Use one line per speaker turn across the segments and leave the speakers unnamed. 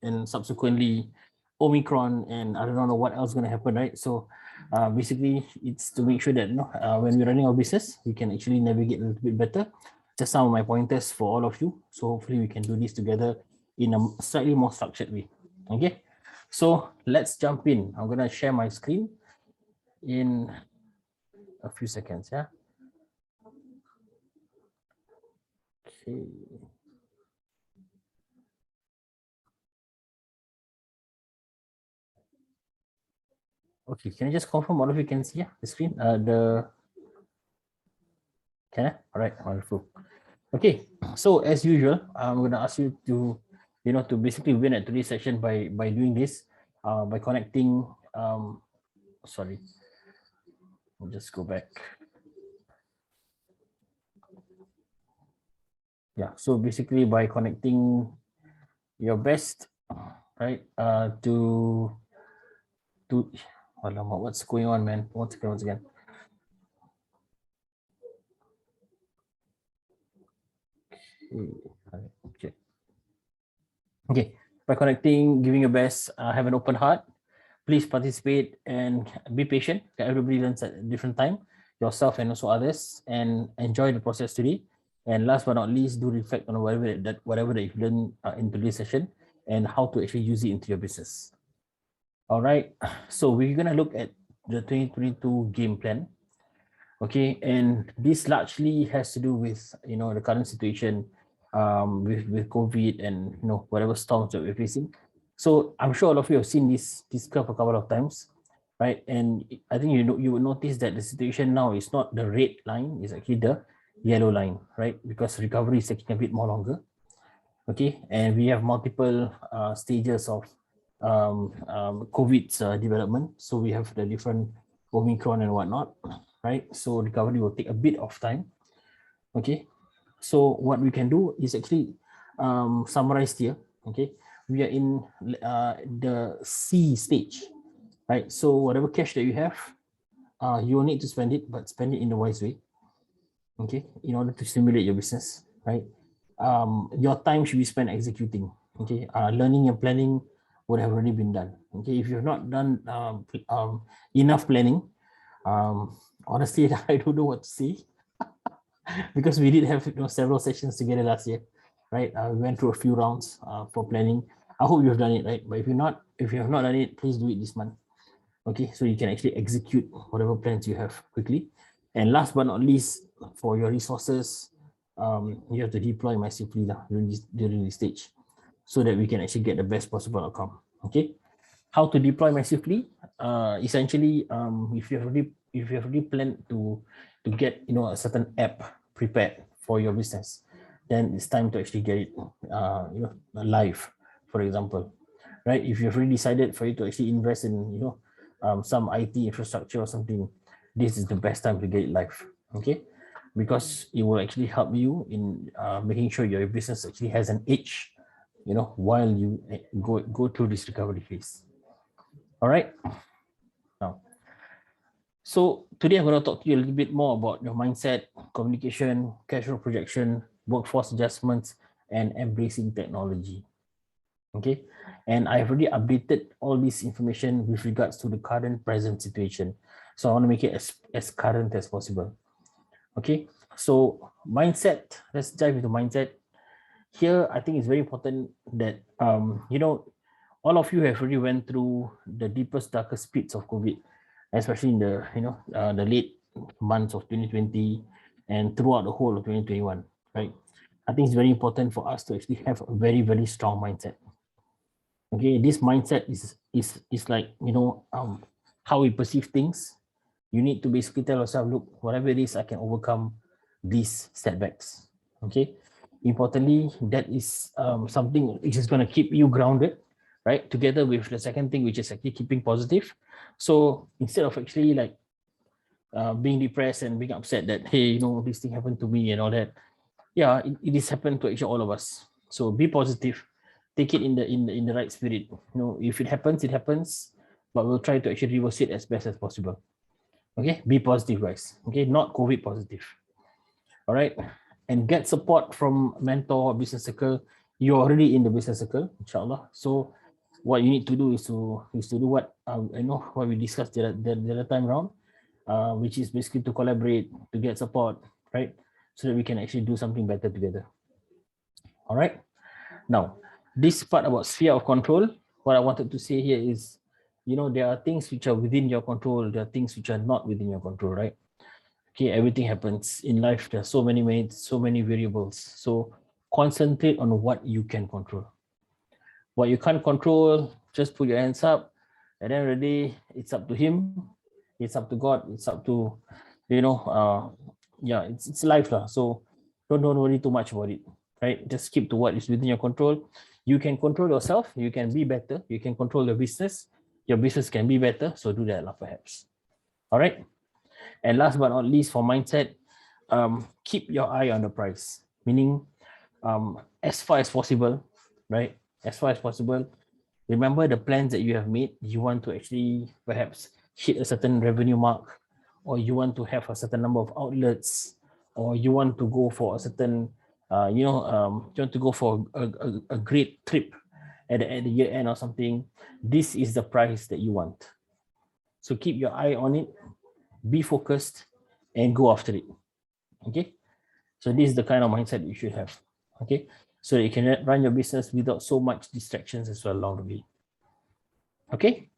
and subsequently Omicron, and I don't know what else is going to happen, right? So basically it's to make sure that when we're running our business, we can actually navigate a little bit better. Just some of my pointers for all of you. So hopefully we can do this together in a slightly more structured way. Okay, so let's jump in. I'm going to share my screen in a few seconds. Yeah. Okay. Okay, can you just confirm all of you can see the screen? Can I? All right, wonderful. Okay, so as usual, I'm going to ask you to, to basically win at today's session by doing this, by connecting. Sorry, I'll just go back. Yeah, so basically by connecting your best, right, what's going on, man? Once again. Okay. Okay, by connecting, giving your best, have an open heart. Please participate and be patient. Everybody learns at a different time, yourself and also others, and enjoy the process today. And last but not least, do reflect on whatever that you've learned in today's session and how to actually use it into your business. All right, so we're gonna look at the 2022 game plan. Okay, and this largely has to do with the current situation with COVID and whatever storms that we're facing. So I'm sure all of you have seen this curve a couple of times, right? And I think you will notice that the situation now is not the red line, it's actually the yellow line, right? Because recovery is taking a bit more longer. Okay, and we have multiple stages of COVID's development. So we have the different Omicron and whatnot, right? So recovery will take a bit of time. Okay, so what we can do is actually summarize here. Okay, we are in the C stage, right? So whatever cash that you have, you will need to spend it, but spend it in a wise way. Okay, in order to stimulate your business, right? Your time should be spent executing. Okay, learning and planning would have already been done. Okay, if you've not done enough planning, honestly, I don't know what to say because we did have several sessions together last year, right? We went through a few rounds for planning. I hope you've done it, right? But if you have not done it, please do it this month. Okay, so you can actually execute whatever plans you have quickly. And last but not least, for your resources, you have to deploy massively during this stage so that we can actually get the best possible outcome. Okay, how to deploy massively? Essentially, if you have already planned to get a certain app prepared for your business, then it's time to actually get it live, for example, right? If you've already decided for you to actually invest in some IT infrastructure or something, this is the best time to get it live. Okay, because it will actually help you in making sure your business actually has an edge, while you go through this recovery phase. All right. Now, so today I'm going to talk to you a little bit more about your mindset, communication, cash flow projection, workforce adjustments, and embracing technology. Okay, and I've already updated all this information with regards to the current present situation. So I want to make it as current as possible. Okay, so mindset, let's dive into mindset. Here, I think it's very important that, all of you have already went through the deepest, darkest pits of COVID, especially in the late months of 2020 and throughout the whole of 2021, right? I think it's very important for us to actually have a very, very strong mindset. Okay, this mindset is like, how we perceive things. You need to basically tell yourself, look, whatever it is, I can overcome these setbacks. Okay, importantly, that is something which is going to keep you grounded, right? Together with the second thing, which is actually keeping positive. So instead of actually like being depressed and being upset that, hey, this thing happened to me and all that, yeah, it is happened to actually all of us. So be positive, take it in the right spirit. If it happens, it happens, but we'll try to actually reverse it as best as possible. Okay, be positive, guys. Okay, not COVID positive. All right, and get support from mentor or business circle you're already in the business circle, inshallah. So what you need to do is to do what I know what we discussed the other time around, which is basically to collaborate, to get support, right? So that we can actually do something better together. All right. Now, this part about sphere of control, what I wanted to say here is, there are things which are within your control, there are things which are not within your control, right? Okay, everything happens in life. There are so many variables. So concentrate on what you can control. What you can't control, just put your hands up. At the end of the day, it's up to him, it's up to God, it's up to, it's life lah. So don't worry too much about it, right? Just keep to what is within your control. You can control yourself, you can be better, you can control your business can be better, so do that lah perhaps. All right. And last but not least, for mindset, keep your eye on the price, meaning as far as possible, right? As far as possible, remember the plans that you have made. You want to actually perhaps hit a certain revenue mark, or you want to have a certain number of outlets, or you want to go for a certain, you want to go for a great trip at the year end or something. This is the price that you want. So keep your eye on it, be focused, and go after it. Okay. So this is the kind of mindset you should have. Okay. So that you can run your business without so much distractions as well along the way. Okay.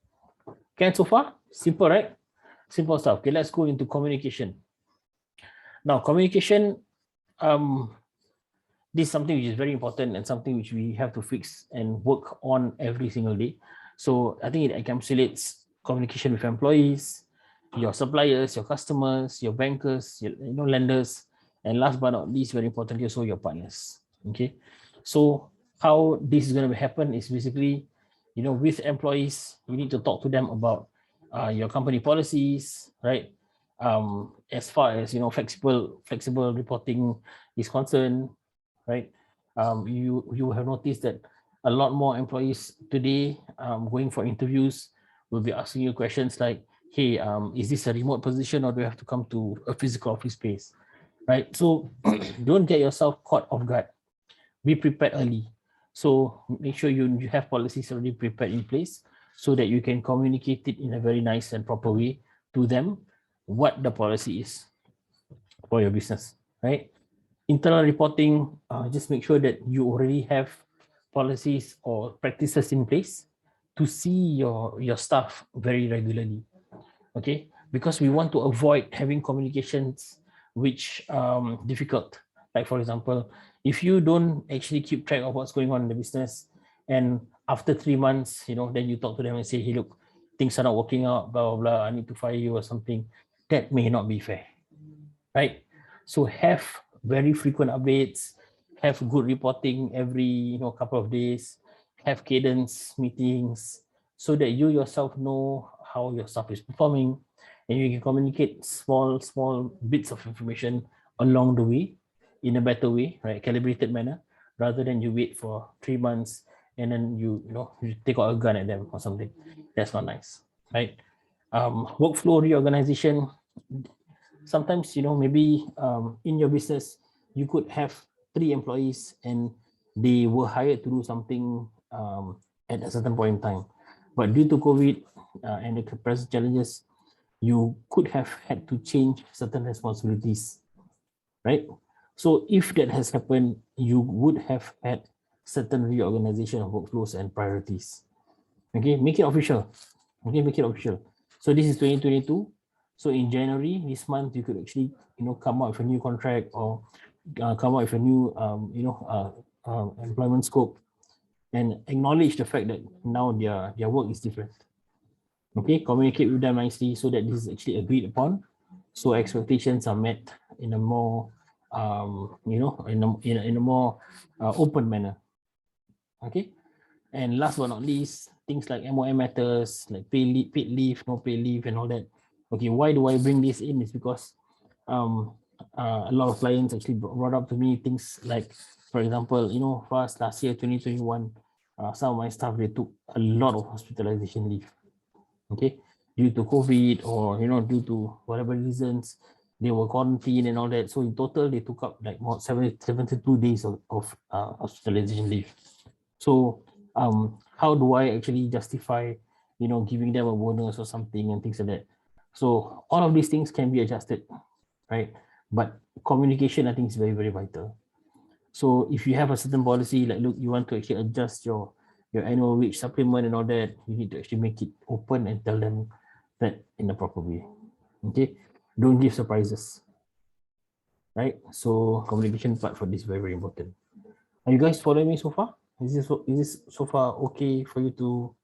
Can so far? Simple, right? Simple stuff. Okay, let's go into communication. Now, communication, this is something which is very important and something which we have to fix and work on every single day. So I think it encapsulates communication with employees, your suppliers, your customers, your bankers, your lenders, and last but not least, very importantly, also your partners. Okay, so how this is going to happen is basically, with employees, you need to talk to them about your company policies, right? As far as flexible reporting is concerned, right? You have noticed that a lot more employees today going for interviews will be asking you questions like, hey, is this a remote position or do you have to come to a physical office space, right? So don't get yourself caught off guard. Be prepared early. So make sure you have policies already prepared in place so that you can communicate it in a very nice and proper way to them what the policy is for your business, right? Internal reporting, just make sure that you already have policies or practices in place to see your staff very regularly. Okay, because we want to avoid having communications which difficult. Like for example, if you don't actually keep track of what's going on in the business, and after 3 months, then you talk to them and say, hey, look, things are not working out, blah blah blah, I need to fire you or something. That may not be fair, right? So have very frequent updates, have good reporting every couple of days, have cadence meetings so that you yourself know how your staff is performing, and you can communicate small bits of information along the way in a better way, right? Calibrated manner, rather than you wait for 3 months and then you take out a gun at them or something. That's not nice, right? Workflow reorganization. Sometimes maybe in your business you could have 3 employees and they were hired to do something at a certain point in time, but due to COVID and the present challenges, you could have had to change certain responsibilities, right? So if that has happened, you would have had certain reorganization of workflows and priorities. Okay, make it official. Okay, make it official. So this is 2022. So in January this month, you could actually come out with a new contract or come out with a new employment scope and acknowledge the fact that now their work is different. Okay, communicate with them nicely so that this is actually agreed upon, so expectations are met in a more in a more open manner. Okay, and last but not least, things like MOM matters, like paid leave, no paid leave, and all that. Okay, why do I bring this in? Is because a lot of clients actually brought up to me things like, for example, for us last year, 2021, some of my staff, they took a lot of hospitalization leave. Okay, due to COVID or due to whatever reasons, they were quarantined and all that. So in total, they took up like more 72 days of hospitalization leave. So how do I actually justify, giving them a bonus or something and things like that? So all of these things can be adjusted, right? But communication, I think, is very, very vital. So if you have a certain policy, like, look, you want to actually adjust your annual wage supplement and all that, you need to actually make it open and tell them that in a proper way. Okay, don't give surprises, right? So communication part for this is very, very important. Are you guys following me so far? Is this so far okay for you to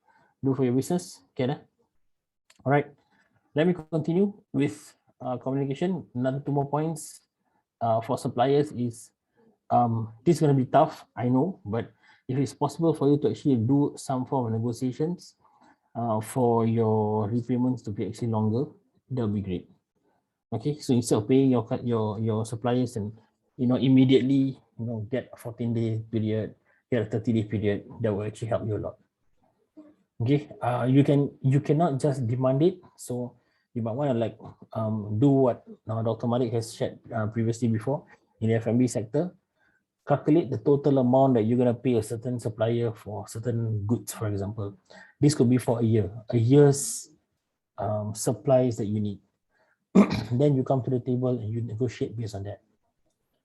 do for your business? Okay, all right. Let me continue with communication. Another 2 more points for suppliers is this is going to be tough, I know, but if it's possible for you to actually do some form of negotiations for your repayments to be actually longer, that would be great. Okay, so instead of paying your suppliers and immediately get a 14-day period, get a 30-day period, that will actually help you a lot. Okay, you cannot just demand it. So you might want to do what Dr. Malik has shared previously before in the F&B sector. Calculate the total amount that you're going to pay a certain supplier for certain goods, for example. This could be for a year's supplies that you need. Then you come to the table and you negotiate based on that,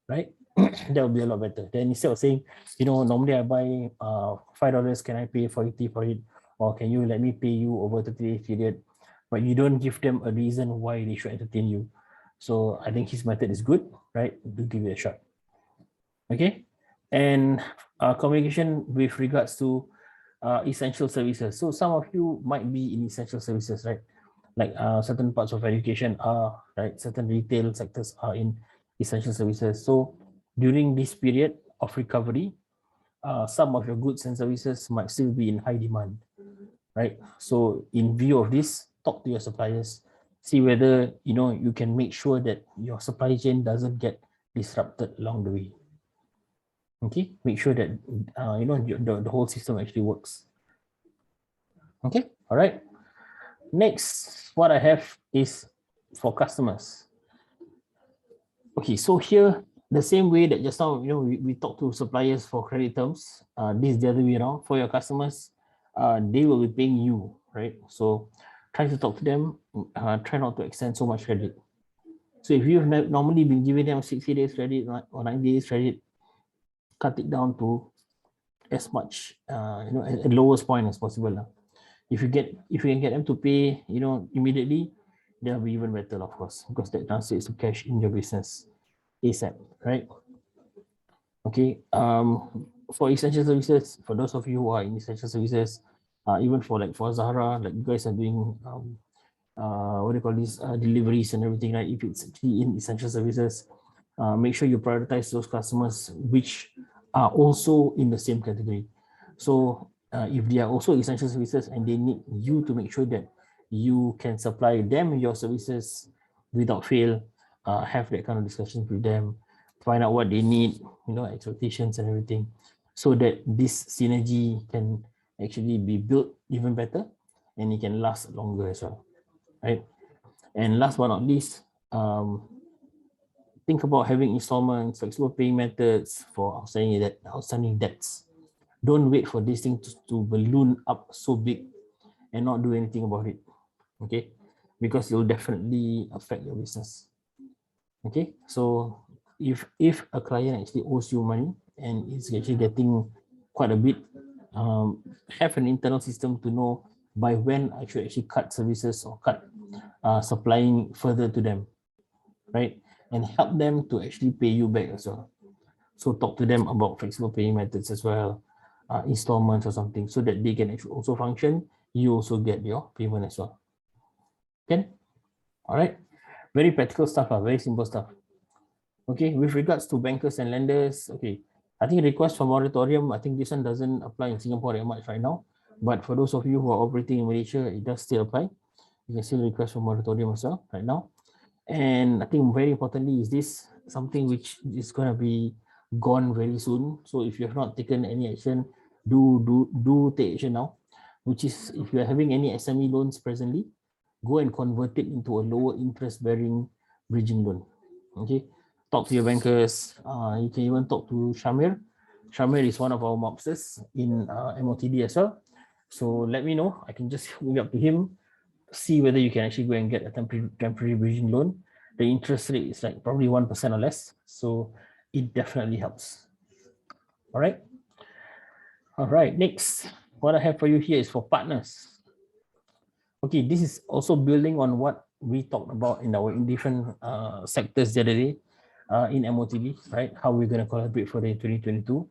right? That will be a lot better. Then instead of saying, normally I buy $5, can I pay 40 for it? Or can you let me pay you over 30-day period? But you don't give them a reason why they should entertain you. So I think his method is good, right? Do give it a shot. Okay. And communication with regards to essential services. So some of you might be in essential services, right? Like certain parts of education are, right? Certain retail sectors are in essential services. So during this period of recovery, some of your goods and services might still be in high demand, right? So in view of this, talk to your suppliers, see whether you can make sure that your supply chain doesn't get disrupted along the way. Okay, make sure that the whole system actually works. Okay, all right. Next, what I have is for customers. Okay, so here, the same way that just now, we talk to suppliers for credit terms, this is the other way around. For your customers, they will be paying you, right? So try to talk to them, try not to extend so much credit. So if you've normally been giving them 60 days credit or 90 days credit, cut it down to as much, at lowest point as possible. If you can get them to pay, immediately, that'll be even better, of course, because that translates to cash in your business ASAP, right? Okay. For essential services, for those of you who are in essential services, even for Zahra, like you guys are doing what do you call this, deliveries and everything, right? If it's actually in essential services, make sure you prioritize those customers which are also in the same category. So if they are also essential services and they need you to make sure that you can supply them your services without fail, have that kind of discussions with them, find out what they need, expectations and everything, so that this synergy can actually be built even better and it can last longer as well, right? And last but not least, think about having installments, flexible paying methods for outstanding debts. Don't wait for this thing to balloon up so big and not do anything about it, okay? Because it will definitely affect your business, okay? So if a client actually owes you money and is actually getting quite a bit, have an internal system to know by when I should actually cut services or cut supplying further to them, right? And help them to actually pay you back as well. So talk to them about flexible paying methods as well, installments or something, so that they can actually also function. You also get your payment as well. Okay, all right. Very practical stuff, very simple stuff. Okay, with regards to bankers and lenders, okay, I think request for moratorium, I think this one doesn't apply in Singapore that much right now. But for those of you who are operating in Malaysia, it does still apply. You can still request for moratorium as well right now. And I think very importantly is this something which is going to be gone very soon. So if you have not taken any action, do take action now, which is if you are having any SME loans presently, go and convert it into a lower interest bearing bridging loan. Okay, talk to your bankers. You can even talk to Shamir. Shamir is one of our mobsters in MOTD as well. So let me know. I can just hook up to him, see whether you can actually go and get a temporary bridging loan. The interest rate is like probably 1% or less. So it definitely helps. All right. All right. Next, what I have for you here is for partners. Okay, this is also building on what we talked about in our different sectors the other day in MOTD, right? How we're going to collaborate for the 2022.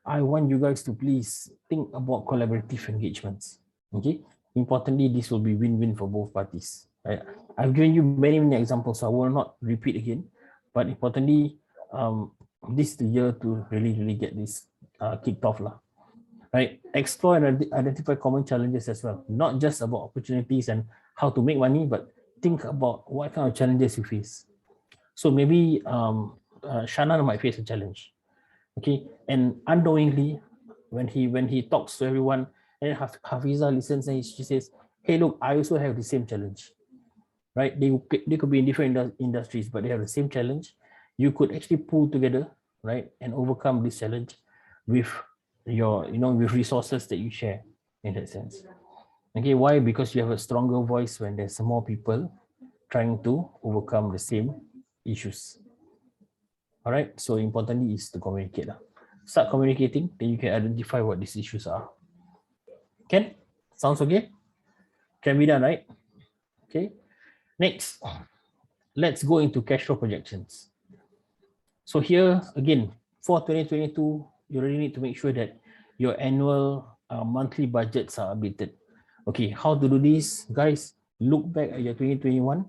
I want you guys to please think about collaborative engagements. Okay, importantly, this will be win-win for both parties. Right? I've given you many examples, so I will not repeat again. But importantly, this is the year to really get this kicked off, lah. Right? Explore and identify common challenges as well. Not just about opportunities and how to make money, but think about what kind of challenges you face. So maybe Shana might face a challenge. Okay, and unknowingly, when he talks to everyone, and Hafiza listens and she says, "Hey, look, I also have the same challenge." Right? They could be in different industries, but they have the same challenge. You could actually pull together, right, and overcome this challenge with your, with resources that you share in that sense. Okay, why? Because you have a stronger voice when there's more people trying to overcome the same issues. All right, so importantly is to communicate. Start communicating, then you can identify what these issues are. Can? Sounds okay? Can be done, right? Okay. Next, let's go into cash flow projections. So here, again, for 2022, you really need to make sure that your annual monthly budgets are updated. Okay, how to do this? Guys, look back at your 2021.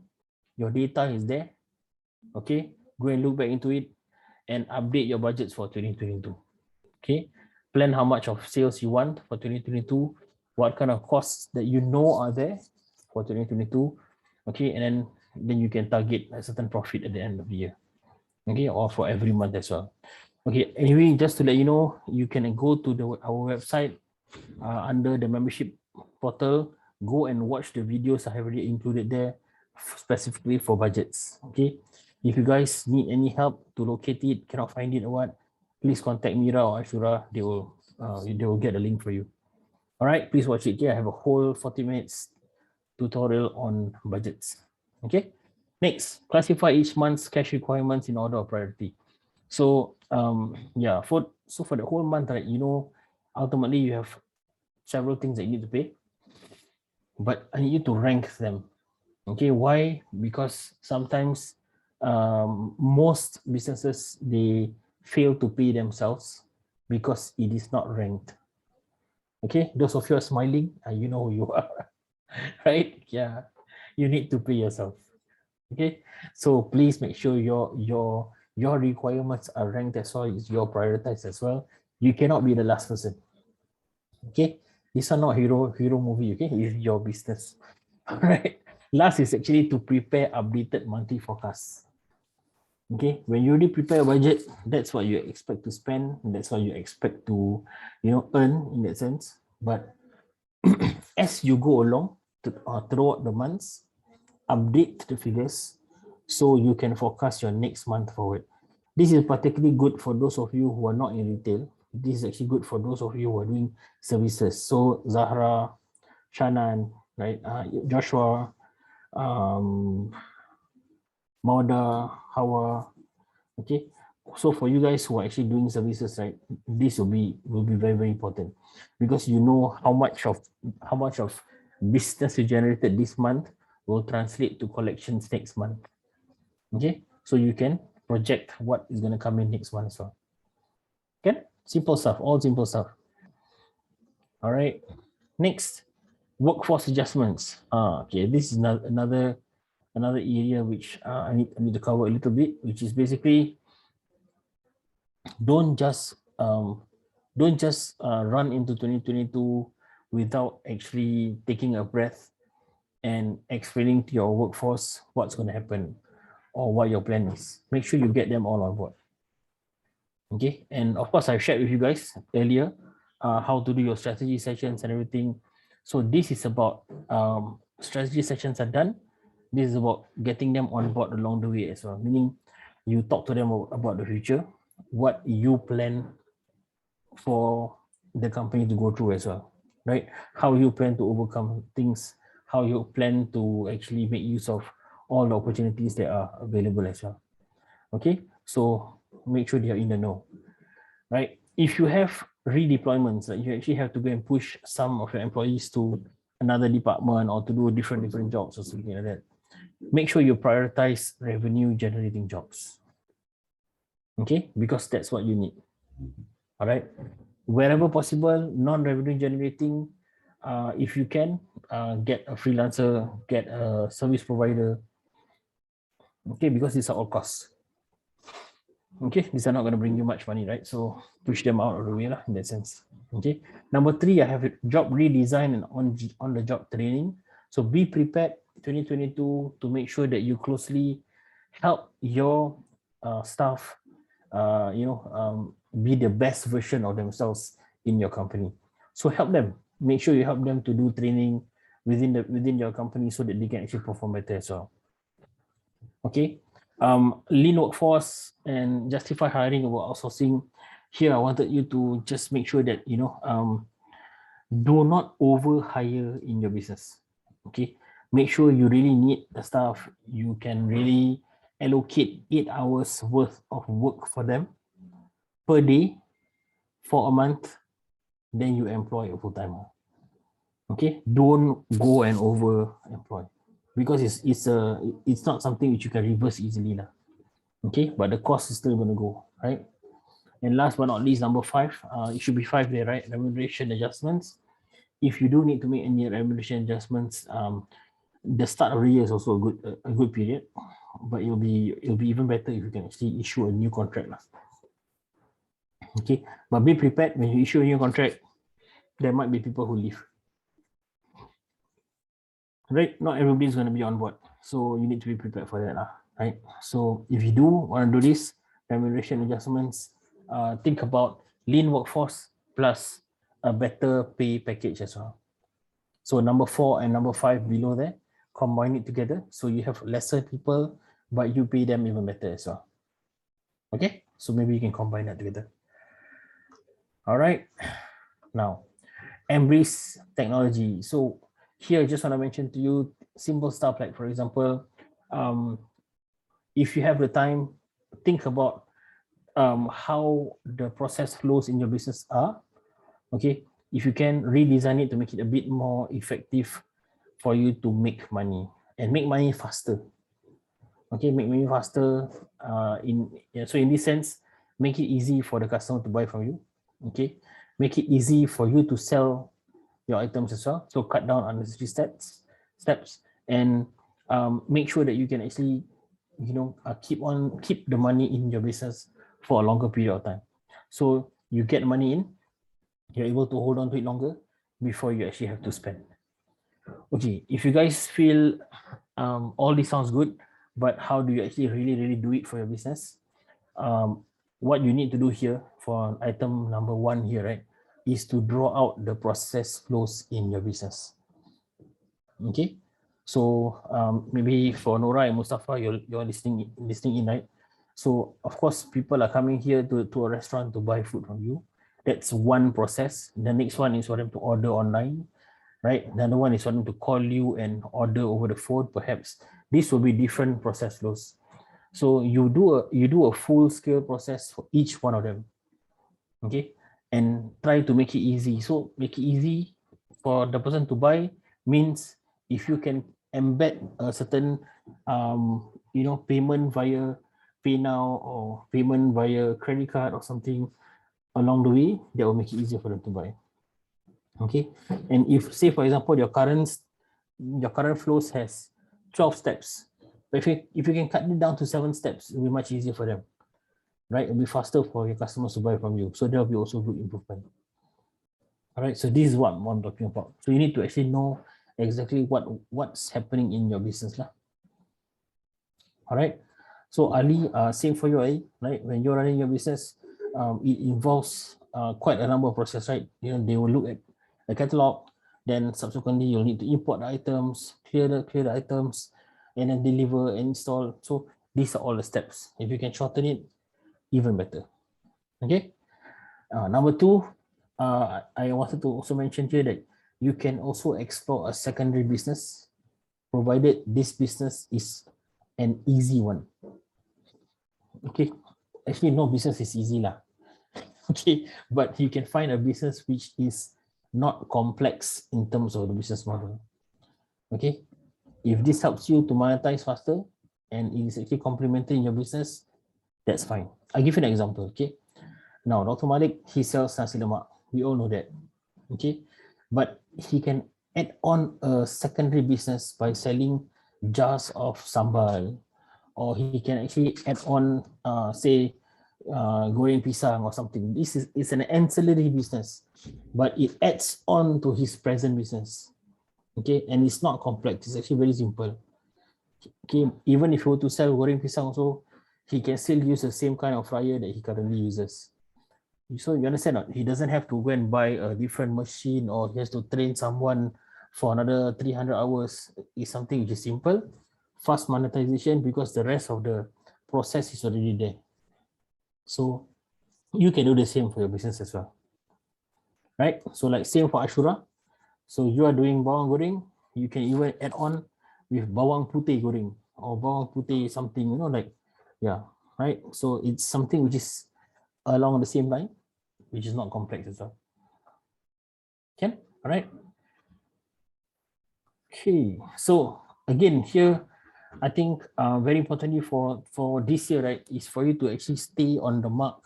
Your data is there. Okay, go and look back into it and update your budgets for 2022. Okay, plan how much of sales you want for 2022, what kind of costs that you know are there for 2022. Okay, and then you can target a certain profit at the end of the year. Okay, or for every month as well. Okay, anyway, just to let you know, you can go to our website under the membership portal, go and watch the videos I have already included there specifically for budgets. Okay, if you guys need any help to locate it, cannot find it or what, please contact Mira or Ashura. They will get a link for you. All right, please watch it. Okay, I have a whole 40 minutes tutorial on budgets. Okay, next, classify each month's cash requirements in order of priority. So yeah, for the whole month, right, ultimately you have several things that you need to pay, but I need you to rank them. Okay, why? Because sometimes most businesses, they fail to pay themselves because it is not ranked. Okay, those of you are smiling, you know who you are, right? Yeah, you need to pay yourself. Okay, so please make sure your requirements are ranked as well, you're prioritized as well. You cannot be the last person. Okay, these are not hero movie. Okay, it's your business. All right. Last is actually to prepare updated monthly forecasts. Okay, when you already prepare a budget, that's what you expect to spend. That's what you expect to, earn in that sense. But as you go along throughout the months, update the figures so you can forecast your next month forward. This is particularly good for those of you who are not in retail. This is actually good for those of you who are doing services. So Zahra, Shannon, right, Joshua, Mauda, Hawa. Okay, so for you guys who are actually doing services, right, this will be very important, because you know how much of business you generated this month will translate to collections next month. Okay, so you can project what is going to come in next month as well. Okay, simple stuff, all simple stuff. All right, next, workforce adjustments. Okay, this is another area which I need to cover a little bit, which is basically don't just run into 2022 without actually taking a breath and explaining to your workforce what's going to happen or what your plan is. Make sure you get them all on board. Okay, and of course I've shared with you guys earlier how to do your strategy sessions and everything. So this is about strategy sessions are done. This is about getting them on board along the way as well, meaning you talk to them about the future, what you plan for the company to go through as well, right? How you plan to overcome things, how you plan to actually make use of all the opportunities that are available as well. Okay, so make sure they are in the know, right? If you have redeployments, you actually have to go and push some of your employees to another department or to do different jobs or something like that. Make sure you prioritize revenue generating jobs. Okay, because that's what you need. All right. Wherever possible, non-revenue generating, if you can, get a freelancer, get a service provider. Okay, because these are all costs. Okay, these are not going to bring you much money, right? So push them out of the way lah, in that sense. Okay. Number 3, I have job redesign and on the job training. So be prepared 2022 to make sure that you closely help your staff, be the best version of themselves in your company. So help them. Make sure you help them to do training within your company so that they can actually perform better as well. Okay. Lean workforce and justify hiring or outsourcing. Here, I wanted you to just make sure that do not over hire in your business. Okay, make sure you really need the staff. You can really allocate 8 hours worth of work for them per day for a month. Then you employ a full-timer. Okay, don't go and over employ, because it's not something which you can reverse easily lah. Okay, but the cost is still going to go, right? And last but not least, number 5, it should be 5 there, right? Remuneration adjustments. If you do need to make any remuneration adjustments, the start of the year is also a good period, but it'll be even better if you can actually issue a new contract lah. Okay, but be prepared when you issue a new contract. There might be people who leave. Right, not everybody's going to be on board, so you need to be prepared for that, right? So if you do want to do this remuneration adjustments, think about lean workforce plus a better pay package as well. So number 4 and number 5 below there, combine it together so you have lesser people, but you pay them even better as well. Okay, so maybe you can combine that together. All right, now embrace technology. So here, I just want to mention to you simple stuff like, for example, if you have the time, think about how the process flows in your business are. Okay, if you can redesign it to make it a bit more effective for you to make money and make money faster. Okay, make money faster. So in this sense, make it easy for the customer to buy from you. Okay, make it easy for you to sell your items as well. So cut down unnecessary steps, and make sure that you can actually, keep the money in your business for a longer period of time. So you get money in, you're able to hold on to it longer before you actually have to spend. Okay, if you guys feel all this sounds good, but how do you actually really do it for your business? What you need to do here for item number 1 here, right, is to draw out the process flows in your business. Okay, so maybe for Nora and Mustafa, you're listening in, right? So of course, people are coming here to a restaurant to buy food from you. That's one process. The next one is for them to order online, right? Another one is for them to call you and order over the phone, perhaps. This will be different process flows. So you do a full scale process for each one of them. Okay, and try to make it easy. So make it easy for the person to buy means if you can embed a certain payment via PayNow or payment via credit card or something along the way, that will make it easier for them to buy. Okay, and if, say for example, your current flows has 12 steps, but if you can cut it down to 7 steps, it will be much easier for them, right? It'll be faster for your customers to buy from you. So there'll be also good improvement. All right, so this is what I'm talking about. So you need to actually know exactly what's happening in your business lah. All right, so Ali, same for you, right? When you're running your business, it involves quite a number of processes, right? They will look at the catalog, then subsequently you'll need to import the items, clear the items, and then deliver and install. So these are all the steps. If you can shorten it, even better. Okay. Number two, I wanted to also mention here that you can also explore a secondary business, provided this business is an easy one. Okay. Actually, no business is easy lah. Okay, but you can find a business which is not complex in terms of the business model. Okay, if this helps you to monetize faster and it is actually complementing your business, that's fine. I'll give you an example. Okay, now Dr. Malik, he sells nasi lemak. We all know that. Okay, but he can add on a secondary business by selling jars of sambal, or he can actually add on, say, goreng pisang or something. This is an ancillary business, but it adds on to his present business. Okay, and it's not complex. It's actually very simple. Okay, even if he were to sell goreng pisang also, he can still use the same kind of fryer that he currently uses. So you understand not? He doesn't have to go and buy a different machine, or he has to train someone for another 300 hours. It's something which is simple, fast monetization, because the rest of the process is already there. So you can do the same for your business as well, right? So like same for Ashura. So you are doing bawang goreng, you can even add on with bawang putih goreng or bawang putih something, you know, like, yeah, right? So it's something which is along the same line, which is not complex as well. Can? All right. Okay. So again, here, I think very importantly for this year, right, is for you to actually stay on the mark.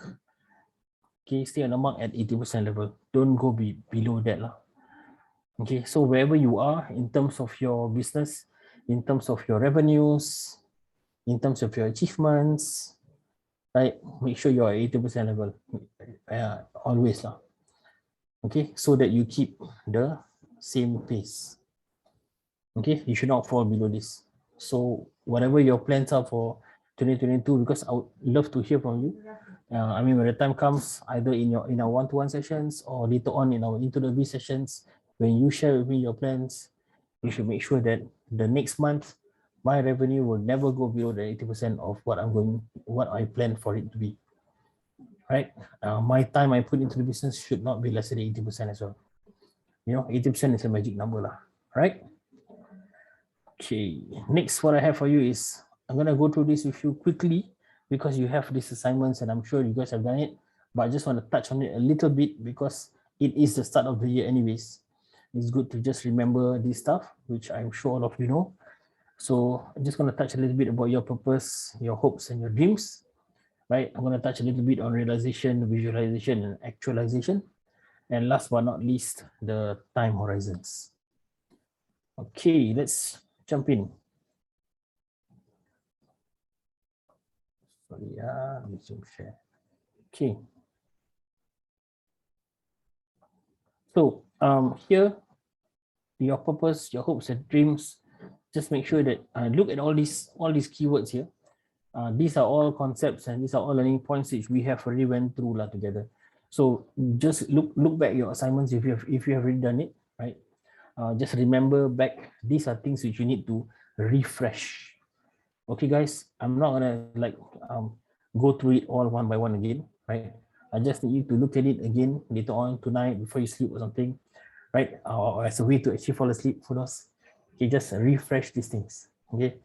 Okay, stay on the mark at 80% level. Don't go below that lah. Okay, so wherever you are in terms of your business, in terms of your revenues, in terms of your achievements, right, make sure you are 80% level, always lah. Okay, so that you keep the same pace. Okay, you should not fall below this. So whatever your plans are for 2022, because I would love to hear from you. I mean, when the time comes, either in our one-to-one sessions or later on in our Into the Biz sessions, when you share with me your plans, you should make sure that the next month, my revenue will never go below the 80% of what I plan for it to be. Right? My time I put into the business should not be less than 80% as well. You know, 80% is a magic number lah. Right? Okay, next what I have for you is, I'm going to go through this with you quickly because you have these assignments and I'm sure you guys have done it, but I just want to touch on it a little bit because it is the start of the year anyways. It's good to just remember this stuff, which I'm sure all of you know. So I'm just going to touch a little bit about your purpose, your hopes and your dreams, right? I'm going to touch a little bit on realization, visualization and actualization. And last but not least, the time horizons. Okay, let's jump in. Sorry, resume share. Okay. So here, your purpose, your hopes and dreams. Just make sure that look at all these keywords here. These are all concepts and these are all learning points which we have already went through together. So just look back your assignments if you have already done it, right? Just remember back. These are things which you need to refresh. Okay, guys, I'm not gonna go through it all one by one again, right? I just need you to look at it again later on tonight before you sleep or something, right? Or as a way to actually fall asleep for us. Okay, just refresh these things. Okay,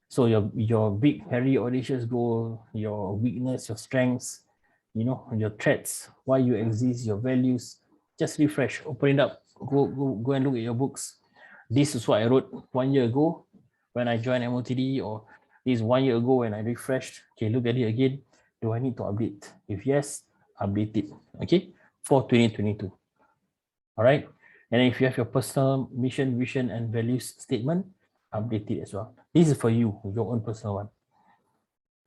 so your big, hairy, audacious goal, your weakness, your strengths, you know, your threats, why you exist, your values. Just refresh. Open it up. Go and look at your books. This is what I wrote 1 year ago when I joined MOTD, or this is 1 year ago when I refreshed. Okay, look at it again. Do I need to update? If yes, update it. Okay, for 2022. All right. And if you have your personal mission, vision, and values statement, update it as well. This is for you, your own personal one.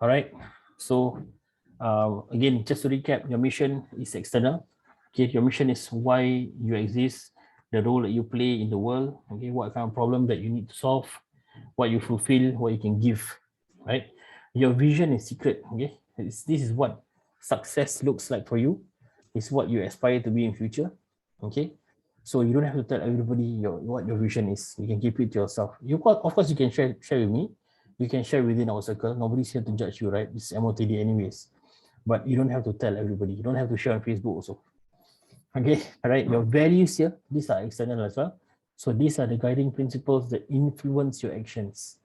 All right. So again, just to recap, your mission is external. Okay, your mission is why you exist, the role that you play in the world. Okay, what kind of problem that you need to solve, what you fulfill, what you can give. Right. Your vision is secret. Okay, this is what success looks like for you. It's what you aspire to be in future. Okay. So you don't have to tell everybody what your vision is. You can keep it to yourself. Of course, you can share with me, You can share within our circle. Nobody's here to judge you, right? It's MOTD anyways. But you don't have to tell everybody. You don't have to share on Facebook also. Okay, all right. Your values here, these are external as well. So these are the guiding principles that influence your actions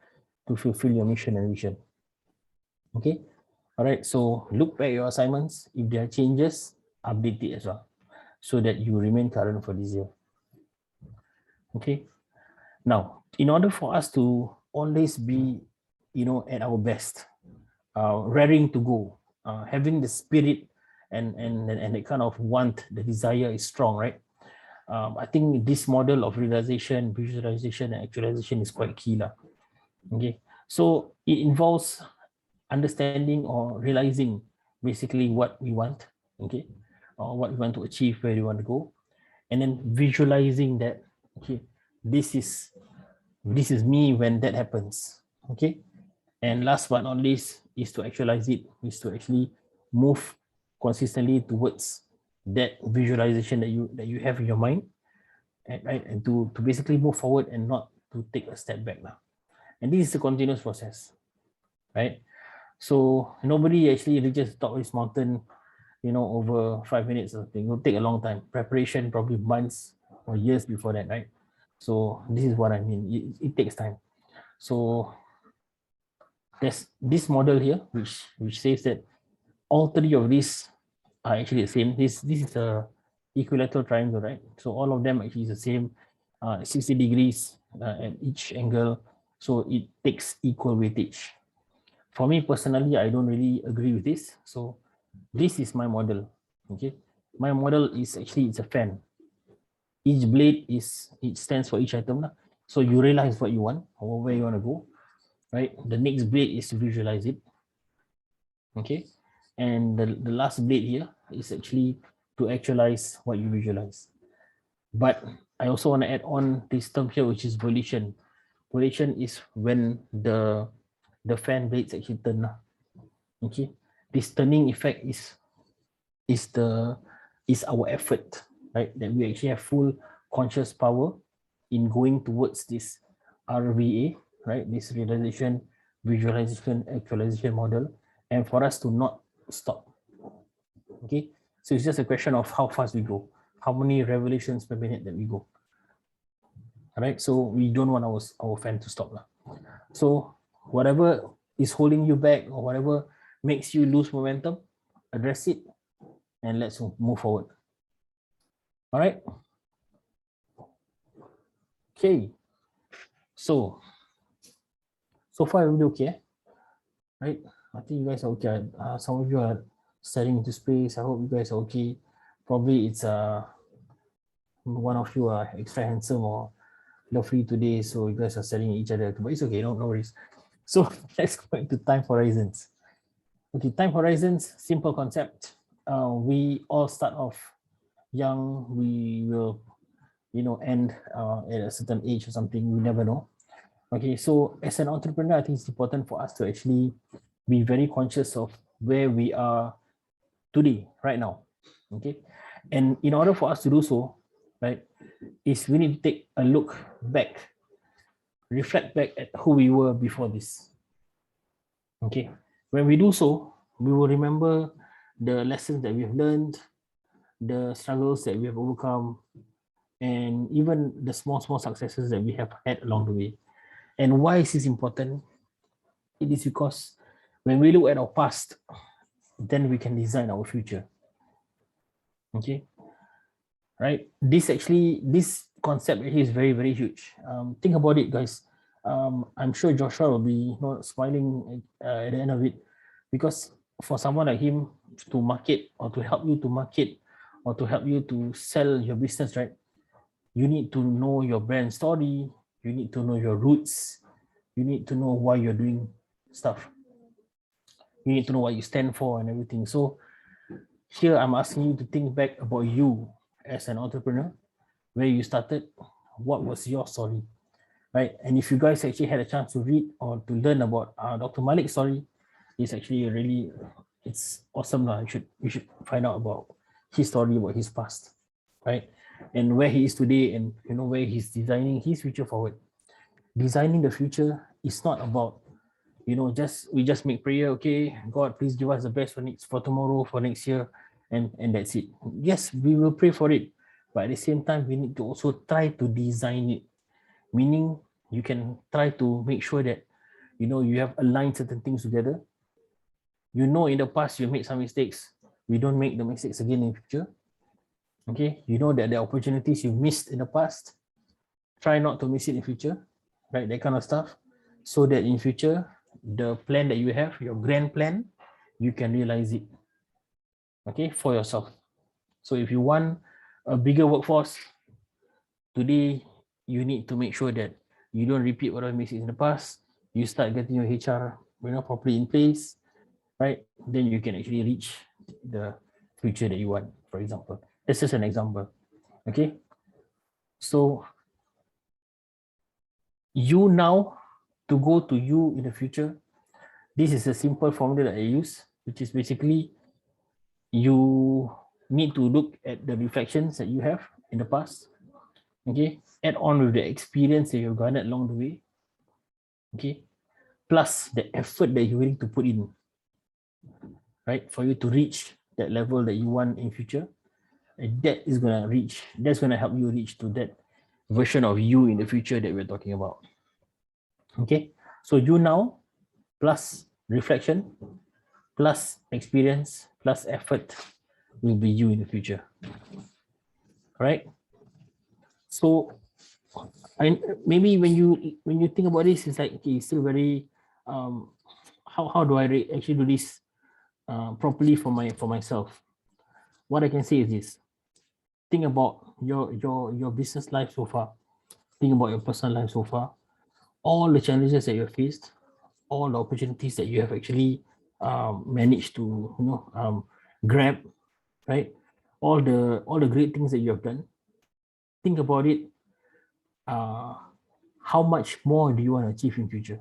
to fulfill your mission and vision. Okay, all right. So look back at your assignments. If there are changes, update it as well, so that you remain current for this year. Okay. Now, in order for us to always be, at our best, raring to go, having the spirit and the kind of want, the desire is strong, right? I think this model of realization, visualization, and actualization is quite key. Okay, so it involves understanding or realizing basically what we want, okay, or what we want to achieve, where we want to go, and then visualizing that, okay, this is me when that happens, okay. And last but not least is to actualize it, is to actually move consistently towards that visualization that you have in your mind, and, right, and to basically move forward and not to take a step back now. And this is a continuous process, right? So nobody actually reaches the top of this mountain, over 5 minutes or something. It will take a long time. Preparation, probably months or years before that, right? So this is what I mean. It takes time. So there's this model here, which says that all three of these are actually the same. This is a equilateral triangle, right? So all of them actually is the same, 60 degrees at each angle. So it takes equal weightage. For me personally, I don't really agree with this. So this is my model. Okay, my model is actually, it's a fan. Each blade it stands for each item. So you realize what you want or where you want to go, right? The next blade is to visualize it. Okay, and the last blade here is actually to actualize what you visualize. But I also want to add on this term here, which is volition. Volition is when the fan blades actually turn. Okay, this turning effect is our effort, right? That we actually have full conscious power in going towards this RVA, right? This realization, visualization, actualization model, and for us to not stop. Okay, so it's just a question of how fast we go, how many revolutions per minute that we go. All right, so we don't want our fan to stop. So whatever is holding you back or whatever makes you lose momentum, address it, and let's move forward. All right. Okay. So far everybody okay, right? I think you guys are okay. Some of you are staring into space. I hope you guys are okay. Probably it's one of you are extra handsome or lovely today, so you guys are staring at each other. But it's okay, no worries. So let's go into time horizons. Okay, time horizons, simple concept. We all start off young. We will, end at a certain age or something. We never know. Okay, so as an entrepreneur, I think it's important for us to actually be very conscious of where we are today, right now. Okay, and in order for us to do so, right, is we need to take a look back, reflect back at who we were before this. Okay, when we do so, we will remember the lessons that we've learned, the struggles that we have overcome, and even the small successes that we have had along the way. And why is this important? It is because when we look at our past, then we can design our future. Okay, right? This concept is very, very huge. Think about it, guys. I'm sure Joshua will be smiling at the end of it, because for someone like him to market or to help you to market or to help you to sell your business, right? You need to know your brand story. You need to know your roots. You need to know why you're doing stuff. You need to know what you stand for and everything. So here I'm asking you to think back about you as an entrepreneur, where you started, what was your story, right? And if you guys actually had a chance to read or to learn about Dr. Malik's story, it's actually really, it's awesome. You should find out about his story, about his past, right? And where he is today, and where he's designing his future forward. Designing the future is not about we just make prayer, okay, God, please give us the best for tomorrow, for next year, and that's it. Yes, we will pray for it, but at the same time, we need to also try to design it, meaning you can try to make sure that you have aligned certain things together. In the past you made some mistakes. We don't make the mistakes again in future. Okay, that the opportunities you missed in the past, try not to miss it in future, right? That kind of stuff, so that in future, the plan that you have, your grand plan, you can realize it, okay, for yourself. So if you want a bigger workforce, today you need to make sure that you don't repeat what I missed in the past. You start getting your HR, properly in place, right? Then you can actually reach the future that you want, for example. This is an example, okay? So you now, to go to you in the future, this is a simple formula that I use, which is basically you need to look at the reflections that you have in the past, okay? Add on with the experience that you've garnered along the way, okay? Plus the effort that you're willing to put in, right? For you to reach that level that you want in future. And that's gonna help you reach to that version of you in the future that we're talking about. Okay, so you now plus reflection plus experience plus effort will be you in the future. Right? So maybe when you think about this, it's like, okay, it's still very how do I actually do this properly for myself? What I can say is this: think about your business life so far. Think about your personal life so far. All the challenges that you have faced, all the opportunities that you have actually managed to grab, right? All the great things that you have done. Think about it. How much more do you want to achieve in future?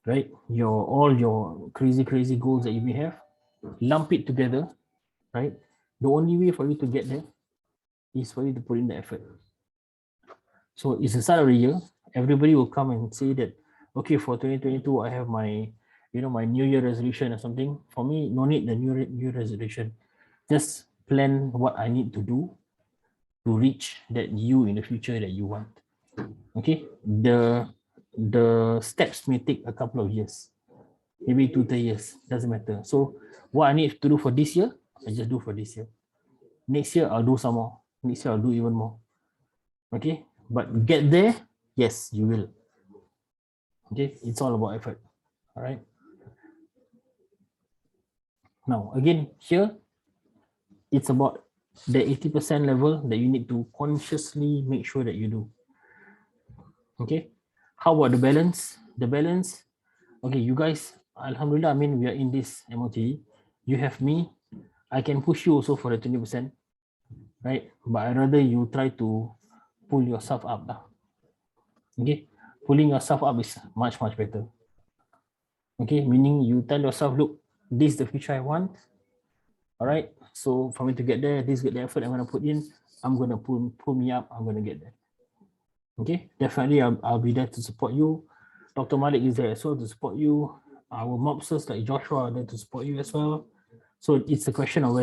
Right? All your crazy goals that you may have, lump it together, right? The only way for you to get there is for you to put in the effort. So it's the start of the year. Everybody will come and say that, okay, for 2022, I have my, my New Year resolution or something. For me, no need the new resolution. Just plan what I need to do to reach that you in the future that you want. Okay, the steps may take a couple of years, maybe 2-3 years, doesn't matter. So what I need to do for this year, I just do for this year. Next year, I'll do some more. Next year, I'll do even more. Okay, but get there, yes, you will. Okay, it's all about effort. All right. Now, again, here, it's about the 80% level that you need to consciously make sure that you do. Okay. How about the balance? The balance, okay, you guys, Alhamdulillah, I mean, we are in this MOTD. You have me, I can push you also for the 20%, right? But I'd rather you try to pull yourself up. Okay. Pulling yourself up is much better. Okay, meaning you tell yourself, look, this is the future I want. All right, so for me to get there, this is the effort I'm going to put in. I'm going to pull me up. I'm going to get there. Okay, definitely I'll be there to support you. Dr. Malik is there as well to support you. Our mobsters like Joshua are there to support you as well. So it's a question of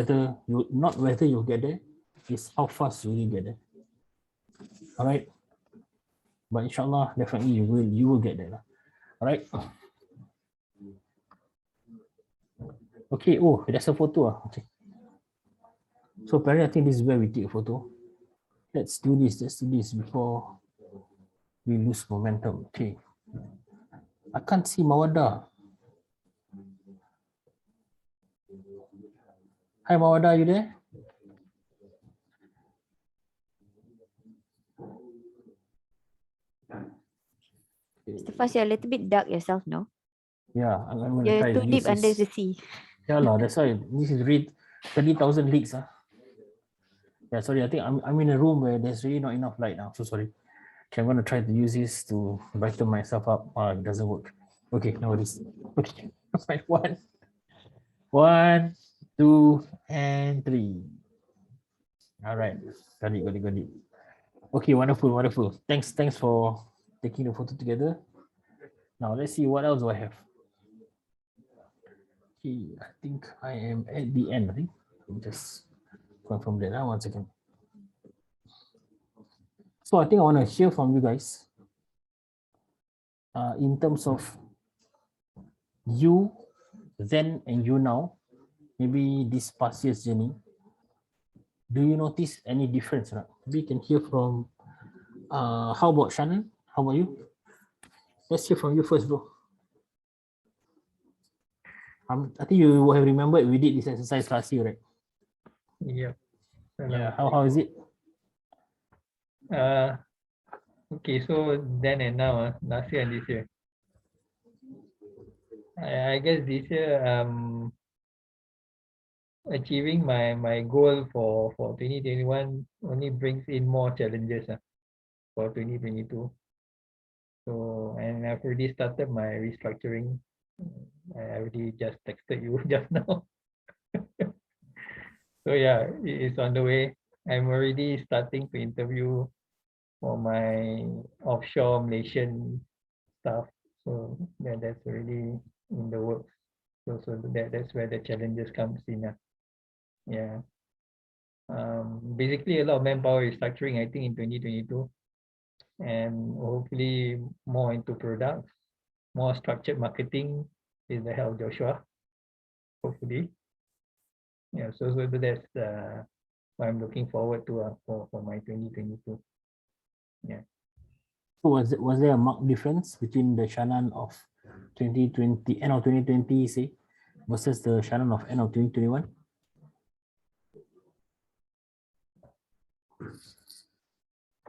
not whether you'll get there, it's how fast will you get there. All right, but inshallah, definitely you will get there. All right. Okay, oh, there's a photo. Okay. So apparently, I think this is where we take a photo. Let's do this before we lose momentum. Okay. I can't see Mawada. Hi Mawada, are you there?
Mr. Faz, you're a little bit dark yourself, no?
Yeah, I'm gonna
You're
try.
too deep under the sea.
Yeah, that's why this is read 30,000 leagues. Yeah, sorry, I think I'm in a room where there's really not enough light now. So sorry. Okay, I'm gonna try to use this to brighten myself up. It doesn't work. Okay, now it is. Okay, one, two, and three. All right, got it. Okay, wonderful. Thanks for taking the photo together. Now let's see what else do I have. Okay, I think I am at the end. I think let me just confirm that. 1 second. So I think I want to hear from you guys in terms of you then and you now, maybe this past year's journey. Do you notice any difference? Right? We can hear from, how about Shannon? How about you? Let's hear from you first, bro. I think you will have remembered we did this exercise last year, right?
Yeah.
Yeah. How is it?
Okay, so then and now, last year and this year. I guess this year, achieving my goal for 2021 only brings in more challenges for 2022. So, and I've already started my restructuring. I already just texted you just now. So yeah, it's on the way. I'm already starting to interview for my offshore Malaysian stuff. So yeah, that's already in the works. So that's where the challenges comes in. Yeah. Basically a lot of manpower restructuring, I think, in 2022, and hopefully more into products, more structured marketing with the help of Joshua, hopefully. Yeah, so that's what I'm looking forward to for my 2022. Yeah.
So was there a marked difference between the Shannon of 2020, end of 2020, say, versus the Shannon of end of 2021?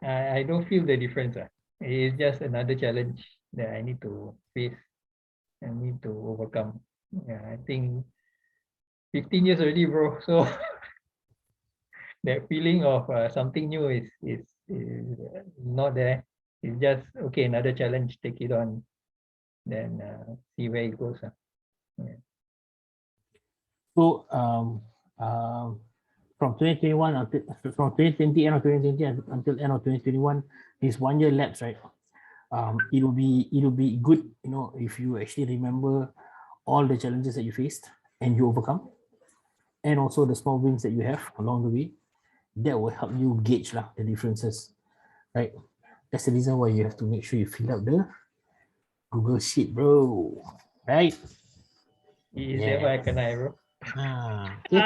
I don't feel the difference. It's just another challenge that I need to face and need to overcome. Yeah, I think 15 years already, bro. So that feeling of something new is not there. It's just okay, another challenge, take it on, then see where it goes. Yeah.
So from 2021 until from 2020, end of 2020 until end of 2021, is 1 year lapse, right? It'll be good, you know, if you actually remember all the challenges that you faced and you overcome, and also the small wins that you have along the way. That will help you gauge the differences, right? That's the reason why you have to make sure you fill out the Google Sheet, bro. Right?
Is that why I can bro?
Okay.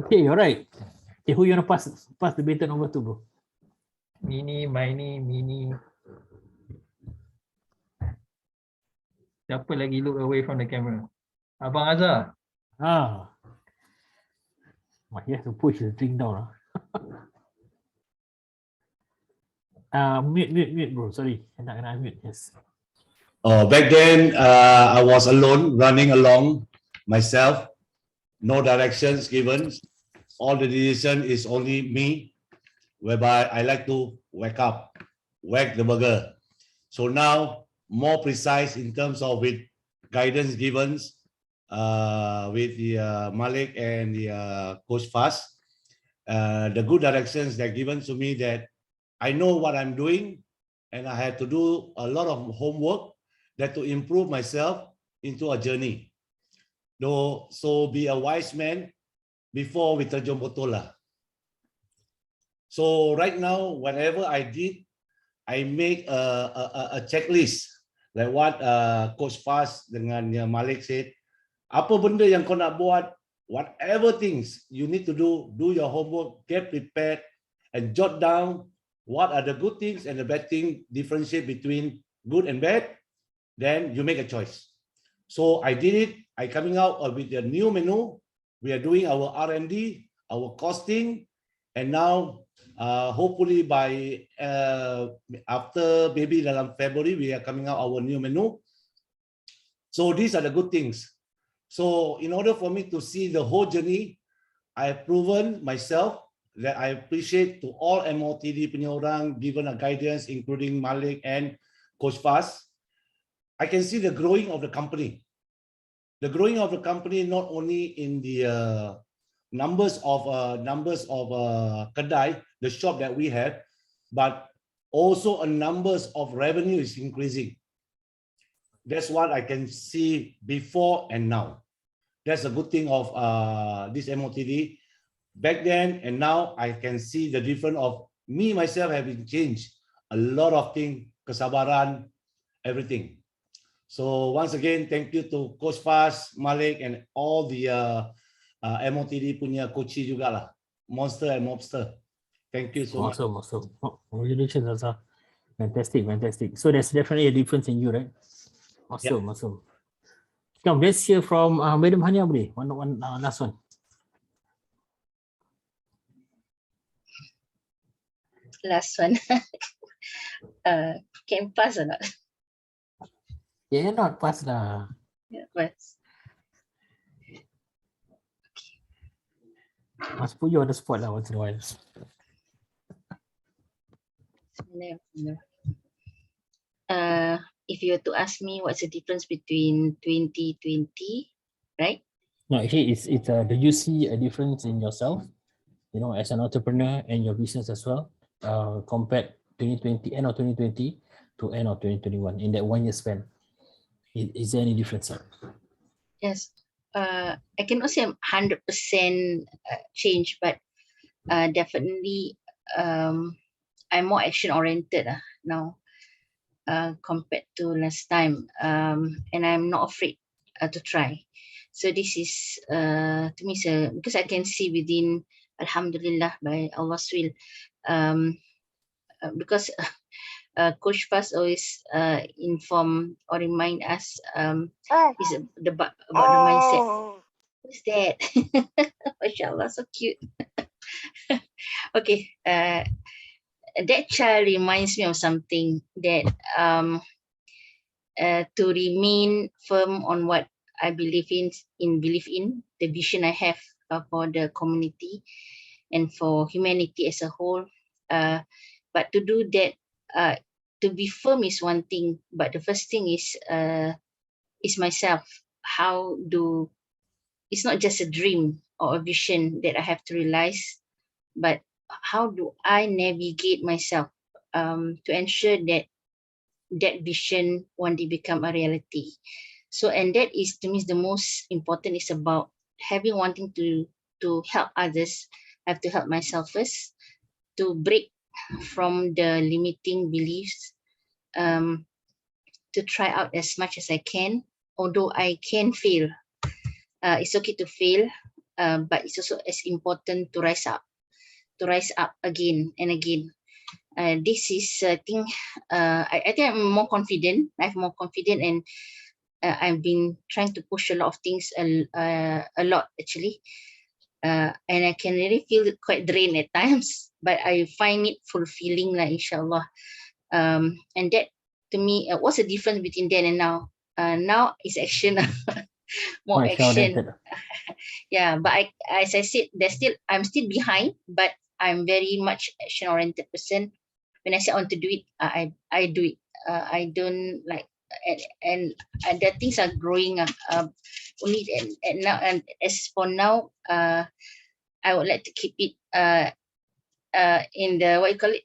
Okay, all right. Okay, who you wanna pass the baton over to, bro?
Mini, mini. Siapa lagi look away from the camera? Abang Azhar.
He has to push the thing down. Mute, bro. Sorry. Kena mute, yes.
Back then, I was alone, running along myself, no directions given. All the decision is only me, whereby I like to whack the burger. So now, more precise in terms of with guidance given with the Malik and the Coach Fast, the good directions that given to me that I know what I'm doing, and I had to do a lot of homework that to improve myself into a journey. Though, so be a wise man before we terjun botol lah. So right now, whatever I did, I make a checklist like what Coach Fast dengan Malik said. Apa benda yang kau nak buat, whatever things you need to do your homework, get prepared, and jot down what are the good things and the bad thing, differentiate between good and bad. Then you make a choice. So I did it. I coming out with a new menu. We are doing our R&D, our costing, and now hopefully by after maybe dalam February we are coming out our new menu. So these are the good things. So in order for me to see the whole journey, I have proven myself that I appreciate to all MOTD punya orang given a guidance, including Malik and Coach Fast. I can see the growing of the company. The growing of the company not only in the numbers of kedai, the shop that we have, but also a numbers of revenue is increasing. That's what I can see before and now. That's a good thing of this MOTD. Back then and now, I can see the difference of me myself having changed a lot of things, kesabaran, everything. So once again, thank you to Coach Fas, Malik, and all the MOTD punya coachee juga lah, Monster and Mobster. Thank you so much.
Awesome. Oh, congratulations, Azhar. Fantastic. So there's definitely a difference in you, right? Awesome. Come, let's hear from Madam Hania boleh? One last one.
Last one. Can pass or not?
Yeah, not pass lah.
Yeah, pass.
Must put you on the spot lah once in a while.
If you were to ask me what's the difference between 2020, right?
No, actually, it's do you see a difference in yourself, you know, as an entrepreneur and your business as well, compared 2020, end of 2020 to end of 2021 in that 1 year span? Is there any difference?
Yes. I cannot say I'm 100% change, but definitely I'm more action oriented now compared to last time, and I'm not afraid to try. So this is to me, because I can see within, Alhamdulillah, by Allah's will, because Coach Fas always inform or remind us is about the mindset. Who's that? MashaAllah, so cute. Okay, that child reminds me of something that to remain firm on what I believe in the vision I have for the community and for humanity as a whole. But to do that, to be firm is one thing, but the first thing is myself. It's not just a dream or a vision that I have to realize, but how do I navigate myself to ensure that that vision one day become a reality. So, and that is, to me, is the most important. Is about wanting to help others. I have to help myself first to break from the limiting beliefs, to try out as much as I can, although I can fail. It's okay to fail, but it's also as important to rise up again and again. This is, I think I'm more confident. I have more confident, and I've been trying to push a lot of things a lot actually, and I can really feel quite drained at times, but I find it fulfilling, like, inshallah. And that, to me, what's the difference between then and now? Now is action. More action. Yeah, but as I said, I'm still behind, but I'm very much action-oriented person. When I say I want to do it, I do it. I don't like, and the things are growing only. And now, and as for now, I would like to keep it in the, what you call it,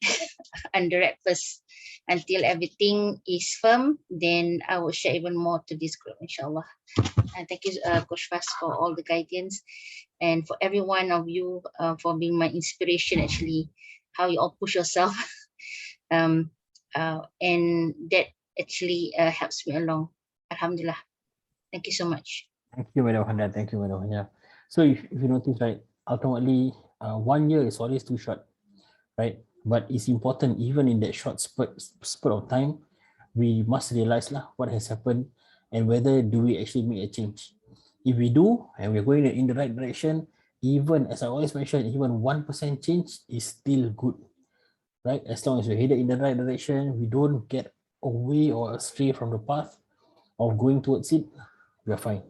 under wrap first, until everything is firm. Then I will share even more to this group, inshallah. And thank you, Coach Fas, for all the guidance, and for every one of you for being my inspiration. Actually, how you all push yourself, and that actually helps me along. Alhamdulillah. Thank you so much.
Thank you, Madam Hania. So if you notice, right, ultimately 1 year is always too short, right? But it's important, even in that short spurt of time, we must realize what has happened and whether do we actually make a change. If we do, and we're going in the right direction, even, as I always mention, even 1% change is still good, right? As long as we're headed in the right direction, we don't get away or astray from the path of going towards it, we're fine.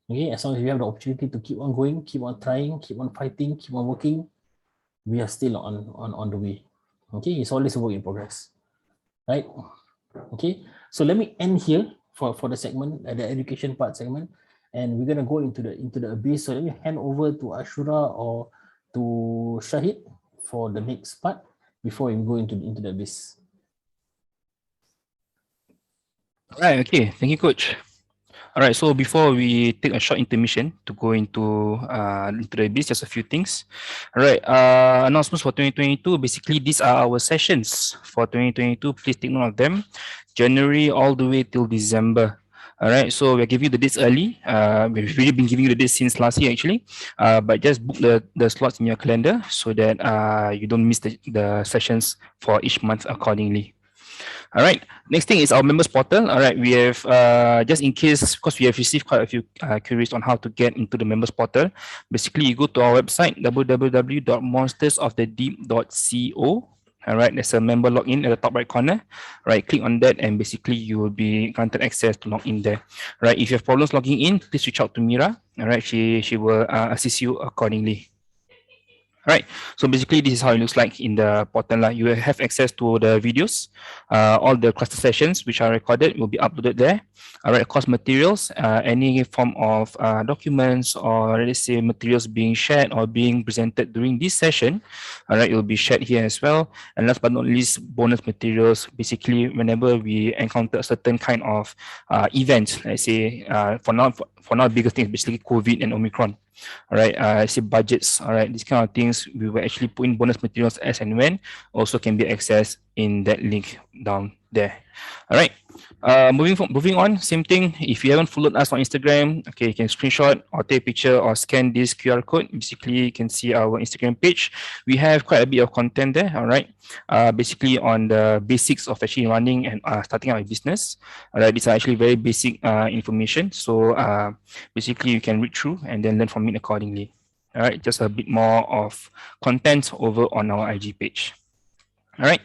Okay, as long as we have the opportunity to keep on going, keep on trying, keep on fighting, keep on working, we are still on the way. Okay, it's always a work in progress, right? Okay, so let me end here for the segment, the education part segment, and we're gonna go into the abyss. So let me hand over to Ashura or to Shahid for the next part before we go into the abyss.
Right. Okay. Thank you, Coach. All right. So before we take a short intermission to go into the biz, just a few things. All right. Announcements for 2022. Basically, these are our sessions for 2022. Please take note of them. January all the way till December. All right. So we're giving you the dates early. We've really been giving you the dates since last year, actually. But just book the slots in your calendar so that you don't miss the sessions for each month accordingly. All right. Next thing is our members portal. All right. We have just in case, because we have received quite a few queries on how to get into the members portal. Basically, you go to our website www.monstersofthedeep.co. All right. There's a member login at the top right corner. Right. Click on that, and basically you will be granted access to log in there. Right. If you have problems logging in, please reach out to Mira. All right. She will assist you accordingly. Right. So basically, this is how it looks like in the portal. You will have access to the videos, all the cluster sessions which are recorded will be uploaded there. All right, course materials, any form of documents or let's say materials being shared or being presented during this session. All right, it will be shared here as well. And last but not least, bonus materials. Basically, whenever we encounter a certain kind of event, let's say for now, biggest thing is basically COVID and Omicron. All right, I see budgets. All right, these kind of things we will actually put in bonus materials as and when also can be accessed in that link down there. All right. Moving on, same thing. If you haven't followed us on Instagram, okay, you can screenshot or take a picture or scan this QR code. Basically, you can see our Instagram page. We have quite a bit of content there. All right. Basically on the basics of actually running and starting out a business. All right. These are actually very basic information. So basically, you can read through and then learn from it accordingly. All right. Just a bit more of content over on our IG page. All right.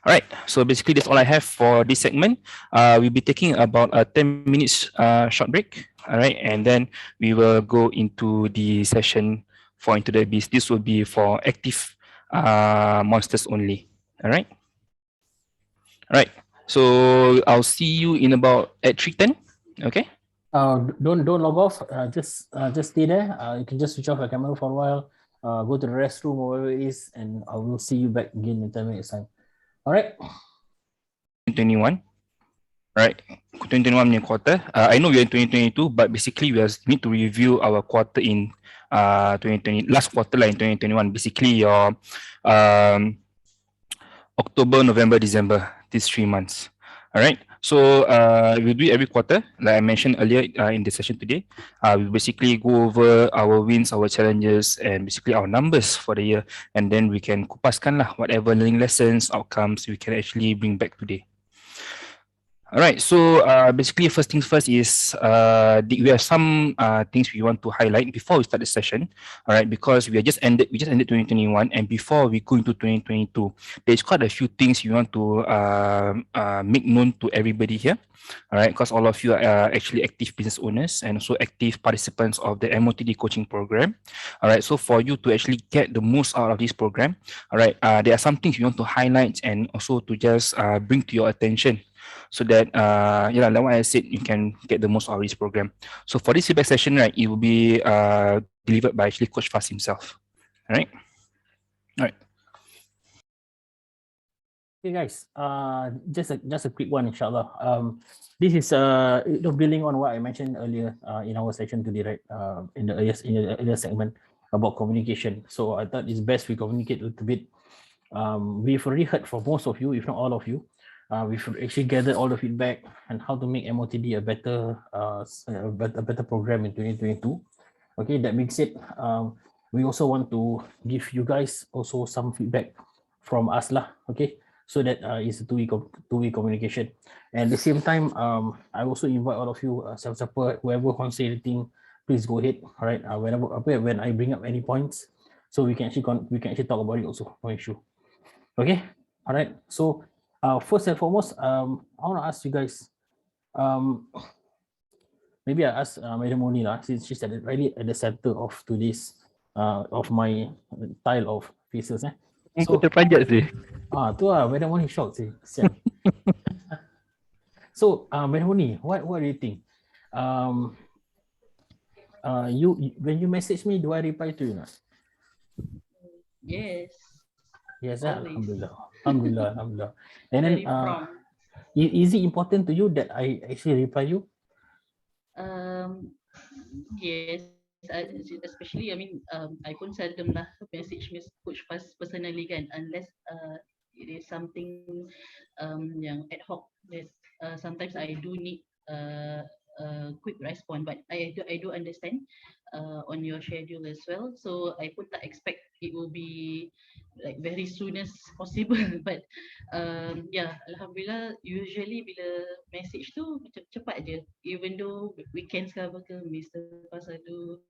All right, so basically that's all I have for this segment. We'll be taking about a 10 minutes short break. All right, and then we will go into the session for Into the Abyss. This will be for active monsters only. All right. All right. So I'll see you in about at 3:10. Okay.
Don't log off. Just stay there. You can just switch off your camera for a while. Go to the restroom or wherever it is, and I will see you back again in 10 minutes time. All right.
2021. Right, 2021 punya quarter. I know we are in 2022, but basically we need to review our quarter in 2020, last quarter lah in 2021. Basically your October, November, December, these 3 months. All right. So we'll do it every quarter. Like I mentioned earlier in the session today, we basically go over our wins, our challenges, and basically our numbers for the year. And then we can kupaskan lah whatever learning lessons, outcomes we can actually bring back today. All right, so basically first things first is we have some things we want to highlight before we start the session. All right, because we just ended 2021, and before we go into 2022, there's quite a few things we want to make known to everybody here. All right, because all of you are actually active business owners and also active participants of the MOTD coaching program. All right, so for you to actually get the most out of this program, all right, there are some things we want to highlight and also to just bring to your attention, so that like what I said, you can get the most out of this program. So for this feedback session, right, it will be delivered by actually Coach Fast himself. All right.
Okay, guys. Just a quick one, inshallah. This is building on what I mentioned earlier in our session today, right? In the earlier segment about communication. So I thought it's best we communicate a little bit. We've already heard from most of you, if not all of you. We've actually gathered all the feedback and how to make MOTD a better program in 2022. Okay, that being said, we also want to give you guys also some feedback from us lah. Okay, so that is a two-way communication. And at the same time, I also invite all of you, whoever wants to say anything, please go ahead. All right, when I bring up any points, so we can actually talk about it also. No issue. Okay, all right. So first and foremost, I want to ask you guys. Maybe I ask Madam Moni lah, since she's right at the center of today's of my tile of faces.
So terperanjat sih.
Tu lah, Madam Moni shocked sih. So Madam Moni, what do you think? When you message me, do I reply to you?
Yes.
Yes,
Always.
Alhamdulillah. And then Is it important to you that I actually reply you?
Yes, especially I pun seldom lah message Miss Coach Faz personally kan, unless it is something yang ad hoc. Sometimes I do need a quick response, but I do understand on your schedule as well. So I pun tak expect it will be like very soon as possible. But yeah, alhamdulillah, usually bila message tu macam cepat je, even though weekends ke apa ke, Mr. Faz do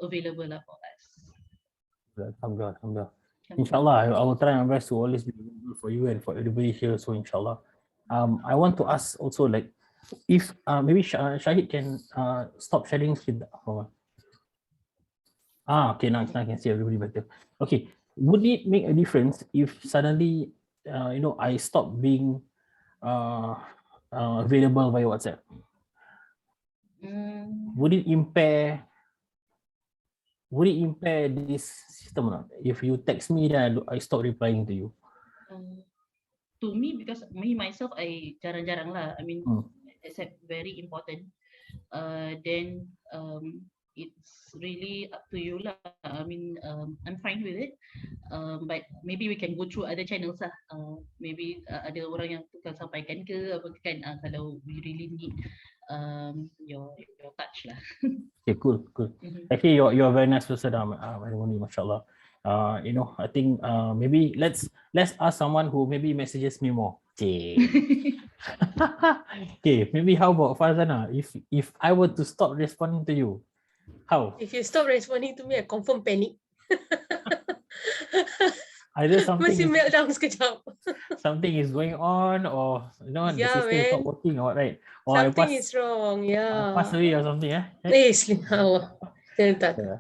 available lah for us.
Alhamdulillah, alhamdulillah. Inshallah, I will try my best to always be available for you and for everybody here. So inshallah, I want to ask also, like, if maybe Shahid can stop sharing screen. Okay, now I can see everybody better. Okay, would it make a difference if suddenly, I stop being available via WhatsApp? Would it impair this system or not? If you text me, then I stop replying to you.
To me, because me myself, I jarang-jarang lah. I mean, except very important. Then it's really up to you lah. I mean, I'm fine with it. But maybe we can go through other channels lah. Maybe ada orang yang tukang sampaikan ke apa kan, kalau we really need your touch lah.
Okay, cool. Actually, you're a very nice person, mashallah. I think maybe let's ask someone who maybe messages me more. Okay. Okay, maybe how about Farzana? If I were to stop responding to you, how?
If you stop responding to me, I confirm panic.
Either something
Mesti meltdown sekejap.
something is going on, or the
Yeah,
system is not
man.
working, or what, right? Or
Something is wrong.
I
Yeah.
pass away or something, eh?
Selingawah. Tak.
Yeah.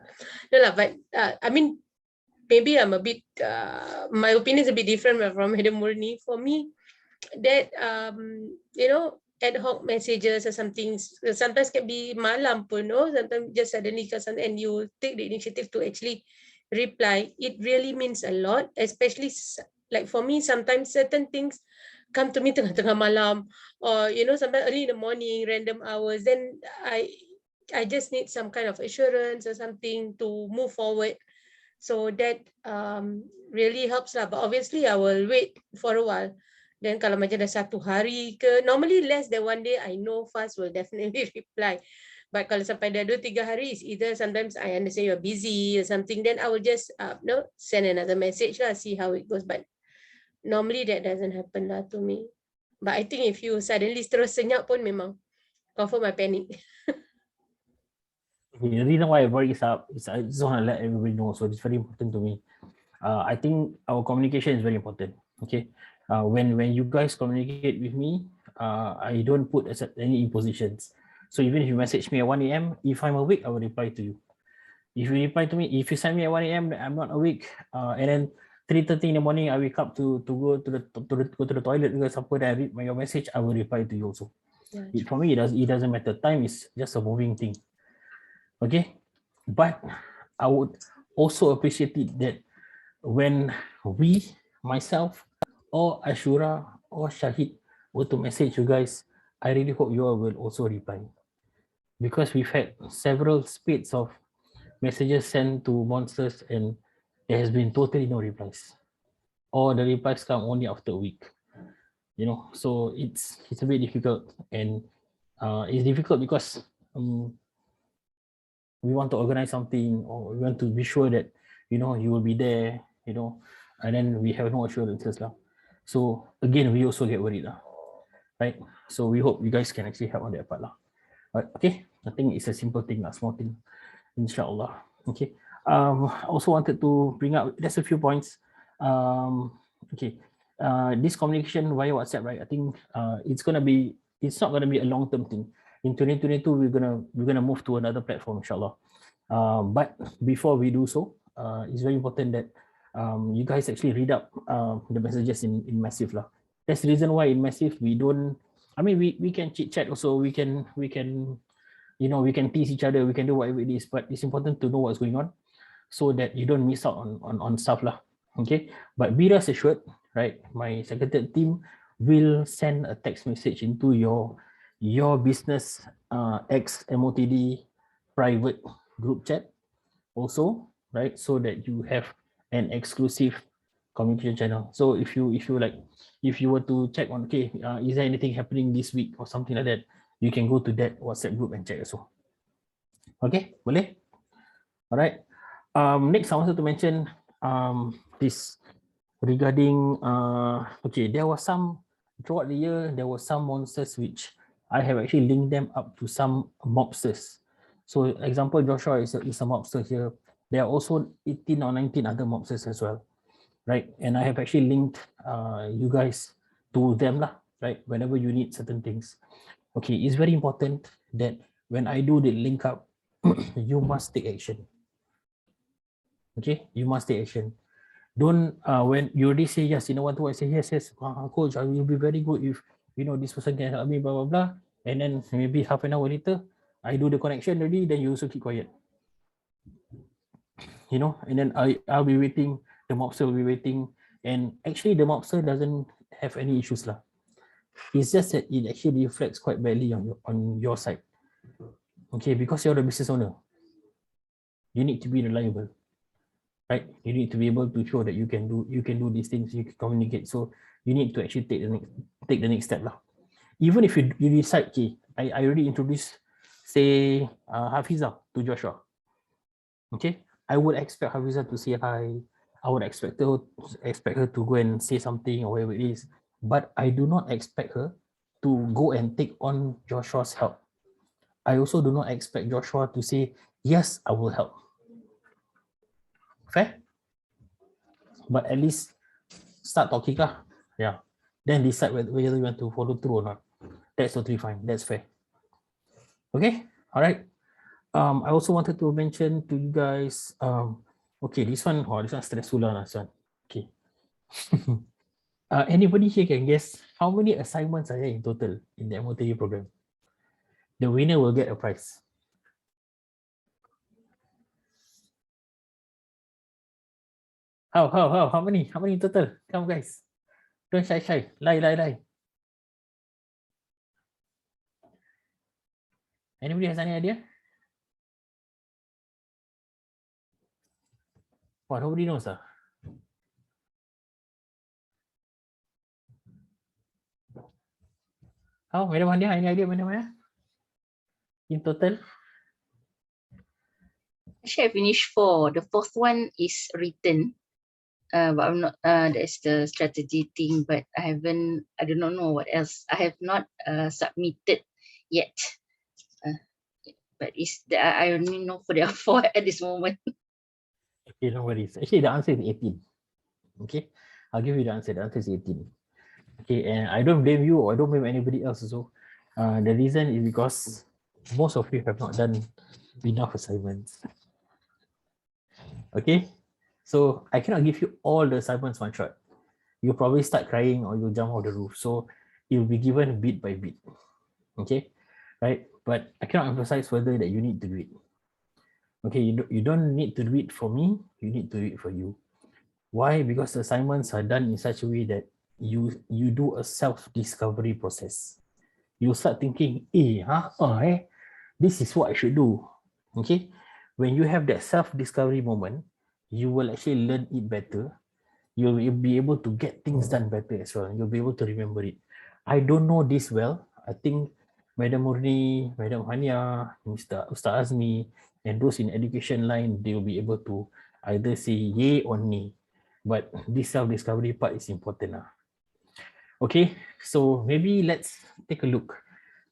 No lah, but I mean, maybe I'm a bit, my opinion is a bit different from Madam Murni. For me, that, ad hoc messages or something, sometimes can be malam pun, no? Sometimes just suddenly, and you take the initiative to actually reply, it really means a lot, especially like for me, sometimes certain things come to me tengah-tengah malam, or, sometimes early in the morning, random hours, then I just need some kind of assurance or something to move forward. So that really helps lah. But obviously, I will wait for a while. Then kalau macam dah 1 hari ke, normally less than 1 day, I know Faz will definitely reply. But kalau sampai dah 2-3 hari, it's either sometimes I understand you're busy or something, then I will just send another message lah, see how it goes. But normally that doesn't happen lah to me. But I think if you suddenly terus senyap pun memang confirm I panic.
The reason why I brought this up is I just want to let everybody know. So it's very important to me. I think our communication is very important. Okay, when you guys communicate with me, I don't put any impositions. So even if you message me at 1 a.m., if I'm awake, I will reply to you. If you reply to me, if you send me at 1 a.m., I'm not awake, and then 3:30 in the morning, I wake up to go to the toilet because somewhere I read your message, I will reply to you also. Yeah. For me, it doesn't matter. Time is just a moving thing. Okay, but I would also appreciate it that when myself, or Ashura, or Shahid were to message you guys, I really hope you all will also reply, because we've had several spades of messages sent to monsters and there has been totally no replies, or the replies come only after a week. So it's a bit difficult, and it's difficult because we want to organize something, or we want to be sure that you will be there, and then we have no assurances lah. So again, we also get worried lah, right? So we hope you guys can actually help on that part lah. Okay, I think it's a simple thing lah, small thing, inshallah. Okay. Also wanted to bring up, there's a few points. Okay, this communication via WhatsApp, right? I think it's not gonna be a long-term thing. In 2022, we're gonna move to another platform, inshallah. But before we do so, it's very important that you guys actually read up the messages in Massive lah. That's the reason why in Massive we don't. I mean, we can chit chat also. We can tease each other. We can do whatever it is. But it's important to know what's going on, so that you don't miss out on stuff lah. Okay. But be rest assured, right? My secretary team will send a text message into your business X MOTD private group chat also, right? So that you have an exclusive communication channel. So if you were to check on, okay, is there anything happening this week or something like that, you can go to that WhatsApp group and check also. Okay, boleh? All right. Next, I wanted to mention this regarding okay, there was some throughout the year, there were some monsters which I have actually linked them up to some mobsters. So example, Joshua is a mobster here. There are also 18 or 19 other mobsters as well, right? And I have actually linked you guys to them lah, right? Whenever you need certain things. Okay, it's very important that when I do the link up, you must take action. Okay, you must take action. Don't when you already say yes, you know what to I say yes, coach, I will be very good if this person can help me, blah blah blah. And then maybe half an hour later, I do the connection already, then you also keep quiet. And then I'll be waiting, the mobster will be waiting, and actually the mobster doesn't have any issues lah. It's just that it actually reflects quite badly on your side. Okay, because you're the business owner, you need to be reliable. Right, you need to be able to show that you can do these things, you can communicate. So you need to actually take the next step lah. Even if you decide, okay, I already introduced, say, Hafiza to Joshua. Okay, I would expect Hafiza to say hi. I would expect her to go and say something or whatever it is. But I do not expect her to go and take on Joshua's help. I also do not expect Joshua to say, yes, I will help. Fair? But at least start talking lah. Yeah. Then decide whether you want to follow through or not. That's totally fine. That's fair. Okay. All right. I also wanted to mention to you guys. Okay, this one stressful lah. This one. Okay. Anybody here can guess how many assignments are there in total in the MOTD program? The winner will get a prize. How many? How many in total? Come guys. Don't shy. Lie. Anybody has any idea? What, nobody knows ah? How, Madam Handia, any idea, Madam Handia? In total?
Actually, I finished 4. The 4th one is written. But I'm not, that's the strategy thing, but I do not know what else. I have not submitted yet. But I only know for the 4 at this moment.
Okay, no worries. Actually, the answer is 18. Okay, I'll give you the answer. The answer is 18. Okay, and I don't blame you or I don't blame anybody else also. The reason is because most of you have not done enough assignments. Okay, so I cannot give you all the assignments one shot. You'll probably start crying or you'll jump off the roof. So you'll be given bit by bit. Okay, right? But I cannot emphasize further that you need to do it. Okay, you don't need to do it for me, you need to do it for you. Why? Because the assignments are done in such a way that you do a self-discovery process. You start thinking, this is what I should do. Okay, when you have that self-discovery moment, you will actually learn it better. You'll be able to get things done better as well. You'll be able to remember it. I don't know this well. I think Madam Murni, Madam Hania, Ustaz Azmi, and those in education line, they will be able to either say yay or nay. But this self-discovery part is important. Okay, so maybe let's take a look.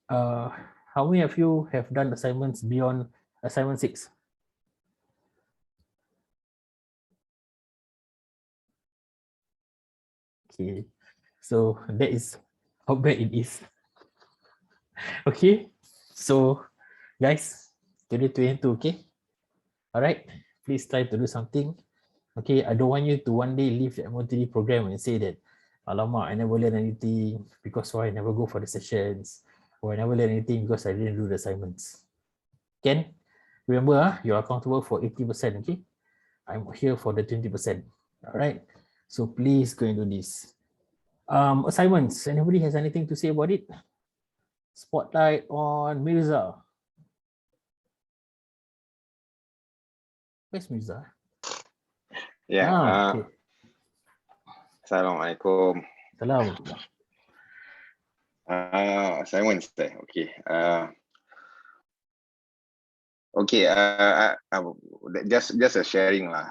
How many of you have done assignments beyond assignment 6? Okay, so that is how bad it is. Okay, so guys, 2022, okay? All right, please try to do something. Okay, I don't want you to one day leave the MOTD program and say that, alamak, I never learn anything because I never go for the sessions, or I never learn anything because I didn't do the assignments. Ken, remember, you're accountable for 80%, okay? I'm here for the 20%, all right? So please go and do this. Assignments. Anybody has anything to say about it? Spotlight on Mirza. Where's Mirza?
Ya,
Okay.
Assalamualaikum.
Salam.
Simon, okay. Okay, just a sharing lah.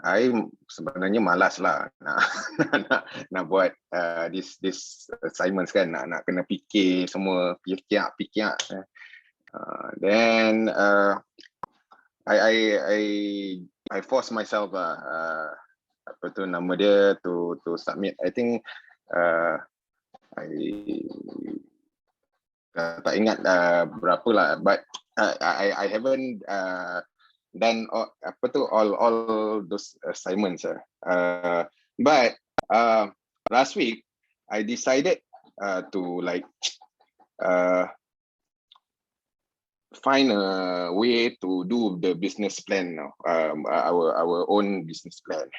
I sebenarnya malas lah nak buat this assignments kan, nak kena fikir semua, fikir. Then I force myself lah, apa tu nama dia, to submit. I think tak ingat berapa lah, but I haven't done all those assignments. But last week I decided to like find a way to do the business plan, our own business plan.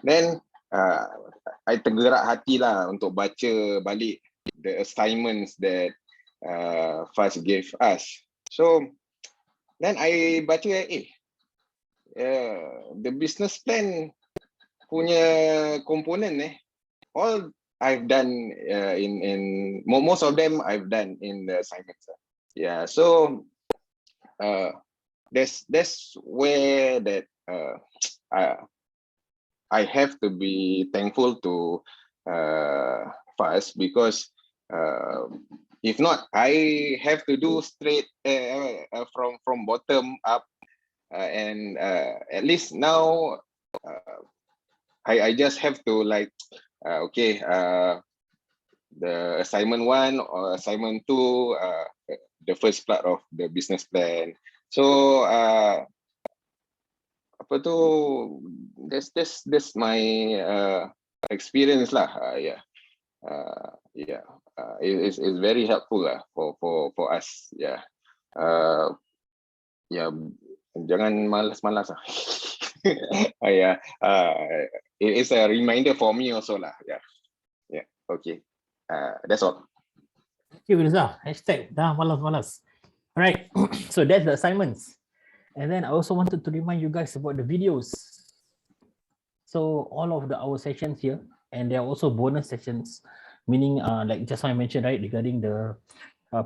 Then I tergerak hati lah untuk baca balik the assignments that Faz gave us. So then I baca the business plan punya komponen all I've done in most of them I've done in the assignments. Yeah, so that's where that I have to be thankful to Faz, because if not, I have to do straight from bottom up, and at least now I just have to like okay, the assignment 1 or assignment 2, the first part of the business plan. So apa tu, that's my experience lah. It's very helpful lah for us. Jangan malas-malas lah. It is a reminder for me also lah. Okay, that's all.
Thank you, Mirza. Hashtag dah malas-malas. All right, so that's the assignments. And then I also wanted to remind you guys about the videos. So all of our sessions here, and there are also bonus sessions, meaning like just I mentioned, right, regarding the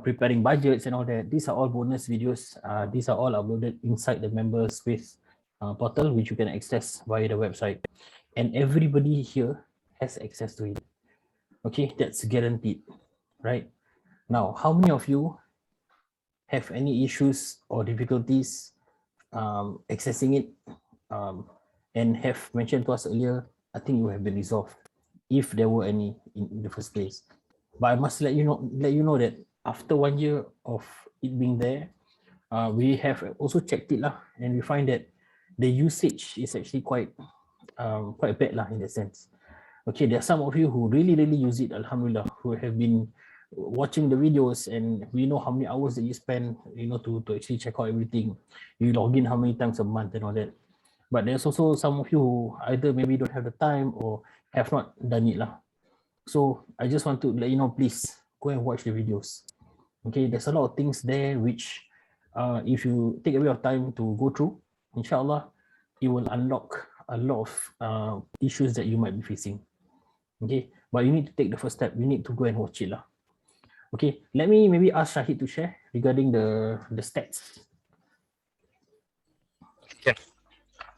preparing budgets and all that. These are all bonus videos. These are all uploaded inside the member space portal, which you can access via the website. And everybody here has access to it. Okay, that's guaranteed, right? Now, how many of you have any issues or difficulties accessing it, and have mentioned to us earlier, I think you have been resolved, if there were any in the first place. But I must let you know that after 1 year of it being there, we have also checked it lah, and we find that the usage is actually quite bad lah in that sense. Okay, there are some of you who really use it, alhamdulillah, who have been watching the videos, and we know how many hours that you spend, you know, to actually check out everything. You log in how many times a month and all that. But there's also some of you who either maybe don't have the time or have not done it lah. So I just want to let you know, please go and watch the videos. Okay, there's a lot of things there which if you take a bit of time to go through, inshallah, it will unlock a lot of issues that you might be facing. Okay, but you need to take the first step. You need to go and watch it lah. Okay, let me maybe ask Shahid to share regarding the stats.
Yeah.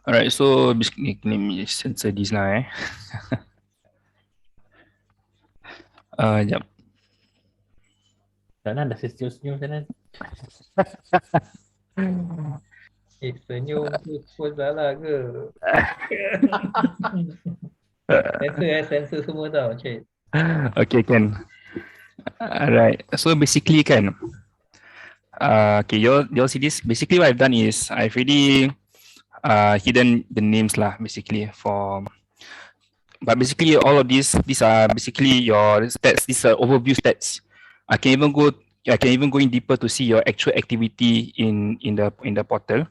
All right, so basically, let me censor this now. Yep.
Sana dah senyum sana.
Senyum tu pun salah ke? Sensor semua tau, Cik.
Okay, can. Alright, so basically kan, okay, you'll see this. Basically what I've done is I've already hidden the names lah, basically, but basically all of these are basically your stats. These are overview stats. I can even go I can even go in deeper to see your actual activity in the portal.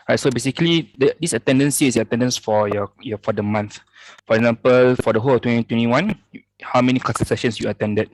Right. So basically, this attendance is your attendance for your for the month. For example, for the whole of 2021, how many class sessions you attended.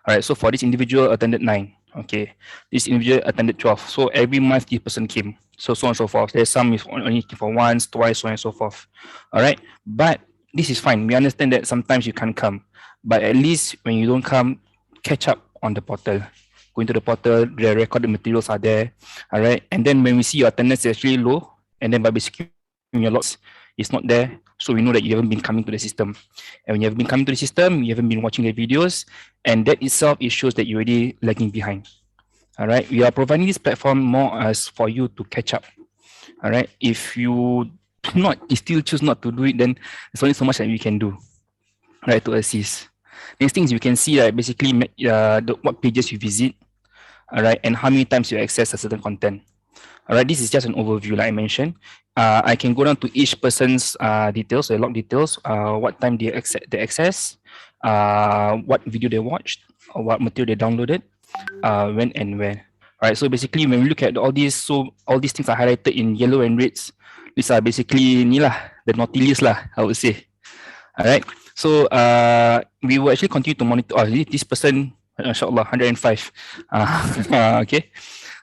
All right. So for this individual attended 9. Okay. This individual attended 12. So every month this person came. So on and so forth. There's some is only for once, twice, so on and so forth. All right. But this is fine. We understand that sometimes you can't come, but at least when you don't come, catch up on the portal. Go into the portal, the recorded materials are there. All right. And then when we see your attendance is actually low, and then by basically your lots is not there, so we know that you haven't been coming to the system. And when you haven't been coming to the system, you haven't been watching the videos, and that itself, it shows that you're already lagging behind. All right. We are providing this platform more as for you to catch up. All right. If you still choose not to do it, then there's only so much that we can do, right, to assist. Next things you can see, right, basically what pages you visit, all right, and how many times you access a certain content. All right, this is just an overview, like I mentioned. I can go down to each person's details, the log details, what time they access, what video they watched, or what material they downloaded, when and where. All right, so basically when we look at all these, so all these things are highlighted in yellow and reds. These are basically ni lah, the naughty list lah, I would say. All right, so we will actually continue to monitor. Oh, this person, inshallah, 105. Okay.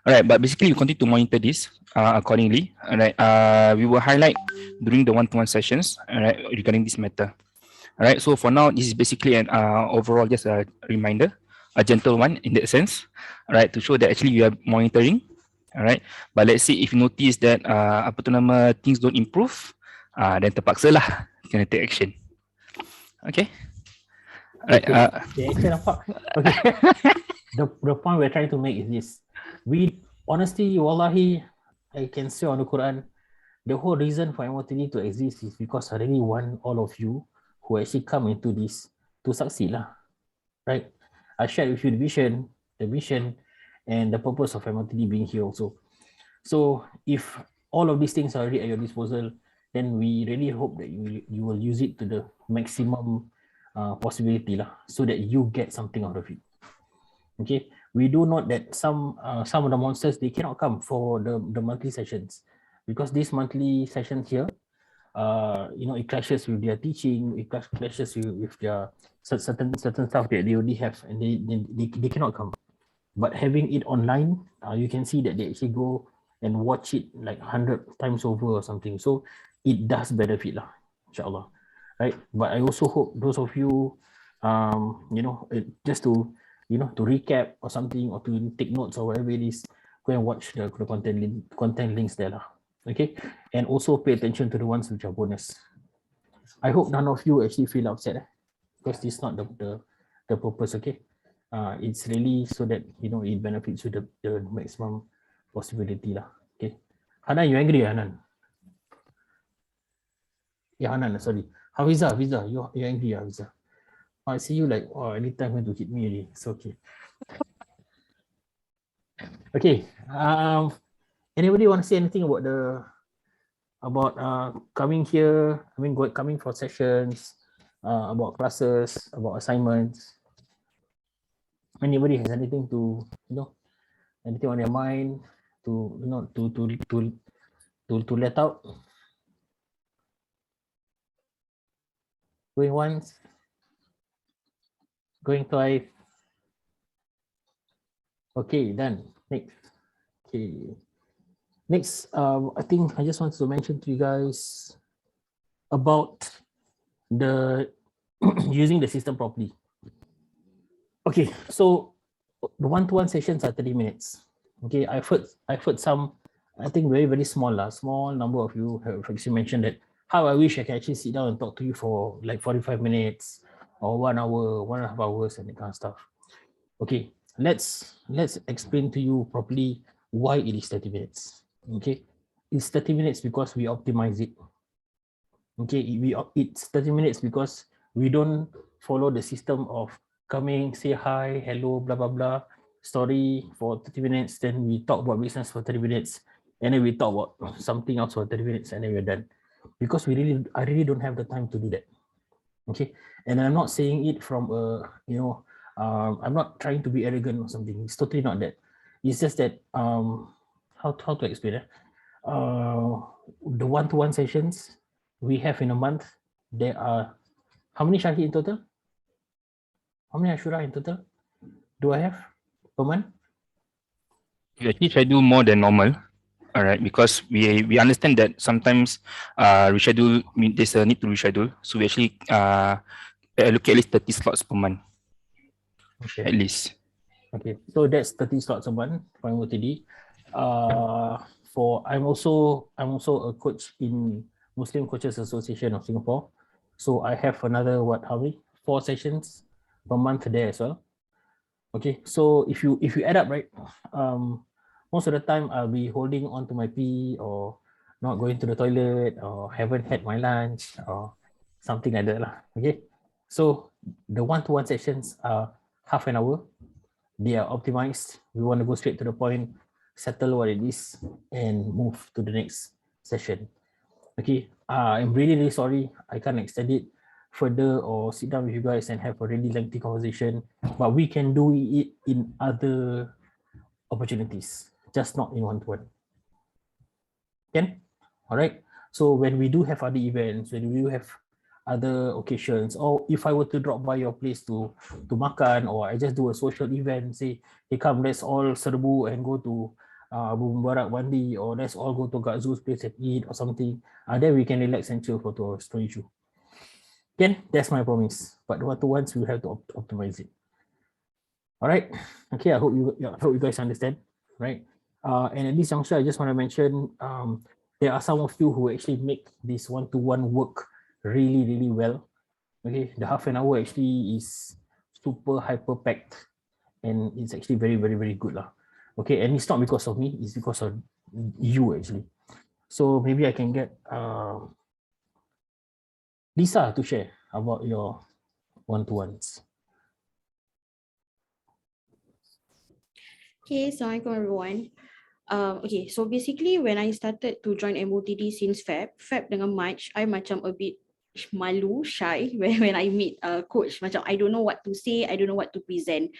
All right, but basically we continue to monitor this accordingly. All right, we will highlight during the one-to-one sessions, all right, regarding this matter. All right, so for now, this is basically an overall just a reminder, a gentle one in that sense, all right, to show that actually you are monitoring. All right, but let's say if you notice that apa tu nama, things don't improve, then terpaksa lah kena take action. Okay. All right.
Okay. The point we're trying to make is this: we honestly, wallahi, I can say on the Quran, the whole reason for MOTD to exist is because I really want all of you who actually come into this to succeed lah, right? I shared with you the vision, and the purpose of MOTD being here also. So if all of these things are already at your disposal, then we really hope that you will use it to the maximum possibility lah, so that you get something out of it. Okay, we do note that some of the monsters, they cannot come for the monthly sessions because these monthly sessions here, it clashes with their teaching, it clashes with their certain stuff that they already have, and they cannot come. But having it online, you can see that they actually go and watch it like 100 times over or something. So it does benefit lah, inshallah, right? But I also hope those of you, just to recap or something, or to take notes or whatever it is, go and watch the content links there lah. Okay, and also pay attention to the ones which are bonus. I hope none of you actually feel upset, because this is not the purpose. Okay, it's really so that it benefits you the maximum possibility lah. Okay, Hanan, you angry, Hanan? Yeah, Hanan, sorry. Hafiza, you angry, Hafiza? I see you like, oh, anytime going to hit me already. It's okay. Okay. Anybody want to say anything about coming here? I mean, coming for sessions, about classes, about assignments. Anybody has anything to anything on their mind to to let out? Going once, going twice. Okay, done. Next. Okay. Next, I think I just want to mention to you guys about the using the system properly. Okay, so the one-to-one sessions are 30 minutes. Okay, I've heard some, I think very small number of you have actually mentioned that how I wish I can actually sit down and talk to you for like 45 minutes or 1 hour, 1.5 hours, and that kind of stuff. Okay, let's explain to you properly why it is 30 minutes. Okay, it's 30 minutes because we optimize it. Okay, it's 30 minutes because we don't follow the system of coming, say hi, hello, blah blah blah, story for 30 minutes, then we talk about business for 30 minutes, and then we talk about something else for 30 minutes, and then we're done. Because I really don't have the time to do that. Okay, and I'm not saying it from a I'm not trying to be arrogant or something. It's totally not that. It's just that how to explain it? The one-to-one sessions we have in a month, there are how many Shahid in total? How many Ashura in total do I have per month?
We actually schedule more than normal. All right, because we understand that sometimes reschedule there's a need to reschedule. So we actually allocate at least 30 slots per month.
Okay.
At least.
Okay, so that's 30 slots a month for MOTD. I'm also a coach in Muslim Coaches Association of Singapore. So I have another how many? 4 sessions per month there as well. Okay, so if you add up, right, most of the time I'll be holding on to my pee or not going to the toilet or haven't had my lunch or something like that lah. Okay, so the one-to-one sessions are half an hour. They are optimized. We want to go straight to the point, settle what it is, and move to the next session. Okay, I'm really sorry I can't extend it further or sit down with you guys and have a really lengthy conversation, but we can do it in other opportunities, just not in one-to-one. Can? All right. So when we do have other events, when we do have other occasions, or if I were to drop by your place to makan, or I just do a social event, say, hey, come, let's all serbu and go to Abu Mubarak one day, or let's all go to Gazzu's place and eat or something, then we can relax and chill for 2 hours, no issue. Again, that's my promise. But one-to-ones, we have to optimize it. All right. Okay, I hope you guys understand, right? And at this juncture, I just want to mention there are some of you who actually make this one-to-one work really, really well. Okay, the half an hour actually is super hyper packed, and it's actually very, very, very good lah. Okay, and it's not because of me; it's because of you actually. So maybe I can get Lisa to share about your one-to-ones.
Okay, Assalamualaikum everyone. Okay, so basically when I started to join MOTD since Feb dengan March, I macam a bit malu, shy when I meet a coach. Macam I don't know what to say, I don't know what to present.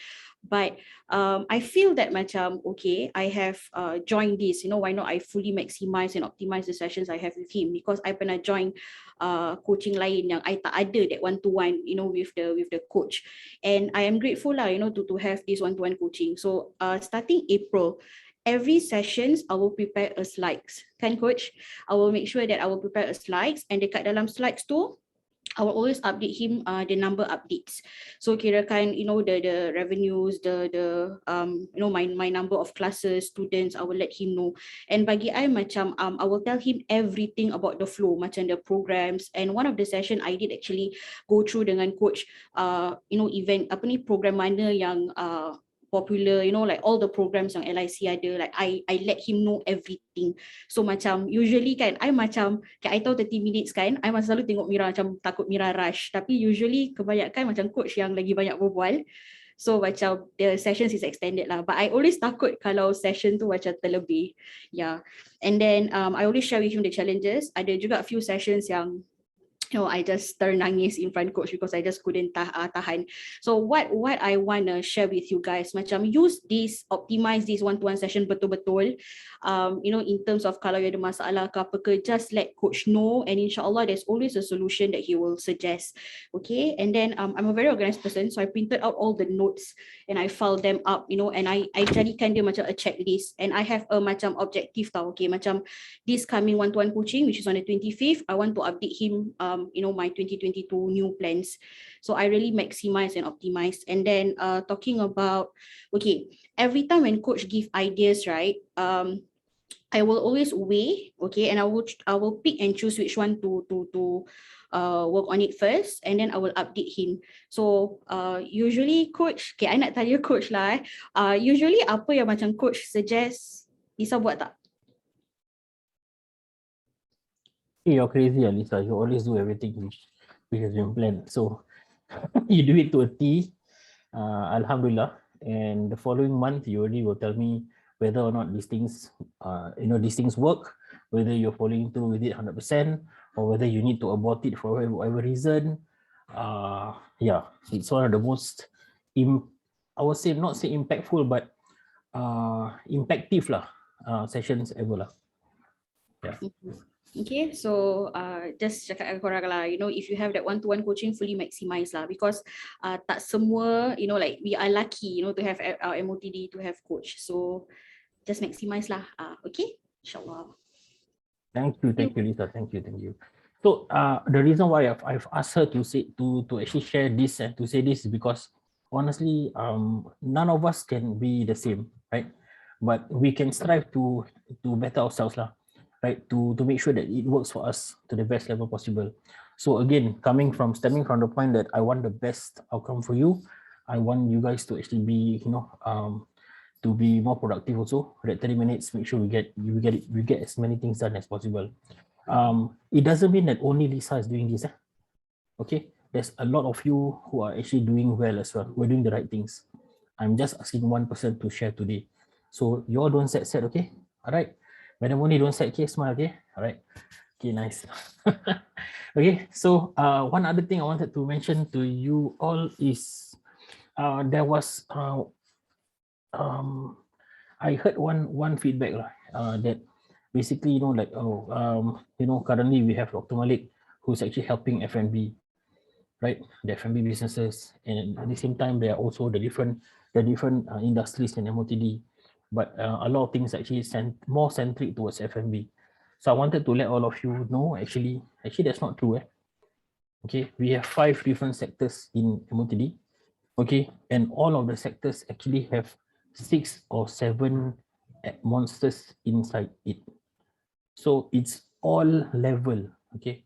But I feel that macam, okay, I have joined this, why not I fully maximize and optimize the sessions I have with him, because I pernah join coaching lain yang I tak ada that one-to-one, with the coach. And I am grateful lah, to have this one-to-one coaching. So starting April, every sessions I will prepare a slides. Kan coach? I will make sure that I will prepare a slides, and dekat dalam slides tu, I will always update him the number updates. So kirakan the revenues, the my number of classes, students, I will let him know. And bagi I macam I will tell him everything about the flow, macam the programs. And one of the session I did actually go through dengan coach event program mana yang popular, like all the programs yang LIC ada, like I let him know everything. So macam usually kan, I macam I tahu 30 minutes kan, I masih selalu tengok Mira macam takut Mira rush, tapi usually kebanyakan macam coach yang lagi banyak berbual. So macam the sessions is extended lah, but I always takut kalau session tu macam terlebih. Yeah. And then I always share with him the challenges. Ada juga few sessions yang I just ternangis in front coach because I just couldn't tahan. So what I want to share with you guys, macam use this, optimize this one-to-one session betul-betul. In terms of kalau ada masalah ke apa ke, just let coach know, and insyaAllah there's always a solution that he will suggest. Okay, and then I'm a very organized person, so I printed out all the notes and I filed them up, and I jadikan dia macam a checklist, and I have a macam objective tau. Okay, macam this coming one-to-one coaching, which is on the 25th, I want to update him my 2022 new plans. So I really maximize and optimize. And then talking about, okay, every time when coach give ideas, right, I will always weigh, okay, and I will pick and choose which one to work on it first, and then I will update him. So usually coach, okay, I nak tanya coach lah, usually apa yang macam coach suggest Lisa buat tak?
You're crazy, Alisa. You always do everything which has been planned. So you do it to a T, Alhamdulillah. And the following month, you already will tell me whether or not these things, these things work, whether you're following through with it 100%, or whether you need to abort it for whatever reason. Yeah, it's one of the most I would say not say impactful, but impactive lah sessions ever lah. Yeah.
Okay, so just cakap dengan korang lah, you know, if you have that one-to-one coaching, fully maximize lah, because tak semua, you know, like we are lucky, you know, to have our MOTD, to have coach. So just maximize lah. Okay, insyaAllah.
Thank you, Lisa. Thank you. So the reason why I've asked her to say to actually share this and to say this is because honestly, none of us can be the same, right? But we can strive to better ourselves lah, right? To make sure that it works for us to the best level possible. So again, stemming from the point that I want the best outcome for you, I want you guys to actually be, you know, to be more productive also. That 30 minutes, make sure we get as many things done as possible. It doesn't mean that only Lisa is doing this. Okay, there's a lot of you who are actually doing well as well. We're doing the right things. I'm just asking one person to share today. So you all don't set, okay? All right. Madam Moni, don't set, okay? Smile, okay? All right. Okay, nice. Okay, so one other thing I wanted to mention to you all is there was I heard one feedback that basically, you know, like you know, currently we have Dr. Malik who's actually helping F&B, right? The F&B businesses, and at the same time there are also the different industries in MOTD, but a lot of things actually more centric towards F&B. So I wanted to let all of you know, actually that's not true. Okay, we have 5 different sectors in MOTD. Okay, and all of the sectors actually have 6 or 7 monsters inside it. So it's all level. Okay,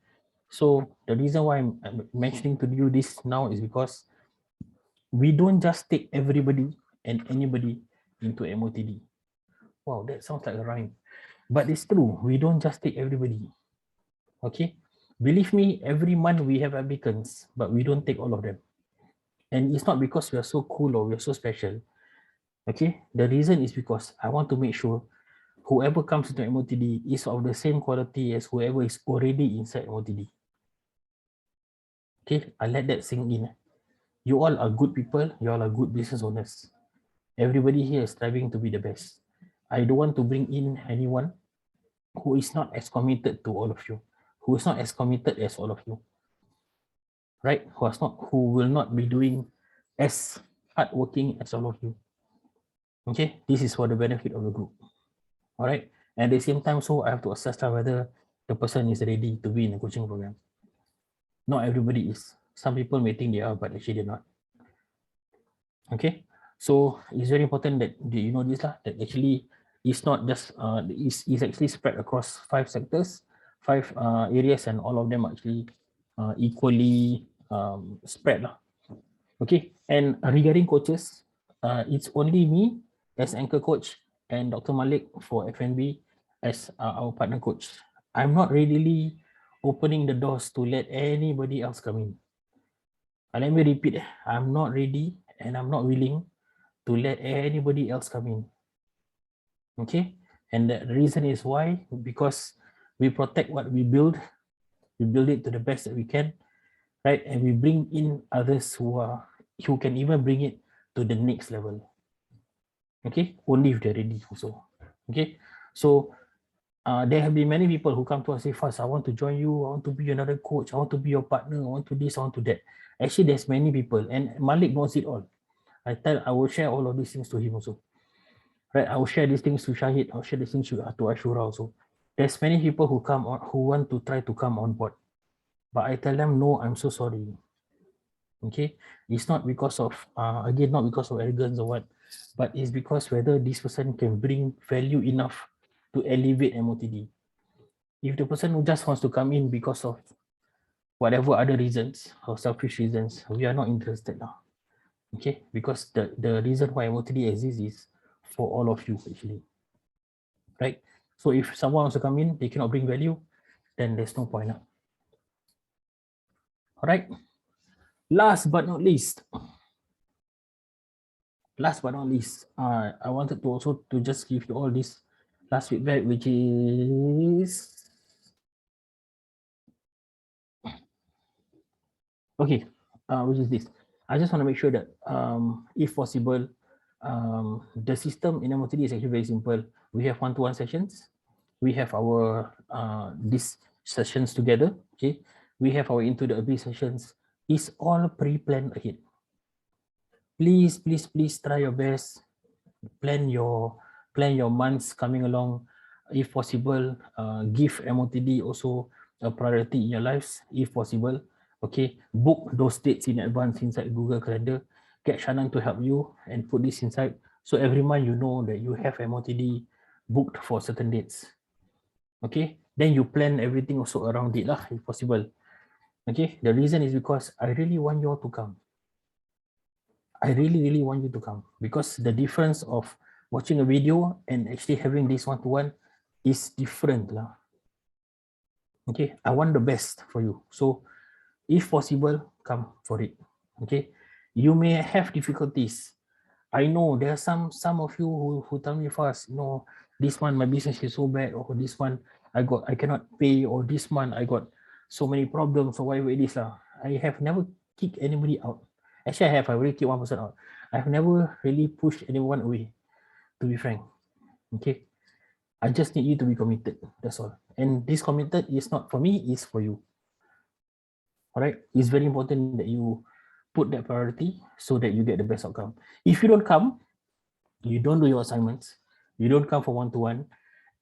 so the reason why I'm mentioning to you this now is because we don't just take everybody and anybody into MOTD. Wow, that sounds like a rhyme, but it's true. We don't just take everybody. Okay, believe me, every month we have applicants, but we don't take all of them. And it's not because we are so cool or we are so special. Okay, the reason is because I want to make sure whoever comes into MOTD is of the same quality as whoever is already inside MOTD. Okay, I let that sink in. You all are good people, you all are good business owners. Everybody here is striving to be the best. I don't want to bring in anyone who is not as committed to all of you, who is not as committed as all of you, right? Who will not be doing as hardworking as all of you. Okay, this is for the benefit of the group. All right, and at the same time, so I have to assess whether the person is ready to be in the coaching program. Not everybody is. Some people may think they are, but actually they're not. Okay, so it's very important that you know this lah, that actually it's not just is actually spread across 5 sectors, 5 areas, and all of them actually equally spread lah. Okay, and regarding coaches, it's only me as anchor coach and Dr. Malik for F&B as our partner coach. I'm not really opening the doors to let anybody else come in. Let me repeat, I'm not ready and I'm not willing to let anybody else come in. Okay, and the reason is why? Because we protect what we build it to the best that we can, right? And we bring in others who can even bring it to the next level. Okay, only if they're ready also. Okay, so there have been many people who come to us and say, "Fast, I want to join you. I want to be another coach. I want to be your partner. I want to this. I want to that." Actually, there's many people, and Malik knows it all. I will share all of these things to him also. Right, I will share these things to Shahid. I'll share these things to Ashura also. There's many people who come on, who want to try to come on board, but I tell them, no, I'm so sorry. Okay, it's not because of again, not because of arrogance or what, but it's because whether this person can bring value enough to elevate MOTD. If the person who just wants to come in because of whatever other reasons or selfish reasons, we are not interested now. Okay, because the reason why MOTD exists is for all of you actually, right? So if someone wants to come in, they cannot bring value, then there's no point now. All right, last but not least, I wanted to also to just give you all this last feedback, which is okay, which is this. I just want to make sure that if possible, the system in MOTD is actually very simple. We have one-to-one sessions. We have our these sessions together. Okay, we have our into the abyss sessions. It's all pre-planned ahead. Please, please, please try your best. Plan your months coming along. If possible, give MOTD also a priority in your lives, if possible. Okay, book those dates in advance inside Google Calendar. Get Shannon to help you and put this inside. So every month you know that you have MOTD booked for certain dates. Okay, then you plan everything also around it lah, if possible. Okay, the reason is because I really want you all to come. I really, really want you to come, because the difference of watching a video and actually having this one-to-one is different lah. Okay, I want the best for you. So if possible, come for it. Okay, you may have difficulties. I know there are some of you who tell me fast, no, this one my business is so bad, or this one I cannot pay, or this month I got so many problems, or whatever it is lah. I have never kicked anybody out. Actually, I already kicked one person out. I have never really pushed anyone away, to be frank. Okay, I just need you to be committed. That's all. And this committed is not for me, it's for you. All right, it's very important that you put that priority so that you get the best outcome. If you don't come, you don't do your assignments, you don't come for one-to-one,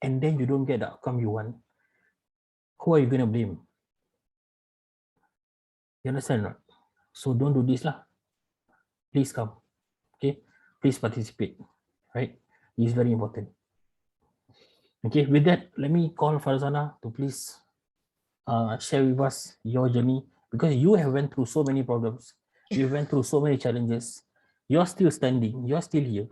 and then you don't get the outcome you want, who are you going to blame? You understand or not? So don't do this lah. Please come. Okay, please participate. Right, it's very important. Okay, with that, let me call Farzana to please share with us your journey, because you have went through so many problems. You went through so many challenges. You're still standing. You're still here.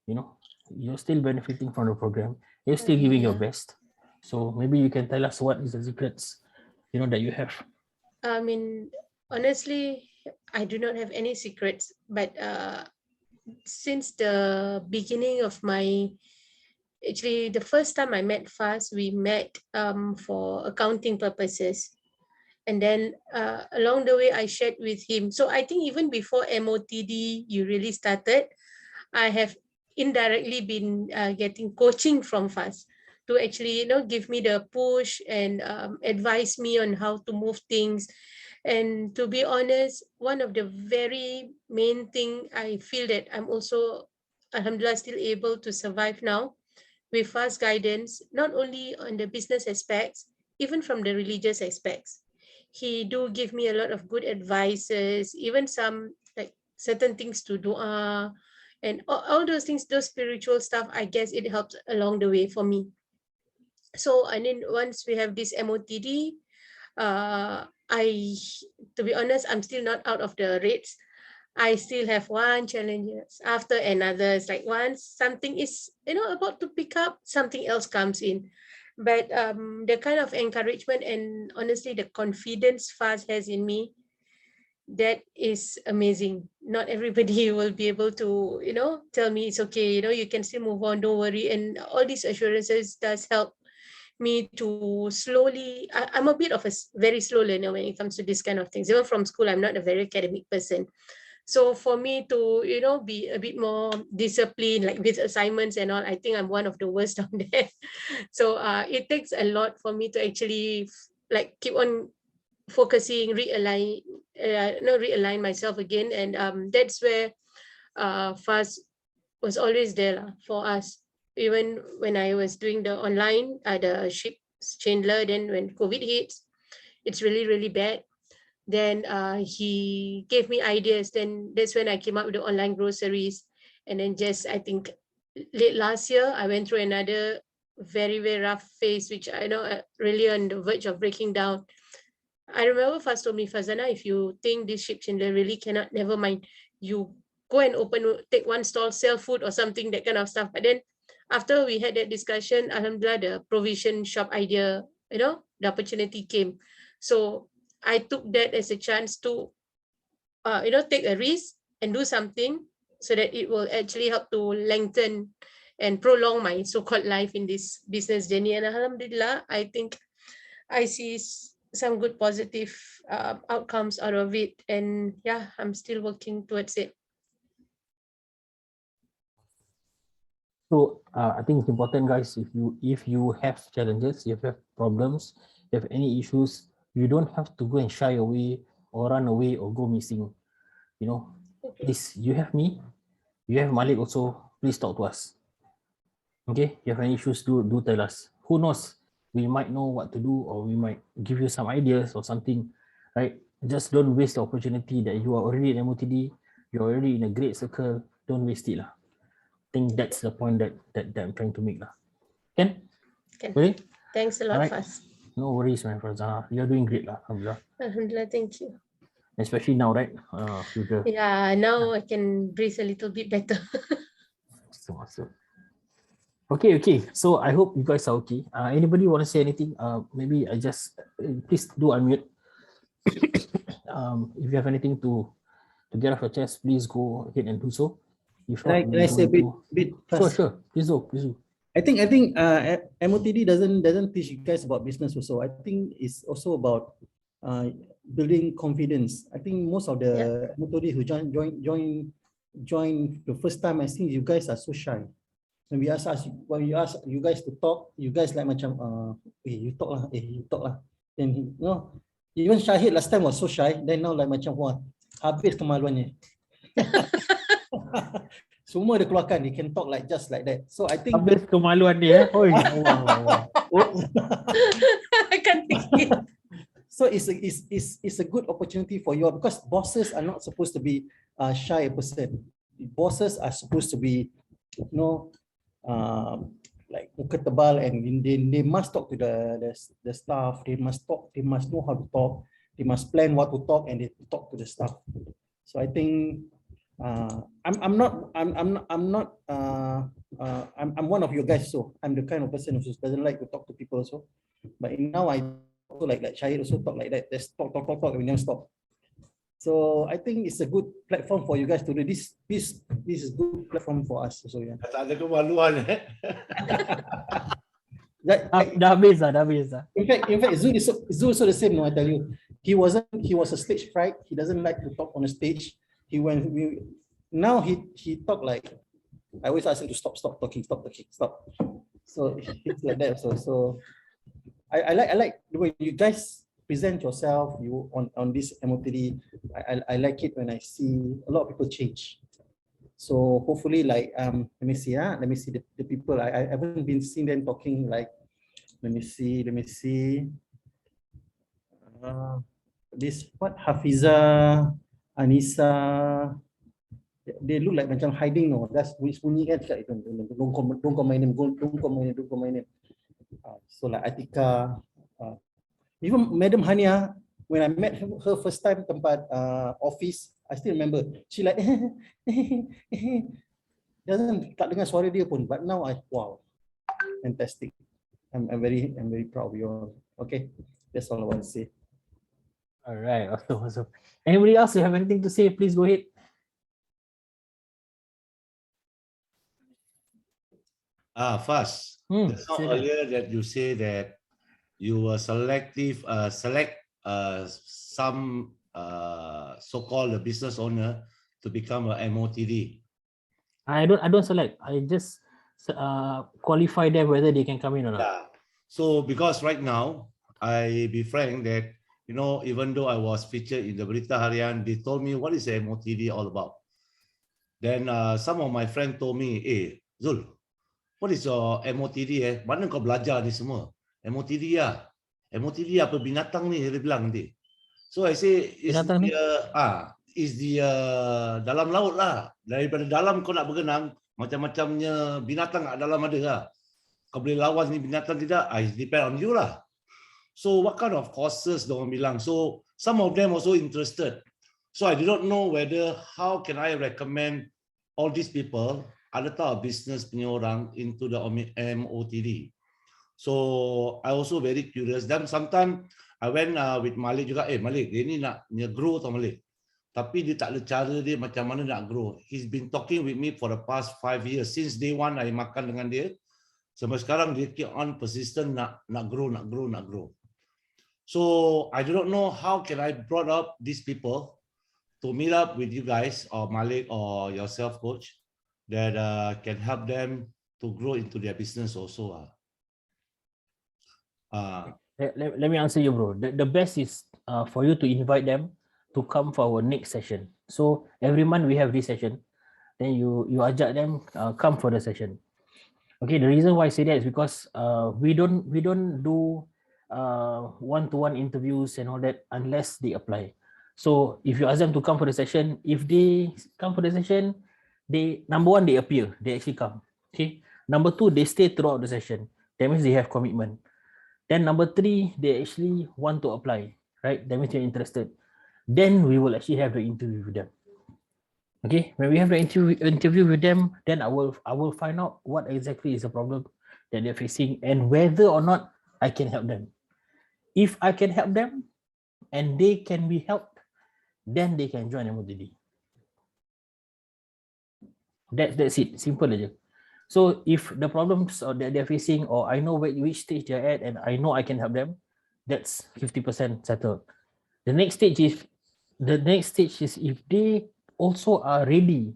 You know, you're still benefiting from the program. You're still giving your best. So maybe you can tell us what is the secrets, you know, that you have.
I mean, honestly, I do not have any secrets, but since the beginning of my, actually the first time I met Faz, we met for accounting purposes. And then along the way, I shared with him. So I think even before MOTD, you really started, I have indirectly been getting coaching from Faz to actually, you know, give me the push and advise me on how to move things. And to be honest, one of the very main thing I feel that I'm also, alhamdulillah, still able to survive now with Faz guidance, not only on the business aspects, even from the religious aspects. He do give me a lot of good advices, even some like certain things to dua and all those things, those spiritual stuff. I guess it helps along the way for me. So, and then once we have this MOTD, to be honest, I'm still not out of the rates. I still have one challenge after another. It's like once something is, you know, about to pick up, something else comes in. But the kind of encouragement and honestly the confidence Faz has in me, that is amazing. Not everybody will be able to, you know, tell me it's okay, you know, you can still move on, don't worry. And all these assurances does help me to slowly, I'm a bit of a very slow learner when it comes to this kind of things. Even from school, I'm not a very academic person. So for me to, you know, be a bit more disciplined, like with assignments and all, I think I'm one of the worst on there. So it takes a lot for me to actually like keep on focusing, realign myself again. And that's where Faz was always there for us. Even when I was doing the online, the ship Chandler, then when COVID hits, it's really, really bad. Then he gave me ideas. Then that's when I came up with the online groceries. And then just, I think late last year, I went through another very, very rough phase, which I know really on the verge of breaking down. I remember Faz told me, Fazana, if you think this ship Chandler really cannot, never mind. You go and take one stall, sell food or something, that kind of stuff. But then after we had that discussion, alhamdulillah, the provision shop idea, you know, the opportunity came. So I took that as a chance to, you know, take a risk and do something so that it will actually help to lengthen and prolong my so-called life in this business journey. And alhamdulillah, I think I see some good positive outcomes out of it, and yeah, I'm still working towards it.
So I think it's important, guys. If you have challenges, you have problems, you have any issues, you don't have to go and shy away or run away or go missing. You know, please, you have me, you have Malik also. Please talk to us. Okay, you have any issues, do tell us. Who knows? We might know what to do, or we might give you some ideas or something, right? Just don't waste the opportunity that you are already in MOTD, you're already in a great circle. Don't waste it lah. I think that's the point that I'm trying to make lah. Can? Really?
Thanks a lot,
Alright.
Faz.
No worries, my friends. You're doing great lah. Alhamdulillah.
Alhamdulillah, thank you.
Especially now, right? With the
Yeah, now I can breathe a little bit better.
so awesome. Okay. So I hope you guys are okay. Anybody want to say anything? Maybe I just please do unmute. If you have anything to get off your chest, please go ahead and do so. If not,
Can I say a bit fast?
Sure. Please do.
I think MOTD doesn't teach you guys about business also. I think it's also about building confidence. I think most of the MOTD who join the first time, I think you guys are so shy. When you ask you guys to talk, you guys like macam you talk lah. Then you know, even Shahid last time was so shy. Then now like macam wah, habis kemaluannya. Semua dia keluarkan. He can talk like just like that. So I think
habis kemaluan dia. Oh,
I can't take it.
So it's a good opportunity for you all, because bosses are not supposed to be shy person. Bosses are supposed to be, you know, like muka tebal, and they must talk to the staff. They must talk. They must know how to talk. They must plan what to talk, and they talk to the staff. So I think I'm one of your guys. So I'm the kind of person who doesn't like to talk to people. So, but now I also like Shahid also talk like that. Just talk, and we never stop. So I think it's a good platform for you guys to do this. This is good platform for us. So yeah.
Tak ada kemaluan.
Dah habis lah.
In fact, Zul is also the same. No, I tell you, he was a stage fright. He doesn't like to talk on the stage. Now he talk like, I always ask him to stop talking. So it's like that. So I like the way you guys present yourself. You on this MOTD. I like it when I see a lot of people change. So hopefully, like let me see the people. I haven't been seeing them talking like. Let me see. This what Hafiza, Anissa. They look like macam hiding. No, that's bunyi kan cakap itu. Don't call my name. So like Atika, even Madam Hania, when I met her first time tempat office, I still remember she like tak dengar suara dia pun, but now wow, fantastic. I'm very proud of you all. Okay, that's all I want to say.
All right, awesome. Anybody else who have anything to say? Please go ahead.
Fast. Just now earlier that you say that you were select some so-called business owner to become a MOTD.
I don't select. I just qualify them whether they can come in or not.
Yeah. So because right now, I be frank that, you know, even though I was featured in the Berita Harian, they told me what is MOTD all about. Then some of my friends told me, Zul, what is your MOTD? Mana kau belajar ni semua? MOTD lah. MOTD apa binatang ni? Dia bilang nanti. So I say, is the dalam laut lah. Daripada dalam kau nak berenang, macam-macamnya binatang kat dalam ada lah. Kau boleh lawan ni binatang tidak? It depend on you lah. So what kind of courses diorang bilang? So some of them also interested. So I do not know whether how can I recommend all these people, other type of business punya orang into the MOTD. So I also very curious. Then sometimes I went with Malik juga. Malik, dia ni nak grow tau Malik. Tapi dia tak ada cara dia macam mana nak grow. He's been talking with me for the past 5 years. Since day one I makan dengan dia. Sampai sekarang dia keep on persistent nak grow. So I do not know how can I brought up these people to meet up with you guys or Malik or yourself, coach, that can help them to grow into their business also.
Let me answer you, bro. The best is for you to invite them to come for our next session. So every month we have this session. Then you ajak them come for the session. Okay, the reason why I say that is because we don't do one-to-one interviews and all that unless they apply. So if you ask them to come for the session, if they come for the session, they number one, they appear, they actually come. Okay. Number two, they stay throughout the session. That means they have commitment. Then number three, they actually want to apply, right? That means they're interested. Then we will actually have the interview with them. Okay, when we have the interview with them, then I will find out what exactly is the problem that they're facing and whether or not I can help them. If I can help them and they can be helped, then they can join MOTD. That's it, simple aja. So if the problems that they're facing, or I know which stage they're at and I know I can help them, that's 50% settled. The next stage is if they also are ready,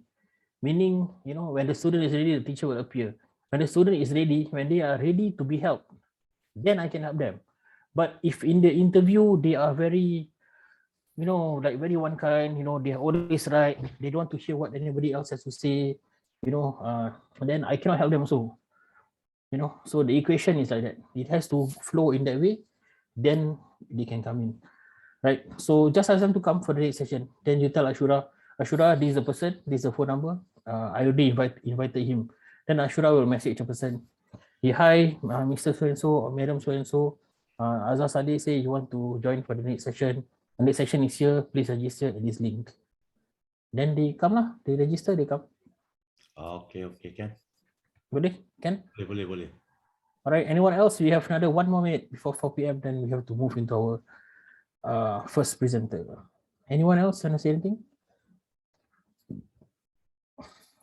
meaning, you know, when the student is ready, the teacher will appear. When the student is ready, when they are ready to be helped, then I can help them. But if in the interview they are very, you know, like very one kind, you know, they're always right, they don't want to hear what anybody else has to say, you know, then I cannot help them also, you know. So the equation is like that. It has to flow in that way, then they can come in, right? So just ask them to come for the next session. Then you tell Ashura, this is the person, this is the phone number. I already invited him. Then Ashura will message the person. Hey, hi, Mr. So-and-so or Madam So-and-so. Azhar Sadeh say you want to join for the next session. The next session is here. Please register at this link. Then they come lah. They register, they come.
Okay, can.
Boleh? Can?
Boleh.
All right. Anyone else? We have another 1 more minute before 4 p.m. Then we have to move into our first presenter. Anyone else want to say anything?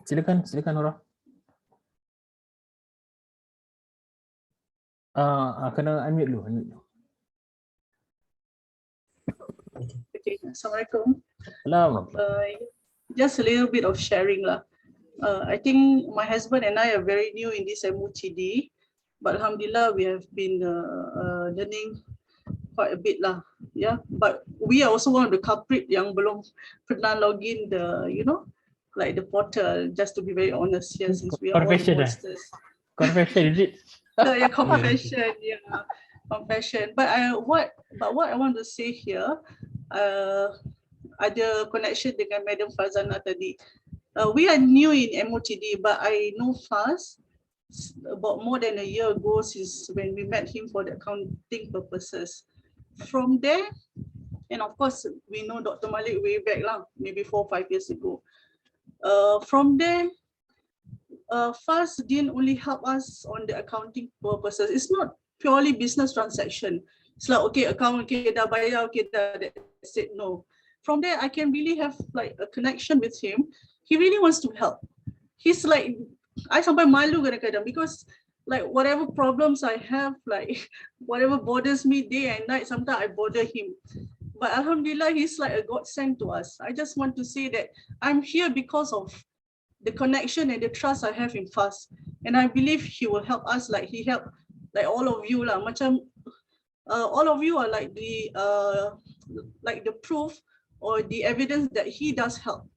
Silakan Nora. Kena unmute dulu.
Okay, Assalamualaikum.
Salam.
Just a little bit of sharing lah. I think my husband and I are very new in this MOTD, but alhamdulillah we have been learning quite a bit lah. Yeah, but we are also one of the culprit yang belum pernah login the, you know, like the portal. Just to be very honest here, since we are all the monsters.
Confession, is it?
Yeah, confession, yeah, confession. But what I want to say here, ada connection dengan Madam Fazana tadi. We are new in MOTD, but I know Faz about more than a year ago since when we met him for the accounting purposes. From there, and of course we know Dr. Malik way back lah, maybe 4 or 5 years ago. From there, Faz didn't only help us on the accounting purposes. It's not purely business transaction. It's like, okay, account, okay, dah bayar, okay, that's it. No. From there, I can really have like a connection with him. He really wants to help. He's like, I sampai malu kadang-kadang because like whatever problems I have, like whatever bothers me day and night, sometimes I bother him. But alhamdulillah, he's like a godsend to us. I just want to say that I'm here because of the connection and the trust I have in Faz. And I believe he will help us like he helped like all of you lah. Macam all of you are like the proof or the evidence that he does help.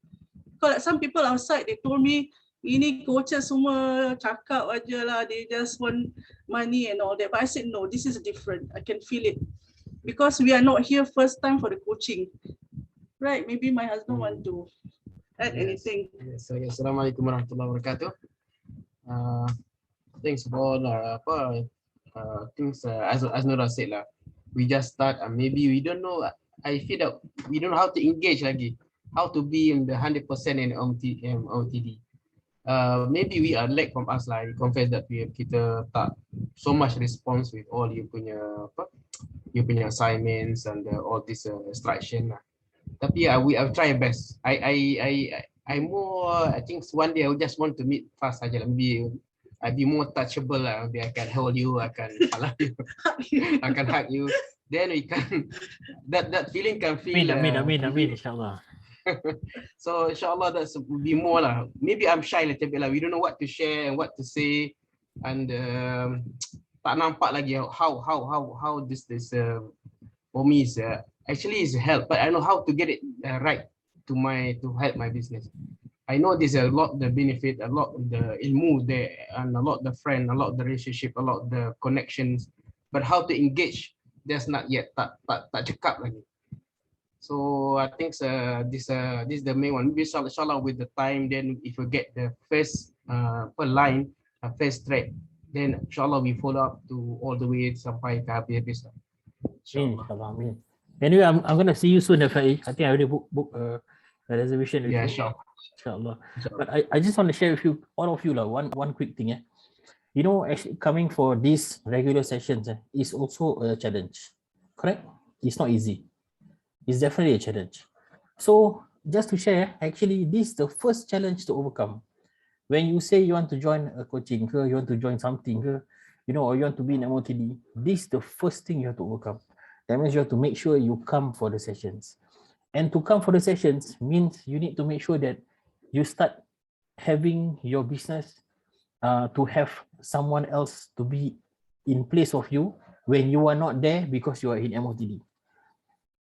Because like some people outside, they told me, ini coaches semua cakap aja lah, they just want money and all that. But I said, no, this is different. I can feel it. Because we are not here first time for the coaching. Right, maybe my husband want to add anything.
Yes, okay. Assalamualaikum warahmatullahi wabarakatuh. Thanks for all things as Nora said lah. We just start and maybe we don't know. I feel that we don't know how to engage lagi, how to be in the 100% in MOTD. Maybe we are lack from us lah. I confess that kita tak so much response with all you punya assignments and all this instruction lah. Tapi we have tried best. I more, I think one day I just want to meet fast saja lah. Maybe I be more touchable lah. Maybe I can hold you, I can follow you, I can hug you. then we can that feeling can feel
Amin, inshallah.
so inshallah that's will be more lah. Maybe I'm shy a little bit lah. We don't know what to share and what to say, and tak nampak lagi how this for me is actually is help, but I know how to get it right to help my business. I know there's a lot the benefit, a lot the ilmu there, and a lot the friend, a lot the relationship, a lot the connections, but how to engage, that's not yet tak cekap lagi. So I think this is the main one. Maybe inshallah with the time, then if we get the first per line, first thread, then inshallah we follow up to all the way sampai ke habis.
Inshallah. Amin. Anyway, I'm gonna see you soon, FAE. I think I already book a reservation with
Yeah,
you.
sure.
Inshallah. But I just want to share with you, all of you, one quick thing. You know, actually coming for these regular sessions is also a challenge. Correct? It's not easy. It's definitely a challenge. So just to share, actually, this is the first challenge to overcome. When you say you want to join a coaching, you want to join something, you know, or you want to be in MOTD, this is the first thing you have to overcome. That means you have to make sure you come for the sessions. And to come for the sessions means you need to make sure that you start having your business to have someone else to be in place of you when you are not there because you are in MOTD.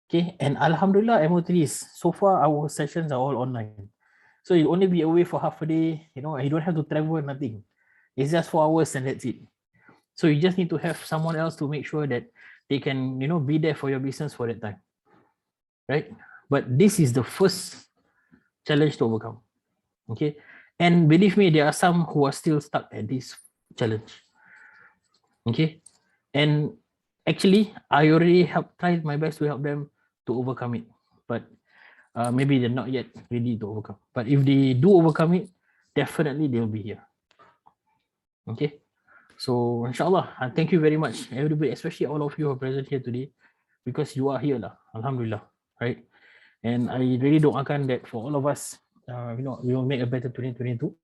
Okay, and Alhamdulillah, MOTD is, so far our sessions are all online. So you only be away for half a day, you know, you don't have to travel, nothing. It's just 4 hours and that's it. So you just need to have someone else to make sure that they can, you know, be there for your business for that time. Right? But this is the first challenge to overcome. Okay. And believe me, there are some who are still stuck at this challenge. Okay. And actually, I already tried my best to help them to overcome it. But maybe they're not yet ready to overcome. But if they do overcome it, definitely they'll be here. Okay. So inshallah, and thank you very much, everybody, especially all of you who are present here today, because you are here lah. Alhamdulillah, right? And I really doakan that for all of us, you know, we will make a better 2022.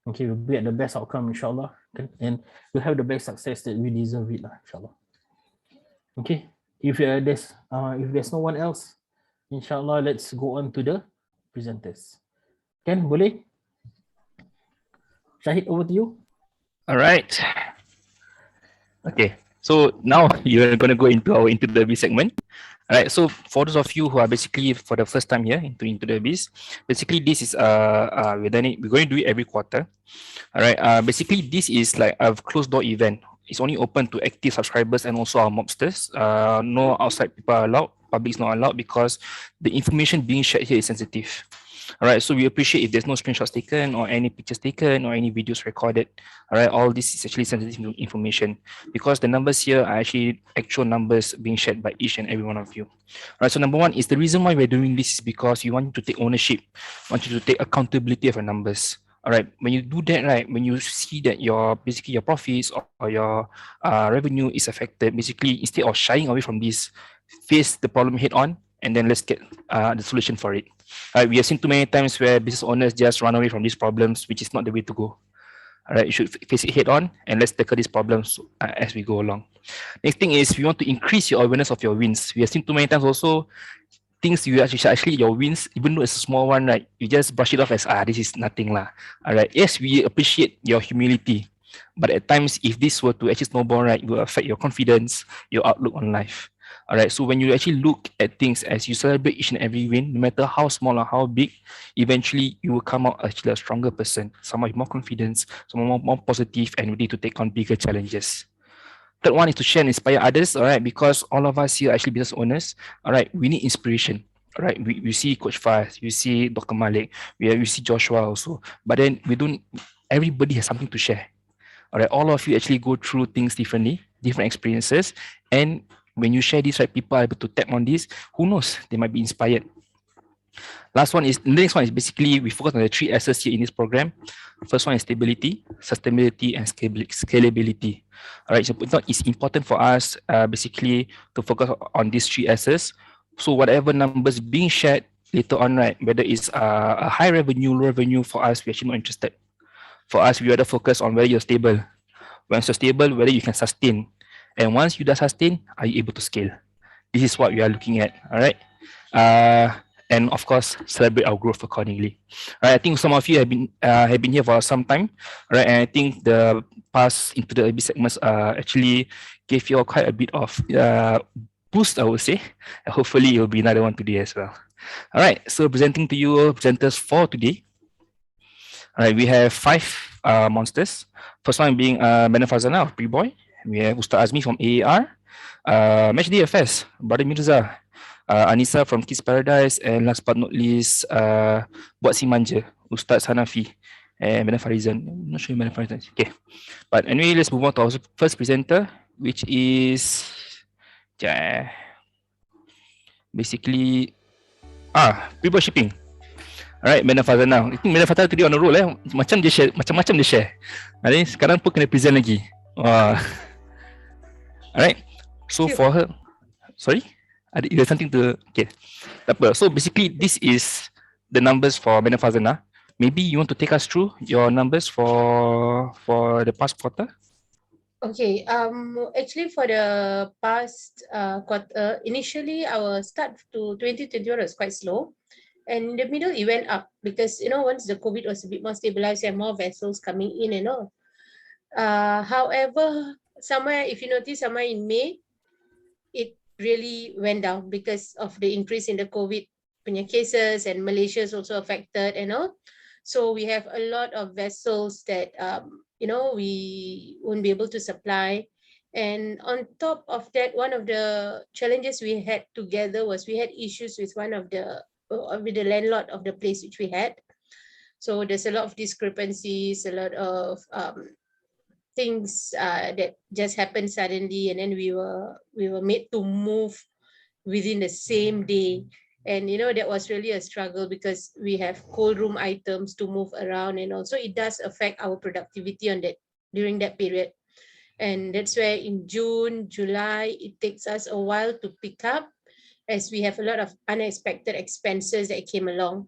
Okay, we'll be at the best outcome, inshallah, and we'll have the best success that we deserve it lah, inshallah. Okay, if there's no one else, inshallah, let's go on to the presenters. Ken, boleh? Shahid, over to you.
All right. Okay. So now you're going to go into the B segment. All right. So for those of you who are basically for the first time here into the biz, basically this is we're going to do it every quarter. All right. Basically this is like a closed door event. It's only open to active subscribers and also our mobsters. No outside people are allowed. Public is not allowed because the information being shared here is sensitive. All right, so we appreciate if there's no screenshots taken or any pictures taken or any videos recorded. All right, all this is actually sensitive information because the numbers here are actually actual numbers being shared by each and every one of you. All right, so number one is the reason why we're doing this is because we want you to take ownership, want you to take accountability of your numbers. All right, when you do that, right, when you see that your basically your profits or your revenue is affected, basically instead of shying away from this, face the problem head on and then let's get the solution for it. We have seen too many times where business owners just run away from these problems, which is not the way to go. All right, you should face it head on and let's tackle these problems as we go along. Next thing is we want to increase your awareness of your wins. We have seen too many times also things you actually your wins, even though it's a small one, right? You just brush it off as this is nothing lah. All right. Yes, we appreciate your humility, but at times if this were to actually snowball, right, it will affect your confidence, your outlook on life. All right. So when you actually look at things as you celebrate each and every win, no matter how small or how big, eventually you will come out actually a stronger person, someone with more confidence, someone more positive and ready to take on bigger challenges. Third one is to share and inspire others. All right, because all of us here are actually business owners. All right, we need inspiration. All right, we see Coach Faz, you see Dr. Malik, we see Joshua also. But then we don't. Everybody has something to share. All right, all of you actually go through things differently, different experiences, and when you share this, right, people are able to tap on this. Who knows? They might be inspired. The next one is basically we focus on the 3 S's here in this program. First one is stability, sustainability, and scalability. All right, so it's important for us basically to focus on these 3 S's. So whatever numbers being shared later on, right, whether it's a high revenue, low revenue, for us, we're actually not interested. For us, we rather focus on whether you're stable. Once you're stable, whether you can sustain. And once you does sustain, are you able to scale? This is what we are looking at. All right. And of course, celebrate our growth accordingly. All right. I think some of you have been here for some time. All right. And I think the pass into the AB segments actually gave you all quite a bit of boost, I would say. And hopefully, it will be another one today as well. All right. So presenting to you presenters for today. All right. We have 5 monsters. First one being Madam Fazana of Pre-Boy. We have Ustaz Azmi from AAR. Match DFS, Brother Mirza, Anissa from Kids Paradise, and last but not least, Buat Si Manja, Ustaz Hanafi, and Madam Farizan. I'm not sure Madam Farizan. Okay, but anyway, let's move on to our first presenter, which is basically Pre-Boy Shipping. Alright, Madam Fazana. I think Madam Fazana today on the roll macam dia share, macam-macam dia share. Hari sekarang pun kena present lagi. Wah. Alright. So for her, sorry, there's something to, okay. So basically, this is the numbers for Madam Fazana. Maybe you want to take us through your numbers for the past quarter?
Okay, actually for the past quarter, initially our start to 2021 was quite slow. And in the middle, it went up because, once the COVID was a bit more stabilized and more vessels coming in and all. However, somewhere, if you notice, somewhere in May, it really went down because of the increase in the COVID cases, and Malaysia is also affected and all. So we have a lot of vessels that, we won't be able to supply. And on top of that, one of the challenges we had together was we had issues with with the landlord of the place which we had. So there's a lot of discrepancies, a lot of things that just happened suddenly, and then we were made to move within the same day. And that was really a struggle because we have cold room items to move around, and also it does affect our productivity on that during that period. And that's where in June, July, it takes us a while to pick up as we have a lot of unexpected expenses that came along.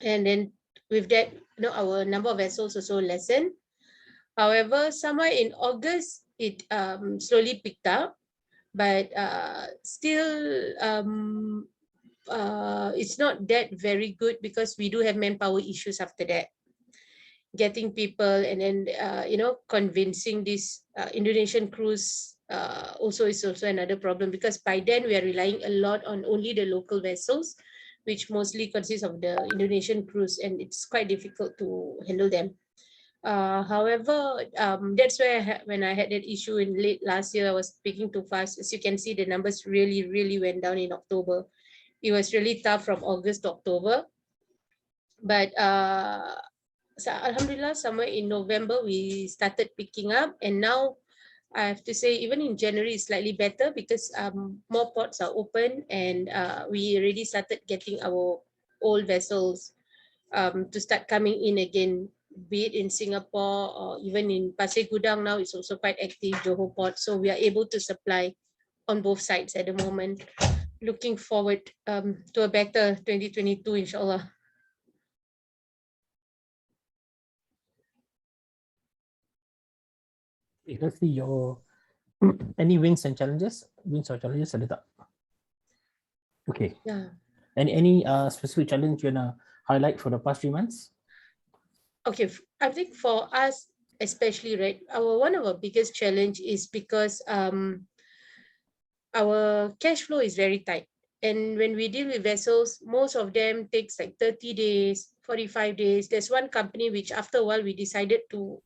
And then with that, our number of vessels also lessened. However, somewhere in August, it slowly picked up, but still it's not that very good because we do have manpower issues after that. Getting people and then, convincing this Indonesian crews also is also another problem, because by then we are relying a lot on only the local vessels, which mostly consists of the Indonesian crews, and it's quite difficult to handle them. However, that's where when I had that issue in late last year, I was speaking too fast. As you can see, the numbers really, really went down in October. It was really tough from August to October. But so Alhamdulillah, somewhere in November, we started picking up. And now I have to say, even in January, it's slightly better because more ports are open, and we already started getting our old vessels to start coming in again, be it in Singapore or even in Pasir Gudang now, it's also quite active, Johor Port. So we are able to supply on both sides at the moment. Looking forward to a better 2022, inshallah.
Let's see your any wins and challenges. Wins or challenges ada tak? Okay.
Yeah.
Any specific challenge you wanna highlight for the past 3 months?
Okay, I think for us especially, right, one of our biggest challenge is because our cash flow is very tight. And when we deal with vessels, most of them takes like 30 days, 45 days. There's one company which after a while we decided to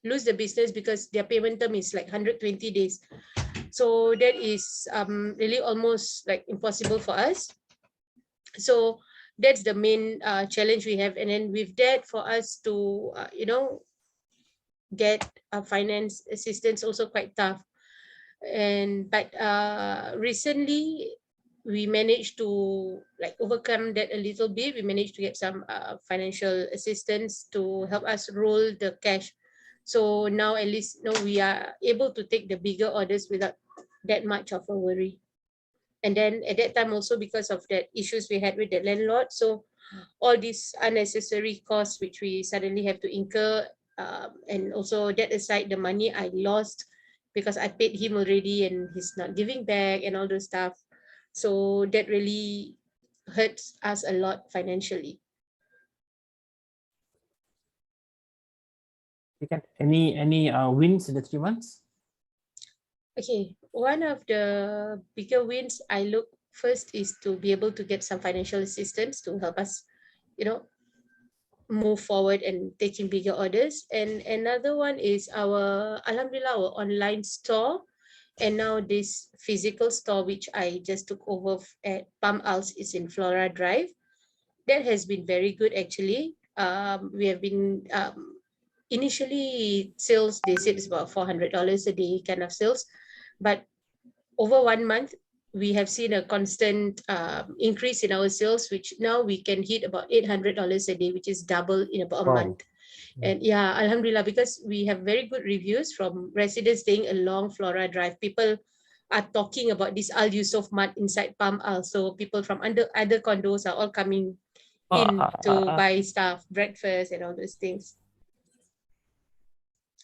lose the business because their payment term is like 120 days. So that is really almost like impossible for us. So that's the main challenge we have. And then with that, for us to, get finance assistance also quite tough. But recently, we managed to overcome that a little bit. We managed to get some financial assistance to help us roll the cash. So now at least we are able to take the bigger orders without that much of a worry. And then at that time also, because of that issues we had with the landlord, so all these unnecessary costs which we suddenly have to incur, and also that aside, the money I lost because I paid him already and he's not giving back and all those stuff. So that really hurts us a lot financially.
Any wins in the 3 months?
Okay, one of the bigger wins I look first is to be able to get some financial assistance to help us, move forward and taking bigger orders. And another one is our, Alhamdulillah, our online store. And now this physical store, which I just took over at Palm Als, is in Flora Drive. That has been very good, actually. We have been, initially sales, they said it's about $400 a day kind of sales. But over 1 month, we have seen a constant increase in our sales, which now we can hit about $800 a day, which is double in about a month. And yeah, Alhamdulillah, because we have very good reviews from residents staying along Flora Drive. People are talking about this Al Yusuf Mart inside Palm Al. So people from other condos are all coming in to buy stuff, breakfast and all those things.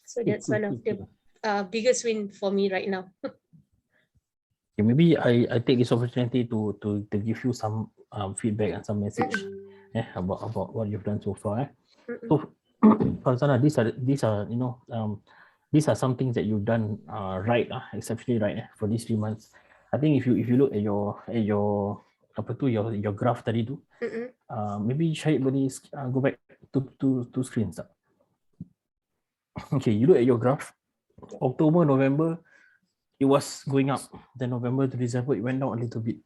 So that's one of the biggest win for me right now.
Okay, maybe I take this opportunity to give you some feedback and some message about what you've done so far. So, Farzana, these are these are some things that you've done right, exceptionally right for these 3 months. I think if you look at your graph tadi tu, maybe Syahid boleh go back to screens. Okay, you look at your graph. October, November, it was going up. Then November to December, it went down a little bit.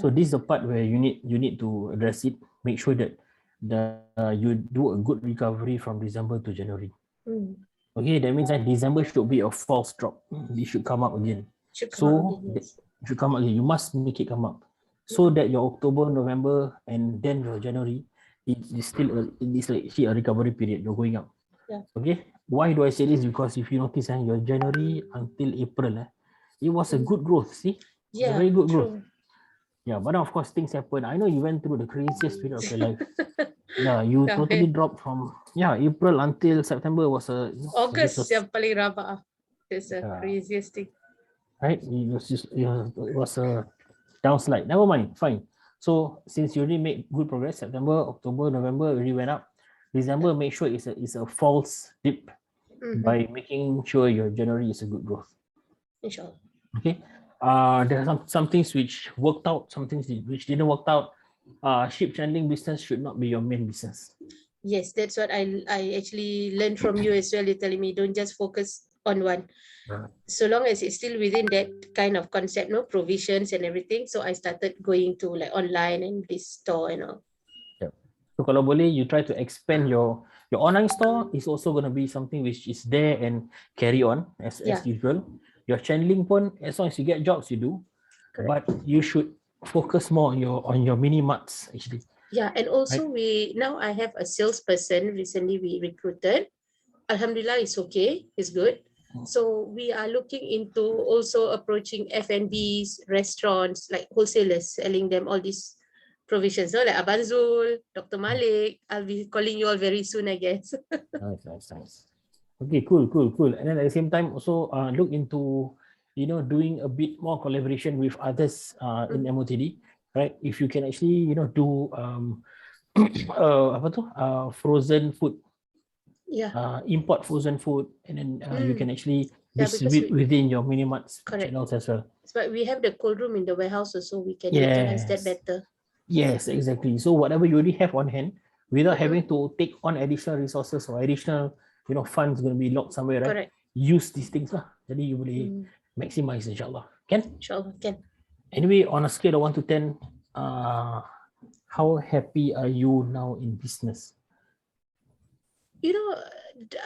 So this is the part where you need to address it. Make sure that you do a good recovery from December to January. Okay, that means that December should be a false drop. It should come up again. It should come up again. You must make it come up so that your October, November, and then your January, it is still a recovery period. You're going up. Okay. Why do I say this? Because if you notice, your January until April, it was a good growth. See, a very good growth. Yeah, but of course things happen. I know you went through the craziest period of your life. Yeah, you totally dropped from April until September was a
August yang paling rabak. That's the craziest thing.
Right, it was a downslide. Never mind, fine. So since you already made good progress, September, October, November already went up. December, make sure it's a false dip by making sure your January is a good growth.
Inshallah.
Okay. There are some things which worked out, some things which didn't work out. Ship channeling business should not be your main business.
Yes, that's what I actually learned from you as well. You're telling me don't just focus on one. So long as it's still within that kind of concept, no provisions and everything. So I started going to like online and this store and all.
So kalau boleh, you try to expand your online store is also going to be something which is there and carry on as usual. Your channeling pun, as long as you get jobs, you do. But you should focus more on your mini marts actually.
Yeah, and also now I have a salesperson recently we recruited. Alhamdulillah, it's okay, it's good. So we are looking into also approaching F&Bs, restaurants, like wholesalers, selling them all these provisions. So like Abang Zul, Dr. Malik, I'll be calling you all very soon, I guess.
Nice. Okay, cool. And then at the same time, also look into doing a bit more collaboration with others in MOTD, right? If you can actually do frozen food, import frozen food, and then you can actually distribute within your mini marts channels as well.
But we have the cold room in the warehouse, so we can utilize that better.
Yes, exactly. So whatever you already have on hand, without having to take on additional resources or additional, funds going to be locked somewhere, right?
Correct.
Use these things lah. Jadi you boleh maximize, inshallah. Can?
Inshallah, can.
Anyway, on a scale of 1 to 10, how happy are you now in business?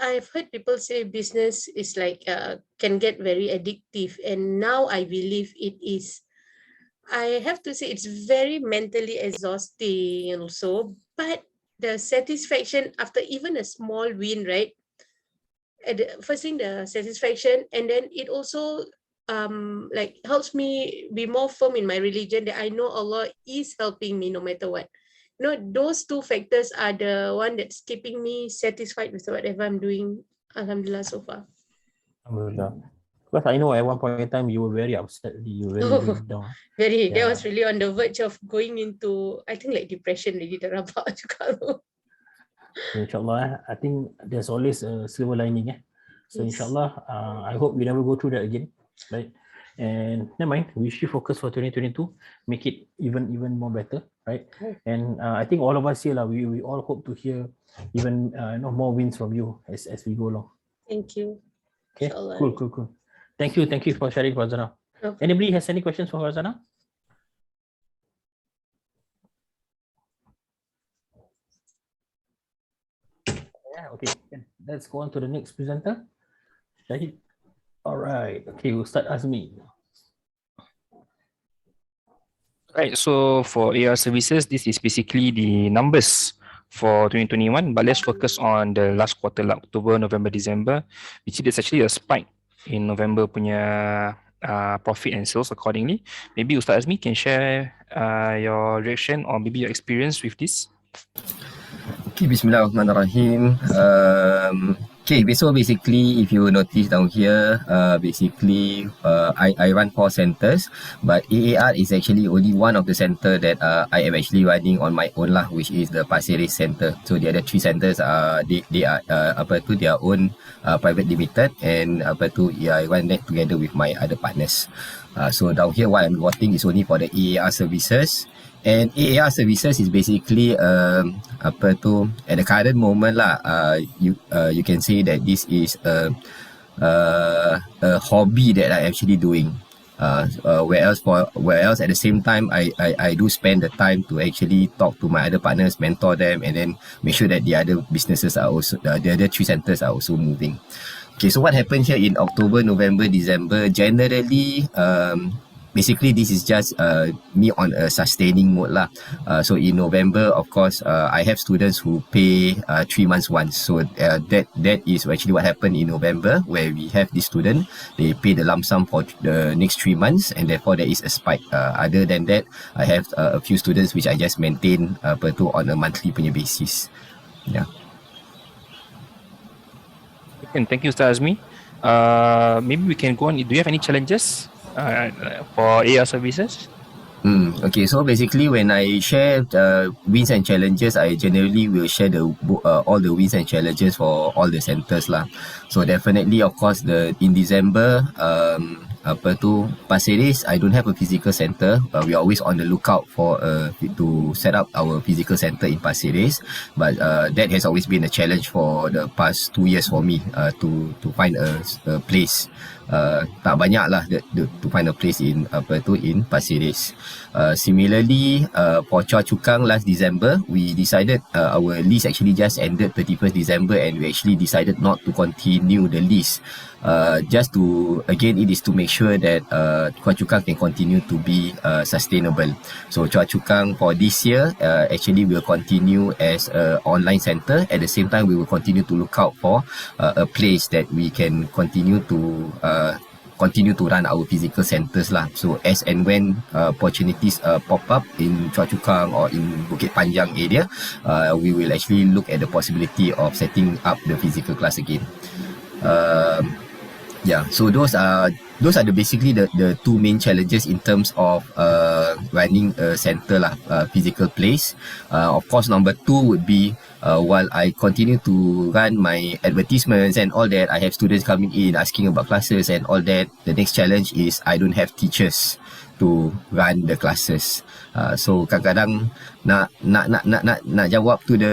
I've heard people say business is like can get very addictive, and now I believe it is. I have to say it's very mentally exhausting also, but the satisfaction after even a small win, right? First thing, the satisfaction, and then it also like helps me be more firm in my religion that I know Allah is helping me no matter what. Those two factors are the one that's keeping me satisfied with whatever I'm doing. Alhamdulillah so far.
Alhamdulillah. Because I know at one point in time you were very upset, you were very, very down.
Very, that
Yeah.
was really on the verge of going into, I think like depression really dah rabak juga tu.
So inshallah, I think there's always a silver lining. So
Yes.
inshallah, I hope we never go through that again, right? And never mind, we should focus for 2022, make it even more better, right? And I think all of us here, we all hope to hear even more wins from you as we go along.
Thank you.
Okay,
Inshallah.
cool. Thank you for sharing, Farzana.
No.
Anybody has any questions for Farzana? Yeah, okay. Let's go on to the next presenter. Shahid. All right. Okay, we'll start Azmi.
Right, so for AR services, this is basically the numbers for 2021, but let's focus on the last quarter, like October, November, December. We see there's actually a spike in November punya profit and sales accordingly. Maybe Ustaz Azmi can share your reaction or maybe your experience with this.
Okay, Bismillahirrahmanirrahim. Okay, so basically, if you notice down here, I run 4 centers, but AAR is actually only one of the center that I am actually running on my own lah, which is the Pasir Ris Center. So the other 3 centers they are their own private limited, and I run that together with my other partners. So down here, what I'm reporting is only for the AAR services. And AAR services is basically at the current moment lah, you can say that this is a hobby that I actually doing. Whereas at the same time I do spend the time to actually talk to my other partners, mentor them, and then make sure that the other businesses are also the other 3 centers are also moving. Okay, so what happened here in October, November, December, generally basically this is just me on a sustaining mode lah. So in November, of course, I have students who pay 3 months once. So that is actually what happened in November, where we have this student, they pay the lump sum for the next 3 months, and therefore there is a spike. Other than that, I have a few students which I just maintain on a monthly punya basis. Yeah.
And thank you, Ustaz Azmi. Maybe we can go on. Do you have any challenges for AR services?
Okay, so basically when I share wins and challenges, I generally will share all the wins and challenges for all the centers lah. So definitely, of course, in December, Pasir Ris, I don't have a physical center. We are always on the lookout for to set up our physical center in Pasir Ris, but that has always been a challenge for the past 2 years for me to find a place. Tak banyak lah to find a place in Pasir Ris. Similarly, for Choa Chu Kang last December, we decided our lease actually just ended 31st December, and we actually decided not to continue the lease. Just to, again, it is to make sure that Choa Chu Kang can continue to be sustainable. So Choa Chu Kang for this year actually will continue as an online center. At the same time, we will continue to look out for a place that we can continue to run our physical centers lah. So as and when opportunities pop up in Choa Chu Kang or in Bukit Panjang area, we will actually look at the possibility of setting up the physical class again. Yeah, so those are basically the 2 main challenges in terms of running a center lah, physical place. Of course, number 2 would be while I continue to run my advertisements and all that, I have students coming in asking about classes and all that. The next challenge is I don't have teachers to run the classes. So kadang-kadang nak jawab to the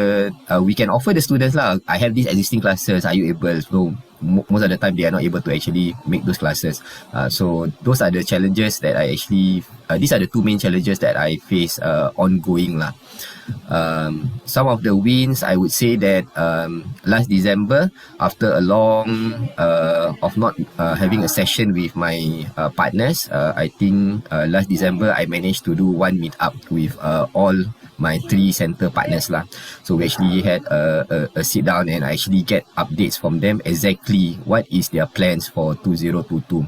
we can offer the students lah, I have these existing classes, are you able? So most of the time they are not able to actually make those classes. So those are the challenges that I actually these are the 2 main challenges that I face ongoing lah. Some of the wins, I would say that last December, after a long of not having a session with my partners, I think last December I managed to do 1 meet-up with all my 3 center partners lah. So we actually had a sit down, and I actually get updates from them exactly what is their plans for 2022.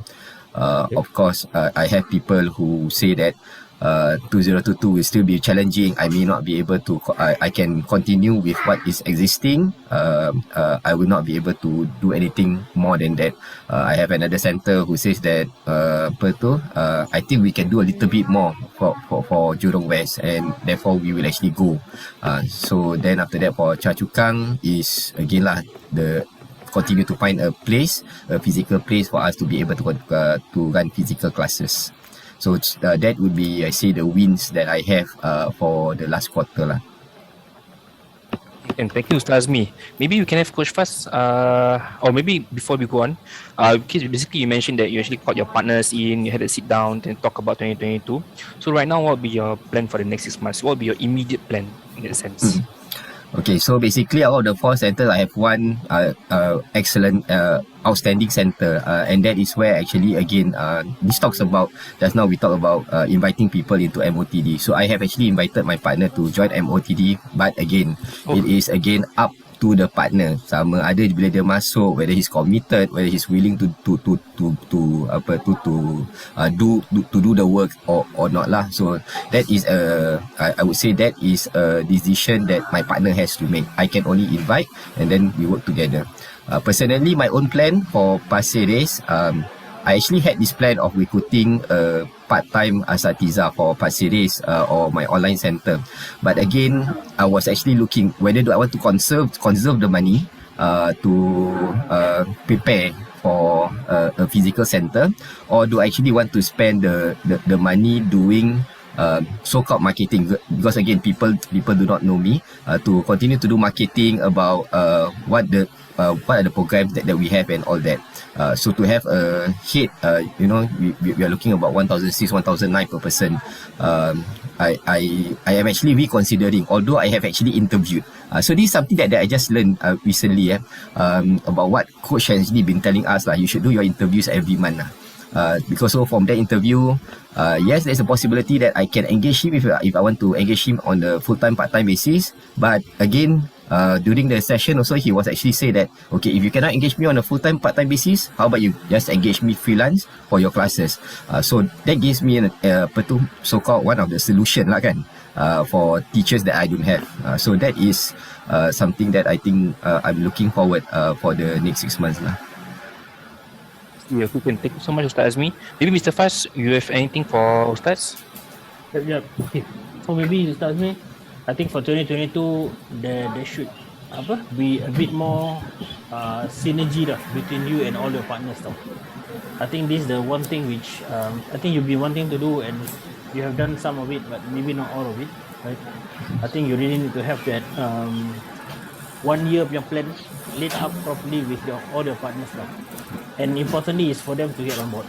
Of course, I have people who say that 2022 will still be challenging. I may not be able to, I can continue with what is existing. I will not be able to do anything more than that. I have another center who says that, I think we can do a little bit more for Jurong West, and therefore we will actually go. So then after that for Choa Chu Kang is again lah, the continue to find a place, a physical place for us to be able to run physical classes. So that would be, I say, the wins that I have for the last quarter lah.
And thank you, Ustaz Azmi. Maybe we can have Coach Faz, or maybe before we go on, because basically you mentioned that you actually called your partners in, you had a sit down and talk about 2022. So right now, what will be your plan for the next 6 months? What will be your immediate plan in that sense?
Okay, so basically out of the 4 centers, I have one excellent, outstanding center, and that is where actually again, this talks about, just now we talk about inviting people into MOTD. So I have actually invited my partner to join MOTD, but again, it is again up to the partner. Sama ada bila dia masuk, whether he's committed, whether he's willing to do the work or not lah. So that is I would say that is a decision that my partner has to make. I can only invite and then we work together. Personally, my own plan for Pasir Ris, I actually had this plan of recruiting a part-time asatiza for Pasir Ris or my online center. But again, I was actually looking whether do I want to conserve the money to prepare for a physical center, or do I actually want to spend the money doing so-called marketing, because again people do not know me, to continue to do marketing about what are the programs that we have and all that. So to have a head, we are looking about 1,600, 1,900 per person. I am actually reconsidering, although I have actually interviewed. So this is something that I just learned recently about what coach has actually been telling us. You should do your interviews every month. Because so from that interview, yes, there's a possibility that I can engage him if I want to engage him on a full-time, part-time basis. But again, during the session also, he was actually say that, okay, if you cannot engage me on a full-time, part-time basis, how about you just engage me freelance for your classes? So that gives me so-called one of the solution lah kan, for teachers that I don't have. So that is something that I think I'm looking forward for the next 6 months lah.
Yeah, thank you so much, Ustaz Azmi. Maybe Mr. Faz, you have anything for Ustaz?
Yeah. Okay. So maybe Ustaz Azmi, I think for 2022 there should be a bit more synergy between you and all your partners. I think this is the one thing which I think you've been wanting to do, and you have done some of it, but maybe not all of it. Right? I think you really need to have that 1 year of your plan laid up properly with all your partners. And importantly is for them to get on board.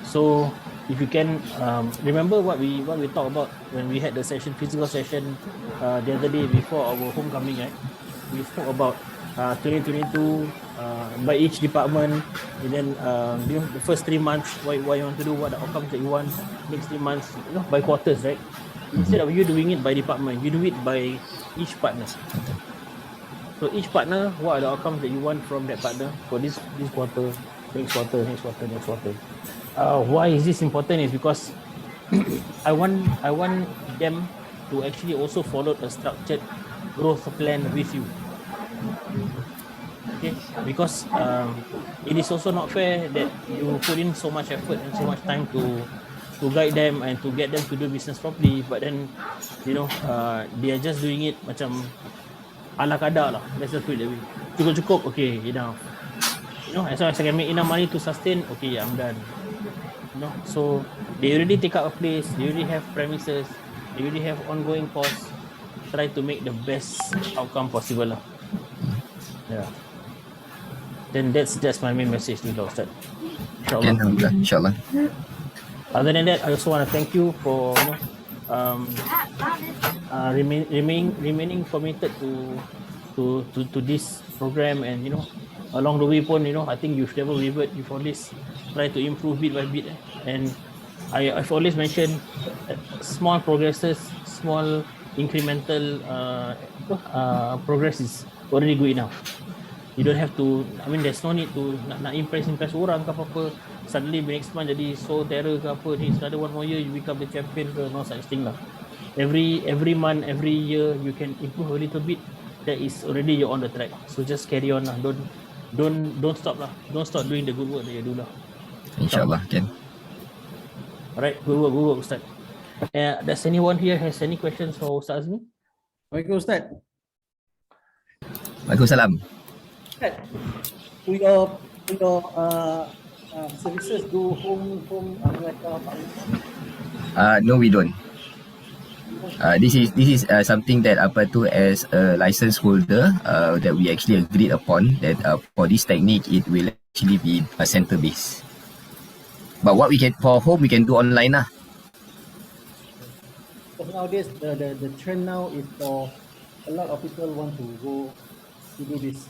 So if you can remember what we talked about when we had the physical session the other day before our homecoming, right? We spoke about 2022 by each department, and then the first 3 months what you want to do, what the outcomes that you want, next 3 months, by quarters, right? Instead of you doing it by department, you do it by each partner. So each partner, what are the outcomes that you want from that partner for this quarter, next quarter. Why is this important is because I want them to actually also follow a structured growth plan with you. Okay, because it is also not fair that you put in so much effort and so much time to guide them and to get them to do business properly, but then they are just doing it macam ala kadar lah. Let's just put it that way. Cukup, okay, enough. As long as I can make enough money to sustain, okay, I'm done. So they already take up a place, they already have premises, they already have ongoing costs. Try to make the best outcome possible lah. Yeah. Then that's my main message to the Ustaz.
Inshallah.
Other than that, I also want to thank you for remaining committed to this program, and along the way pun, I think you've never wavered. You've always tried to improve bit by bit, and I've always mentioned small progresses, small incremental progress is already good enough. You don't have to, I mean there's no need to nak impress orang ke apa-apa. Suddenly next month jadi so terror ke apa ni, another 1 more year you become the champion ke, no such thing lah. Every month, every year you can improve a little bit, that is already you're on the track. So just carry on lah. Don't stop lah. Don't stop doing the good work that you do lah.
InsyaAllah, Ken.
Alright, good work Ustaz. Does anyone here has any questions for Ustaz Azmi?
Waalaikumsalam, Ustaz.
Waalaikumsalam.
Ustaz, do your services do home
No, we don't. This is something that apa tu, as a license holder that we actually agreed upon that for this technique it will actually be a center base. But what we can for home we can do online lah.
Because nowadays the trend now is for a lot of people want to go to do this.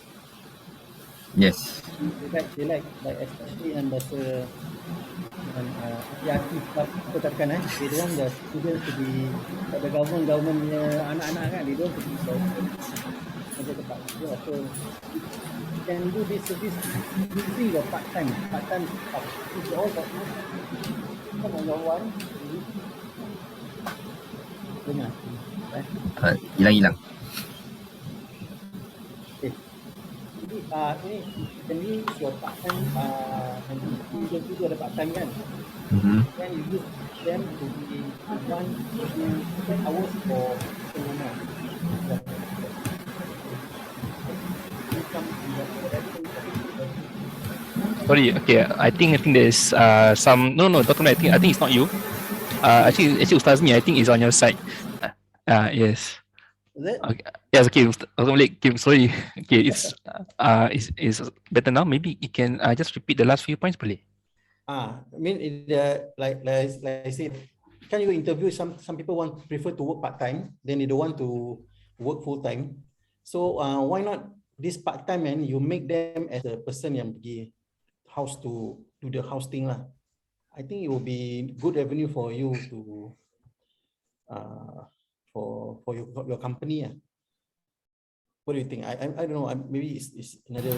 Yes.
They like especially and there's a hati-hati katakan they don't want the students to be the government anak-anak kan, they don't want to be so so you can do this service using your part-time stuff. If you all got come on your one dengar
Hilang.
Ini can use your part-time you ada part-time kan. Then you use them to be one to 10 hours for pengumuman.
Sorry, okay. I think there's some Dr. I think it's not you. Actually Ustaz, I think it's on your side. Yes.
Is it?
Okay. Yes, okay. Sorry. Okay, it's better now. Maybe you can just repeat the last few points, boleh?
I mean, like I said, can you interview some people prefer to work part-time, then they don't want to work full-time. So why not this part-time and you make them as a person yang pergi house to do the house thing lah. I think it will be good revenue for you to for your company. What do you think? I don't know. Maybe it's another.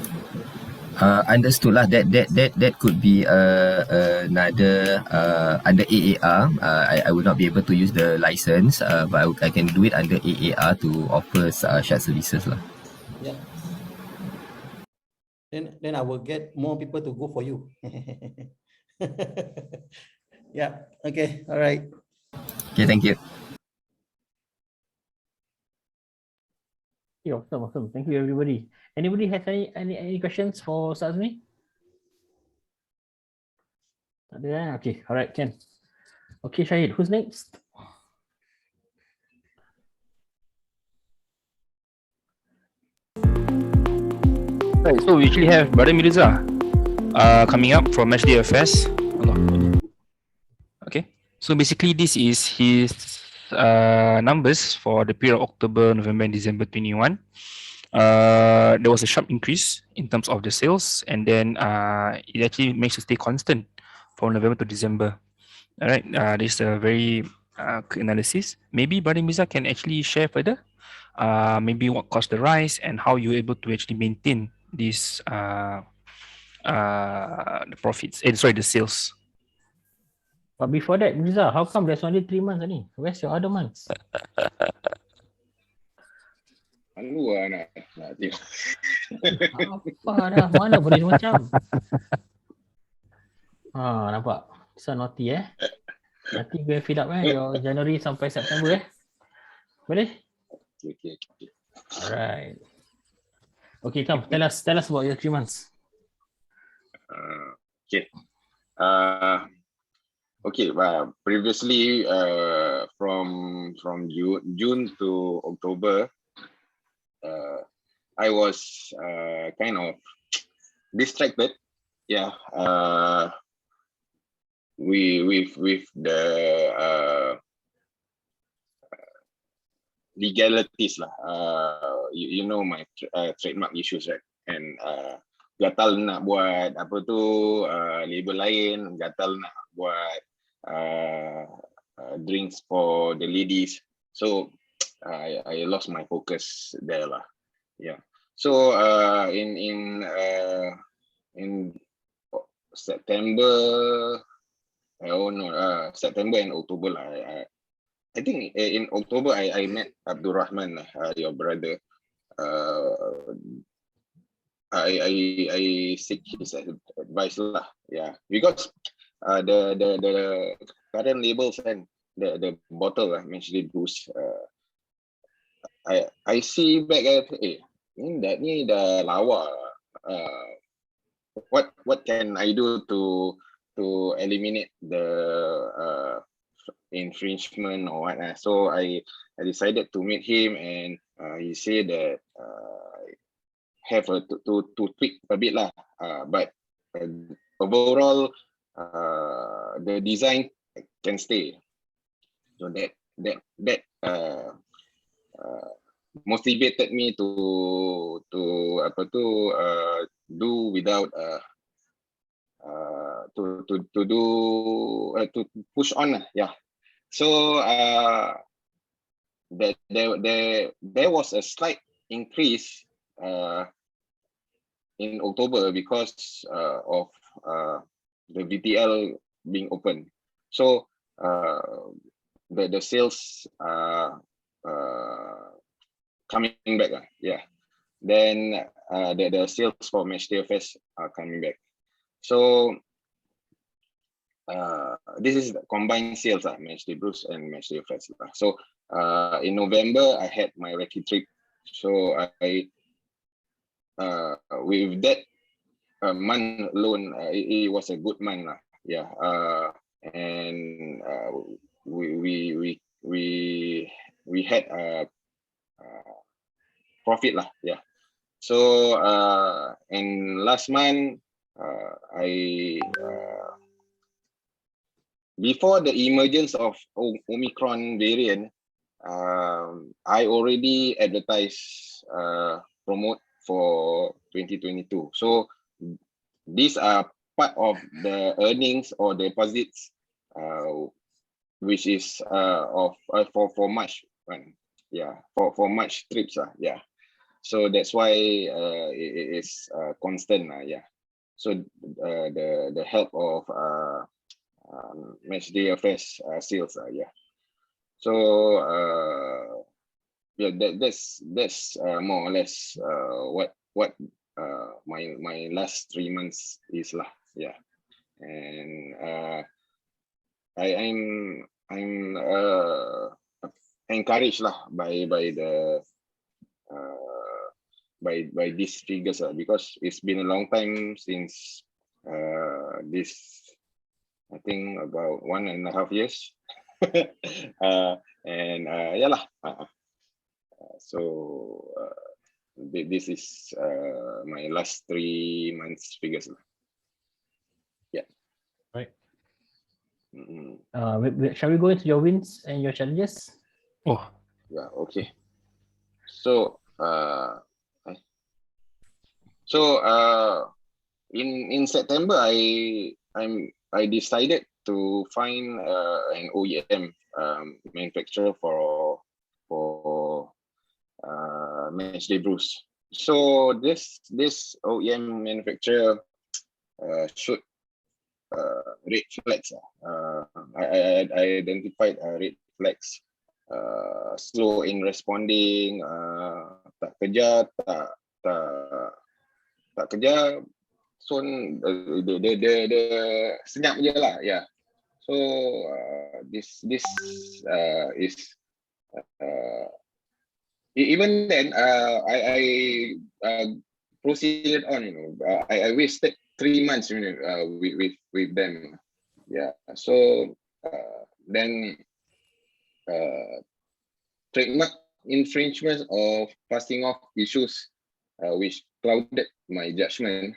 Understood lah. That could be another under AAR. I would not be able to use the license, but I can do it under AAR to offer shared services lah.
Yeah. Then I will get more people to go for you. Yeah. Okay. All right.
Okay. Thank you.
Yeah, awesome. Thank you, everybody. Anybody has any questions for Ustaz Azmi? Tak ada. Okay. All right, Ken. Okay, Syahid. Who's next?
Right, so we actually have Brother Mirza coming up from HDFS. Okay, so basically this is his numbers for the period of October, November, and December 21. There was a sharp increase in terms of the sales, and then it actually managed to stay constant from November to December. All right, this is a very quick analysis. Maybe Brother Mirza can actually share further, maybe what caused the rise and how you were able to actually maintain this the profits. The sales.
But before that, Mirza, how come there's only 3 months only? Where's your other months?
Malu lah nak tengok.
Apa dah? Mana boleh macam? Nampak? So naughty Nanti go fill up your January sampai September Boleh?
Okay.
Alright. Okay, come tell us about your 3 months.
Okay. Okay, previously from June to October, I was kind of distracted. Yeah. With the legalities lah. You know my trademark issues, right? And gatal nak buat apa tu label lain, gatal nak buat drinks for the ladies. So I lost my focus there lah. Yeah. So in September, September and October lah. I think in October I met Abdul Rahman, your brother. I seek his advice lah. Yeah, because the current labels and the bottle MOTD boost. I see back at ni dah lawa. What can I do to eliminate the infringement or what? So I decided to meet him, and he said that have to tweak a bit lah. But overall, the design can stay. So that motivated me to do without to push on lah. Yeah. So there was a slight increase in October because of the VTL being open. So the sales coming back. Yeah. Then the sales for MatchDFS are coming back. So this is the combined sales, MatchD Bruce and MatchDFS. So in November I had my recce trip. So I with that month alone, it was a good month. Yeah. And we had profit lah. Yeah. So and last month I before the emergence of Omicron variant, I already advertised promote for 2022. So these are part of the earnings or deposits which is for March. Yeah, for March trips. Yeah. So that's why it is constant. Yeah. So the help of MatchDFS sales. Yeah. So yeah, that's more or less what my last 3 months is lah. Yeah. And I'm encouraged lah by the by these figures because it's been a long time since this, I think about 1.5 years. And yeah lah. So this is my last 3 months figures. Yeah.
Right.
Mm-hmm.
Shall we go into your wins and your challenges?
Oh.
Yeah. Okay. So in September I decided to find an OEM manufacturer for MatchD Bruce. So this OEM manufacturer showed red flags. I identified red flags. Slow in responding, tak kerja, tak kerja, so the senyap je lah. Yeah. So this is even then I proceeded on. I wasted 3 months with them. Yeah. So then trademark infringement of passing off issues which clouded my judgment,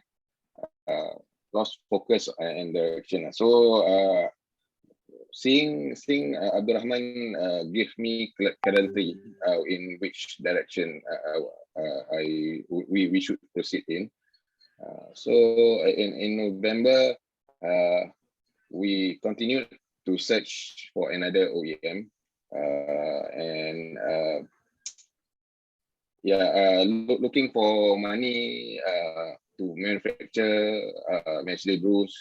lost focus and direction. So seeing Abdul Rahman give me clarity in which direction we should proceed in. So in November we continued to search for another OEM, and looking for money to manufacture matchday brews.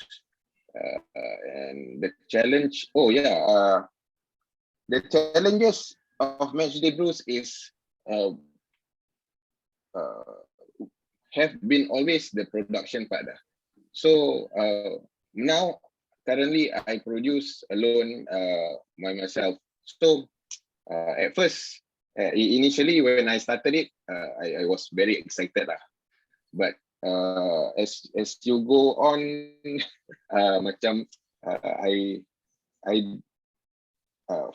And the challenge, the challenges of matchday brews is have been always the production part. So now currently I produce alone by myself. So at first, initially when I started it, I was very excited but as you go on, I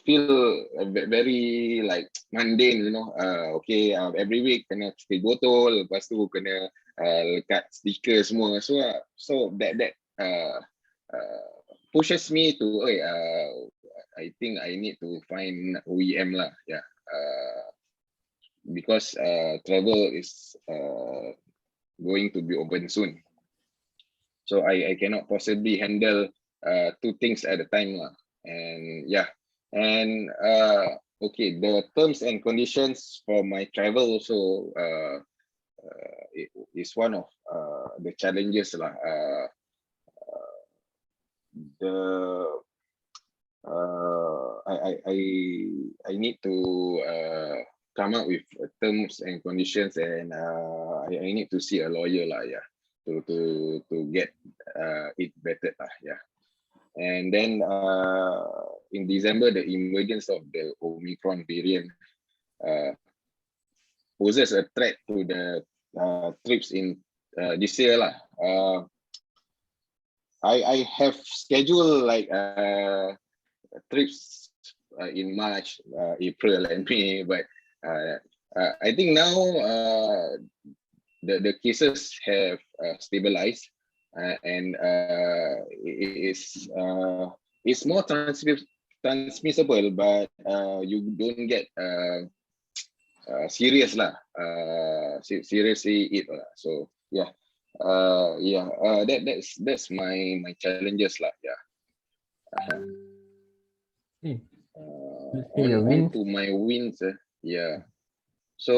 feel very like mundane, okay, every week kena stick botol, lepas tu kena lekat stiker semua, so that pushes me to I think I need to find OEM lah, because travel is going to be open soon, so I cannot possibly handle two things at a time lah. And okay, the terms and conditions for my travel also it is one of the challenges lah. I need to come up with terms and conditions, and I need to see a lawyer lah, to get it vetted lah, And then in December, the emergence of the Omicron variant poses a threat to the trips in this year lah. I have scheduled like trips in March, April, and May, but I think now the cases have stabilized, and it's more transmissible, but you don't get serious lah, seriously it lah. So that's my challenges lah. On to my wins, so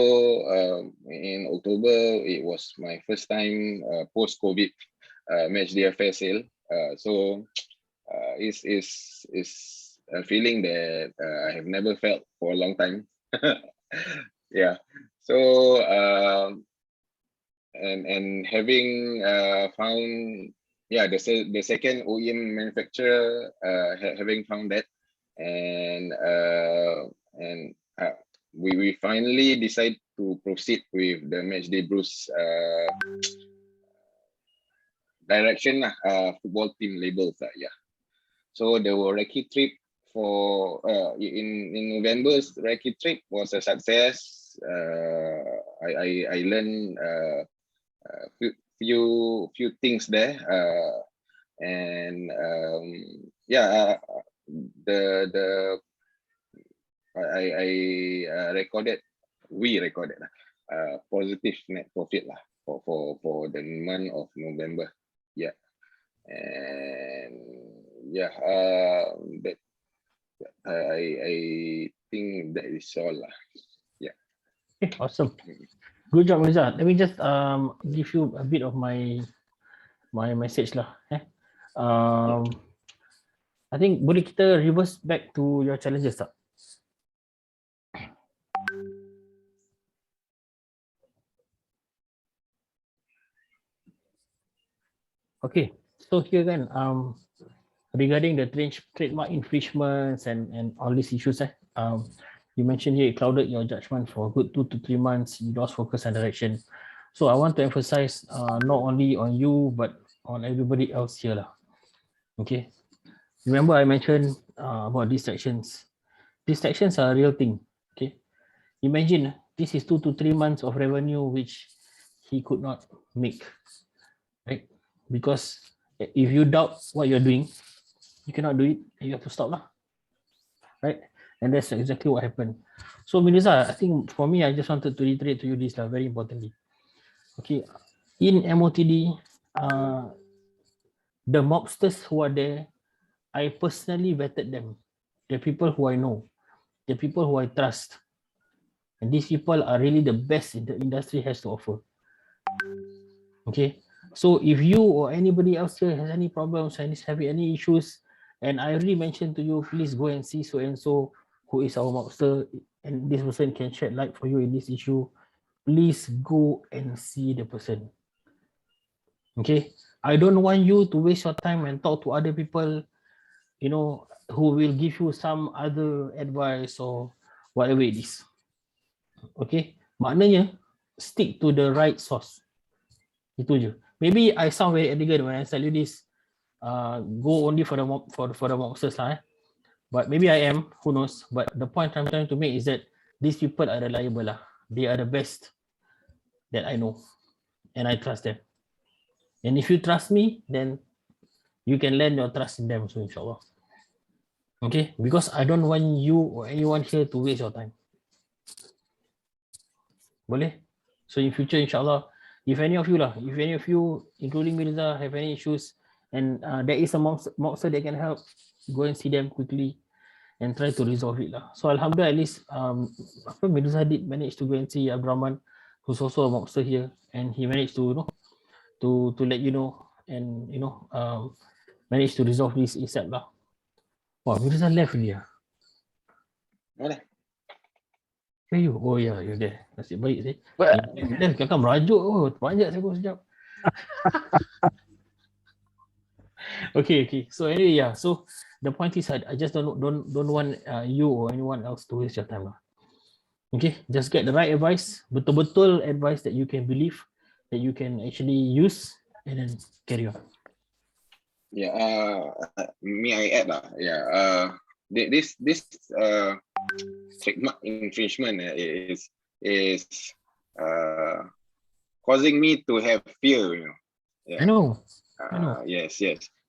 in October it was my first time post-COVID matchday affair sale, so it's a feeling that I have never felt for a long time. So and having found the second OEM manufacturer, having found that, and we finally decide to proceed with the matchday brews direction, football team labels, So the recce trip for in November's recce trip was a success. I learned few things there, and we recorded positive net profit lah for the month of November, and that I think that is all lah.
Okay, awesome. Good job, Mirza. Let me just give you a bit of my message lah. I think boleh kita reverse back to your challenges tak? Okay, so here kan, regarding the trademark infringements and all these issues, you mentioned here it clouded your judgment for a good 2 to 3 months. You lost focus and direction. So I want to emphasize not only on you but on everybody else here lah. Okay, remember I mentioned about distractions. Distractions are a real thing. Okay, imagine this is 2 to 3 months of revenue which he could not make, right? Because if you doubt what you're doing, you cannot do it. You have to stop lah, right? And that's exactly what happened. So Mirza, I think for me, I just wanted to reiterate to you this very importantly. Okay, in MOTD, the mobsters who are there, I personally vetted them. The people who I know, the people who I trust. and these people are really the best in the industry has to offer. Okay, so if you or anybody else here has any problems and is having any issues, and I already mentioned to you, please go and see so and so who is our mobster, and this person can shed light for you in this issue. Please go and see the person. Okay, I don't want you to waste your time and talk to other people, you know, who will give you some other advice or whatever it is. Okay, maknanya stick to the right source. Itu je. Maybe I sound very arrogant when I tell you this. Go only for the mobsters lah. But maybe I am. Who knows? But the point I'm trying to make is that these people are reliable lah. They are the best that I know, and I trust them. And if you trust me, then you can lend your trust in them. So inshallah. Okay, because I don't want you or anyone here to waste your time. Boleh? So in future, inshallah, if any of you, including Mirza, have any issues, and there is a mobster that can help, go and see them quickly and try to resolve it lah. So alhamdulillah, at least Mirza did manage to go and see Abdurrahman, who's also a mobster here, and he managed to to let you know, and managed to resolve this ASAP lah. Wah, Mirza left dia.
Mana?
Where you? Oh yeah, you're there. Nasib baik sih. Left kakak merajuk. Oh, panjat saya pun sekejap. Okay. So anyway, yeah. So the point is, I just don't want you or anyone else to waste your time lah. Okay, just get the right advice, betul-betul advice that you can believe, that you can actually use, and then carry on.
Yeah, may I add lah? Yeah, this trademark infringement is causing me to have fear. You know. Yeah.
I know.
Yes.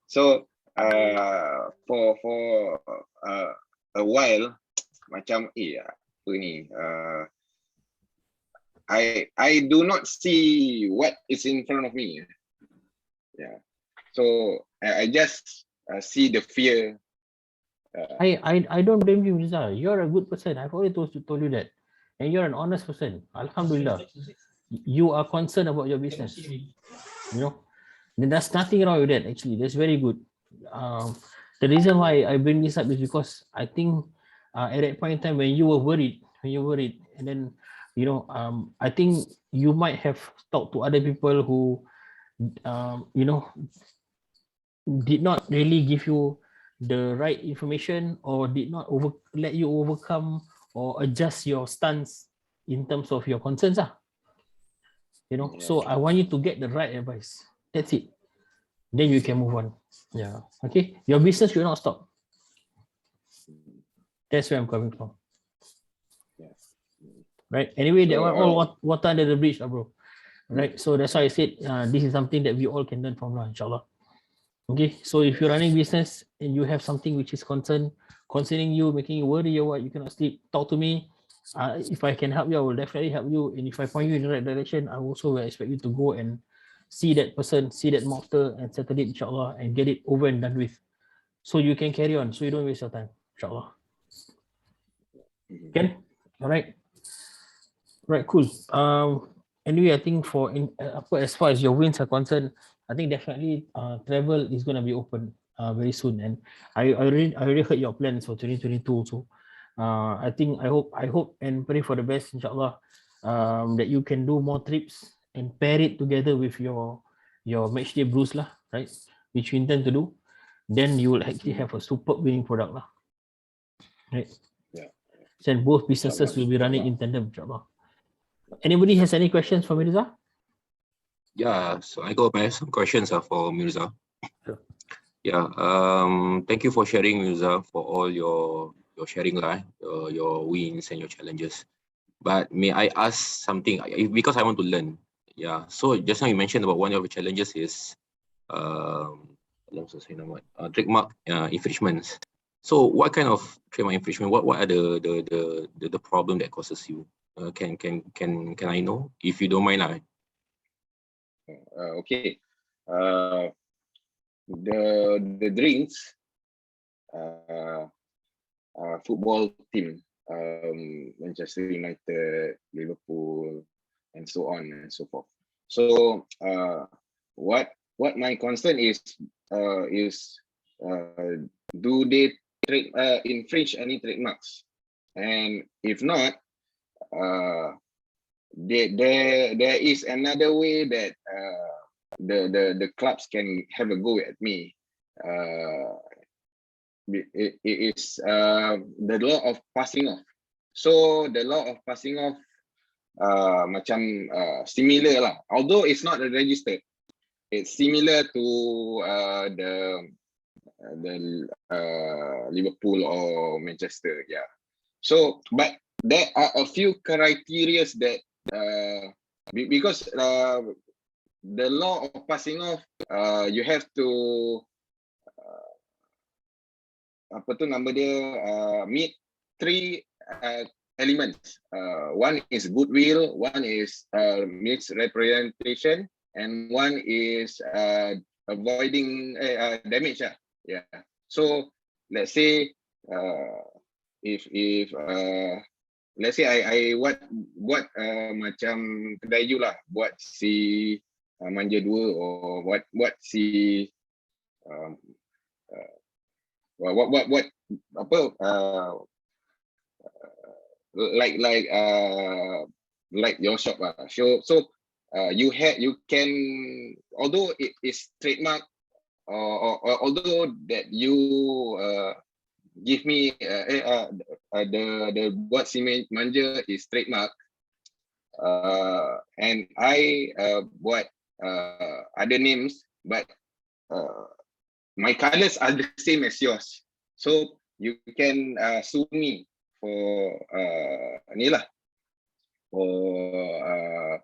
So for a while, macam apa ni? I do not see what is in front of me. Yeah. So I just see the fear.
I don't blame you, Mirza. You're a good person. I've already told you that, and you're an honest person. Alhamdulillah, you are concerned about your business. You know, there's nothing wrong with that. Actually, that's very good. The reason why I bring this up is because I think at that point in time when you were worried, and then I think you might have talked to other people who did not really give you the right information, or did not let you overcome or adjust your stance in terms of your concerns. So I want you to get the right advice. That's it. Then you can move on. Yeah. Okay. Your business will not stop. That's where I'm coming from. Right. Anyway, that one all water under the bridge, bro. Right. So that's why I said this is something that we all can learn from now, inshallah. Okay. So if you're running business and you have something which is concerning you, making you worry or what, you cannot sleep, talk to me. If I can help you, I will definitely help you. And if I point you in the right direction, I also will expect you to go and see that person, see that mobster, and settle it, inshallah, and get it over and done with. So you can carry on, so you don't waste your time, inshallah. Okay? All right. Right, cool. Anyway, I think as far as your wins are concerned, I think definitely travel is going to be open very soon, and I already heard your plans for 2022 also. I hope and pray for the best, inshallah, that you can do more trips and pair it together with your matchday brews lah, right? Which you intend to do, then you will actually have a superb winning product lah, right?
Yeah.
So both businesses will be running in tandem, inshallah. Anybody has any questions for Mirza?
Yeah, so I got some questions for Mirza.
Sure.
Yeah, thank you for sharing, Mirza, for all your sharing lah, your wins and your challenges. But may I ask something, because I want to learn. Yeah, so just now you mentioned about one of the challenges is trademark infringements. So what kind of trademark infringement? What are the problem that causes you? Can I know, if you don't mind lah?
Okay. The drinks football team Manchester United, Liverpool, and so on and so forth. So what my concern is do they infringe any trademarks? And if not, there is another way that the clubs can have a go at me. It is the law of passing off. So the law of passing off macam similar lah. Although it's not registered, it's similar to the Liverpool or Manchester. Yeah. So, but there are a few criteria that because the law of passing off, you have to apa tu nama dia meet three elements. One is goodwill, one is misrepresentation, and one is avoiding damage. Yeah. So let's say if let's say I buat macam kedai you lah, buat si manja dua, or what si what apa like your shop lah. So you can, although it is trademark, or although that you give me the buat si manja is trademark, and I buat other names, but my colors are the same as yours, so you can sue me for ni lah, for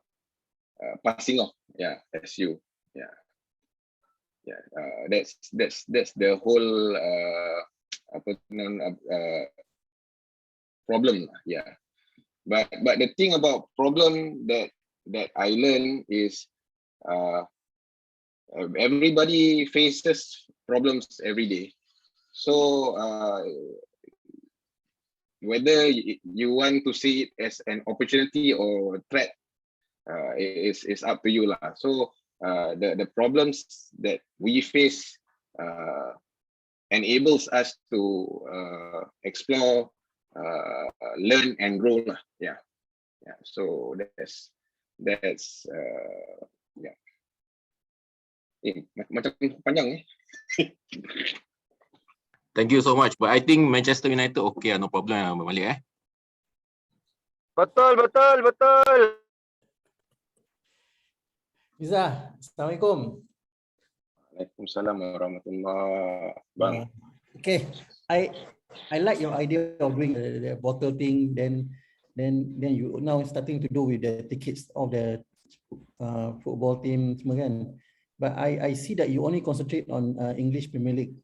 passing off, yeah, as you, yeah. That's the whole problem, yeah. But the thing about problem that I learned is everybody faces problems every day. So whether you want to see it as an opportunity or a threat, is up to you lah. So the problems that we face enables us to explore, learn and grow lah. Yeah. So that's yeah. Macam panjang.
Thank you so much. But I think Manchester United okay, no problem Malik.
Betul.
Izzah, Assalamualaikum.
Waalaikumsalam warahmatullahi wabarakatuh.
Okay, I like your idea of doing the bottle thing. Then you now starting to do with the tickets of the football team semua kan. But I see that you only concentrate on English Premier League,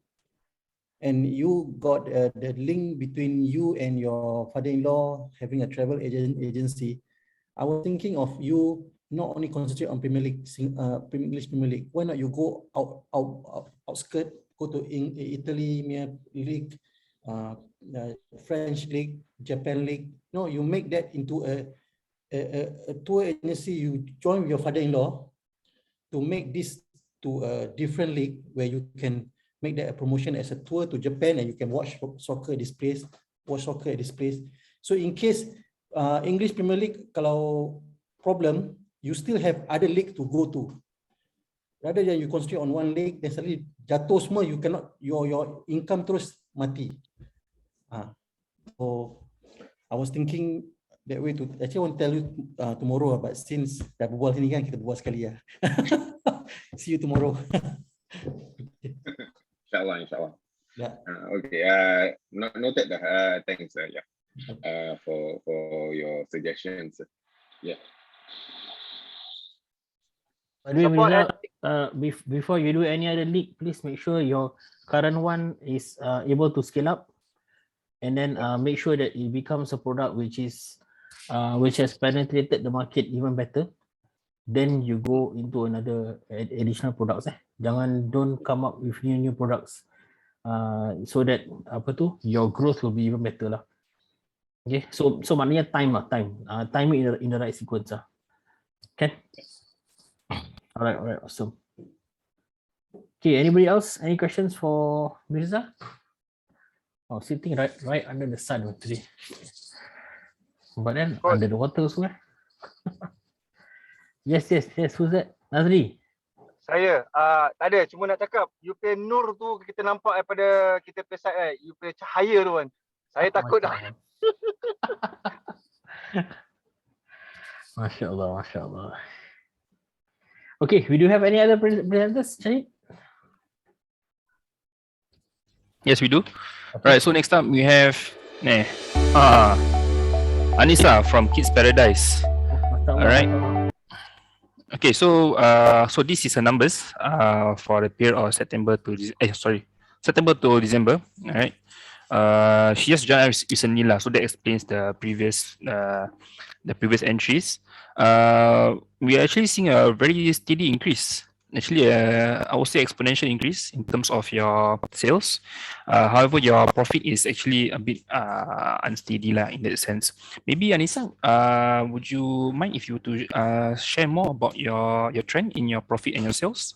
and you got the link between you and your father-in-law having a travel agency. I was thinking of you not only concentrate on Premier League, English Premier League. Why not you go outskirt, go to Italy League, French League, Japan League. No, you make that into a tour agency. You join with your father-in-law to make this to a different league where you can make that a promotion as a tour to Japan, and you can watch soccer at this place, So in case English Premier League kalau problem, you still have other league to go to. Rather than you concentrate on one league, then suddenly jatuh semua, you cannot, your income terus mati. So I was thinking that way to actually I want to tell you tomorrow, but since dah berbual sini kan, kita berbual sekali ya. See you tomorrow.
Inshallah.
Yeah.
Okay. Noted. Thanks. For your suggestions. Yeah.
By the way, Mirza, before you do any other league, please make sure your current one is able to scale up, and then make sure that it becomes a product which has penetrated the market even better. Then you go into another additional products. Don't come up with new products, so that your growth will be even better lah. Okay, so maknanya time lah, time in the right sequence lah. Okay. Alright, awesome. Okay, anybody else? Any questions for Mirza? Oh, sitting right under the sun today. But then under the water also. Yes. Who's that? Nazri.
Saya tak ada, cuma nak cakap you pay nur tu kita nampak daripada kita pay side you pay cahaya tu kan. Saya takut dah.
Masya Allah. Okay, we do have any other presenters, Syahid?
Yes, we do. Right, so next up we have Anissa from Kids Paradise. All right. Okay, so this is the numbers for the period of September to December. All right. She just joined us recently lah, so that explains the previous entries. We are actually seeing a very steady increase. Actually, I would say exponential increase in terms of your sales. However, your profit is actually a bit unsteady lah in that sense. Maybe Anissa, would you mind if you to share more about your trend in your profit and your sales?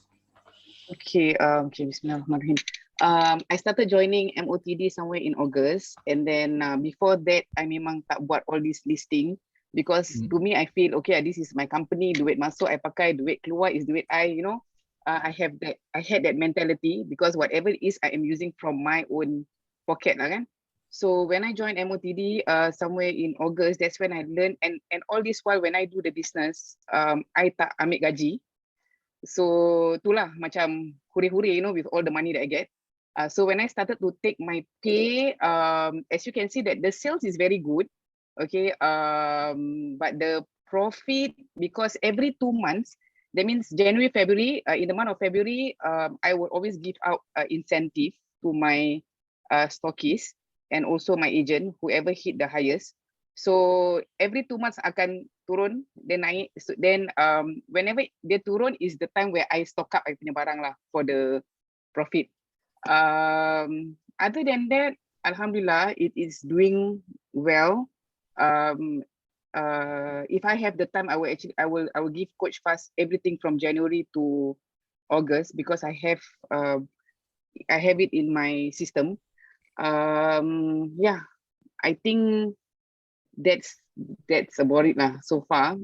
Okay, Bismillahirrahmanirrahim. I started joining MOTD somewhere in August, and then before that, I memang tak buat all this listing because to me, I feel okay. This is my company. Duit masuk, I pakai. Duit keluar is duit I. You know, I had that mentality because whatever it is, I am using from my own pocket lah kan. So when I joined MOTD somewhere in August, that's when I learned. And all this while when I do the business, I tak ambil gaji. So itulah macam huri-huri, you know, with all the money that I get. So when I started to take my pay, as you can see that the sales is very good, okay. But the profit, because every 2 months, that means January, February, in the month of February, I will always give out incentive to my stockists and also my agent, whoever hit the highest. So every 2 months akan turun, then naik. So then whenever dia turun is the time where I stock up I punya barang lah for the profit. Other than that, Alhamdulillah, it is doing well. If I have the time, I will give Coach Fast everything from January to August because I have it in my system. Yeah, I think that's about it lah so far.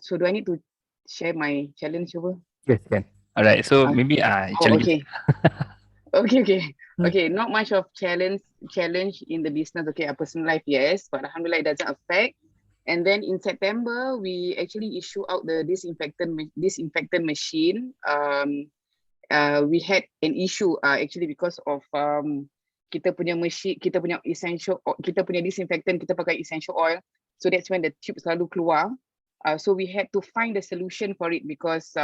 So do I need to share my challenge over?
Yes, can. All right. So maybe
okay. Okay. Not much of challenge in the business. Okay, our personal life, yes, but alhamdulillah, it doesn't affect. And then in September, we actually issue out the disinfectant machine. We had an issue actually because of kita punya machine, kita punya disinfectant, kita pakai essential oil. So that's when the tube selalu keluar. So we had to find a solution for it because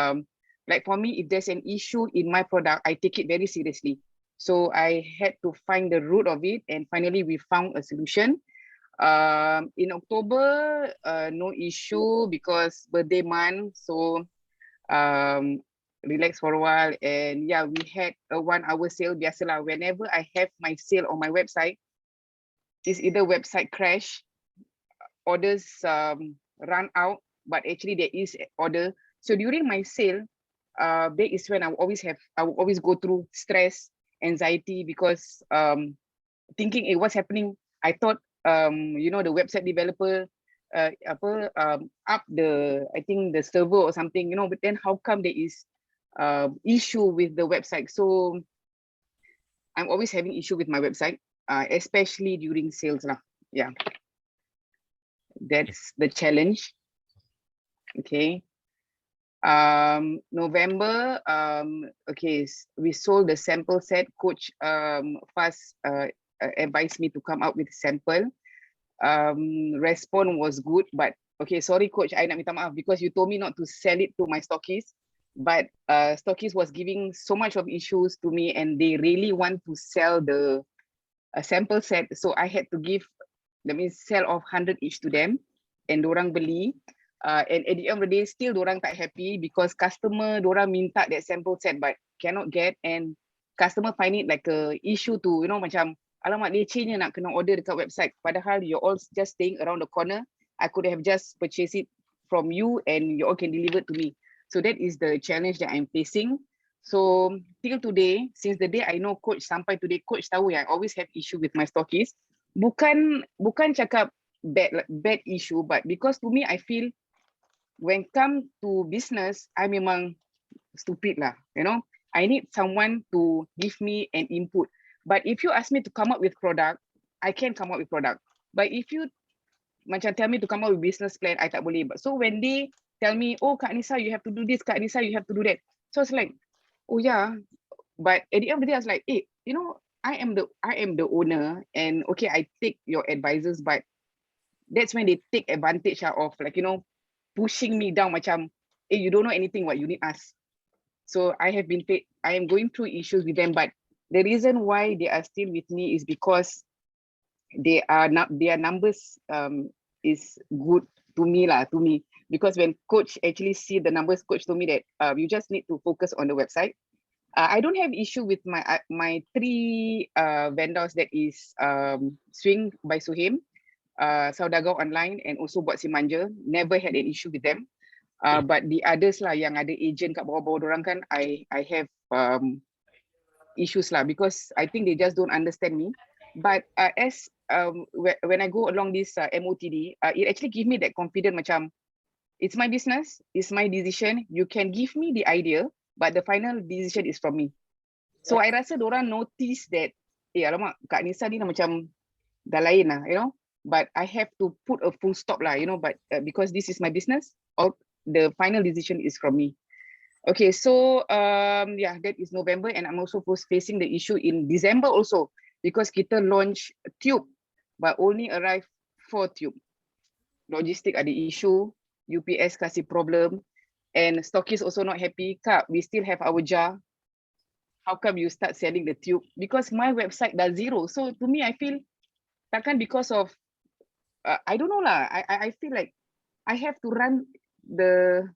like for me, if there's an issue in my product, I take it very seriously. So I had to find the root of it, and finally we found a solution. In October, no issue because birthday month. So relax for a while, and yeah, we had a 1 hour sale. Biasalah, whenever I have my sale on my website, it's either website crash, orders run out, but actually there is order. So during my sale, that is when I will always go through stress, anxiety because thinking, hey, what's happening? I thought you know, the website developer up I think the server or something, you know, but then how come there is issue with the website? So I'm always having issue with my website, especially during sales lah. Yeah, that's the challenge. Okay. November, okay, we sold the sample set. Coach Fast advised me to come out with sample. Response was good, but okay, sorry Coach, I nak minta maaf because you told me not to sell it to my stockists, but stockists was giving so much of issues to me and they really want to sell the sample set, so I had to give, that means sell off 100 each to them, and dorang beli. And at the end of the day, still dorang tak happy because customer dorang minta that sample set but cannot get, and customer find it like a issue to, you know, macam alamak lecehnya nak kena order dekat website. Padahal you're all just staying around the corner. I could have just purchased it from you and you all can deliver it to me. So that is the challenge that I'm facing. So till today, since the day I know coach sampai today, coach tahu I always have issue with my stockists. Bukan cakap bad issue, but because to me I feel when come to business, I memang stupid lah, you know. I need someone to give me an input. But if you ask me to come up with product, I can come up with product. But if you macam tell me to come up with business plan, I tak boleh. But so when they tell me, oh Kak Nisa, you have to do this, Kak Nisa, you have to do that. So it's like, oh yeah. But at the end of the day, I was like, hey, you know, I am the owner, and okay, I take your advices, but that's when they take advantage of, like, you know, pushing me down macam, hey, you don't know anything, what you need us. So I have been paid, I am going through issues with them, but the reason why they are still with me is because they are not, their numbers is good to me lah, because when coach actually see the numbers, coach told me that you just need to focus on the website. I don't have issue with my 3 vendors, that is Swing by Suhaim, Saudagar Online, and also Buat Si Manja. Never had an issue with them. But the others lah, yang ada agent kat bawah-bawah dorang kan, I have issues lah, because I think they just don't understand me. But as when I go along this MOTD, it actually give me that confidence macam, it's my business, it's my decision. You can give me the idea, but the final decision is from me. So I rasa dorang notice that, alamak, Kak Nisa ni macam dah lain lah, you know. But I have to put a full stop lah, you know, but because this is my business, or the final decision is from me. Okay, so yeah, that is November, and I'm also facing the issue in December also, because kita launch tube, but only arrive 4 tube. Logistic ada issue, UPS kasih problem, and stockists also not happy. Kak, we still have our jar. How come you start selling the tube? Because my website dah 0. So to me, I feel takkan because of I don't know lah. I feel like I have to run the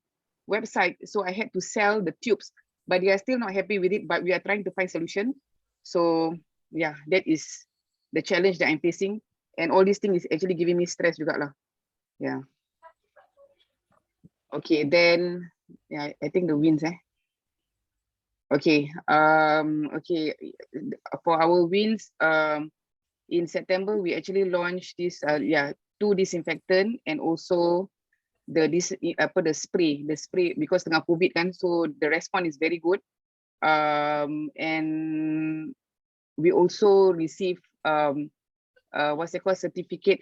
website, so I had to sell the tubes, but they are still not happy with it. But we are trying to find solution. So yeah, that is the challenge that I'm facing, and all these things is actually giving me stress juga lah. Yeah. Okay, then yeah, I think the wins Okay. Okay. For our wins, in September we actually launched this 2 disinfectant, and also the spray because tengah COVID kan, so the response is very good. And we also receive what's it called, certificate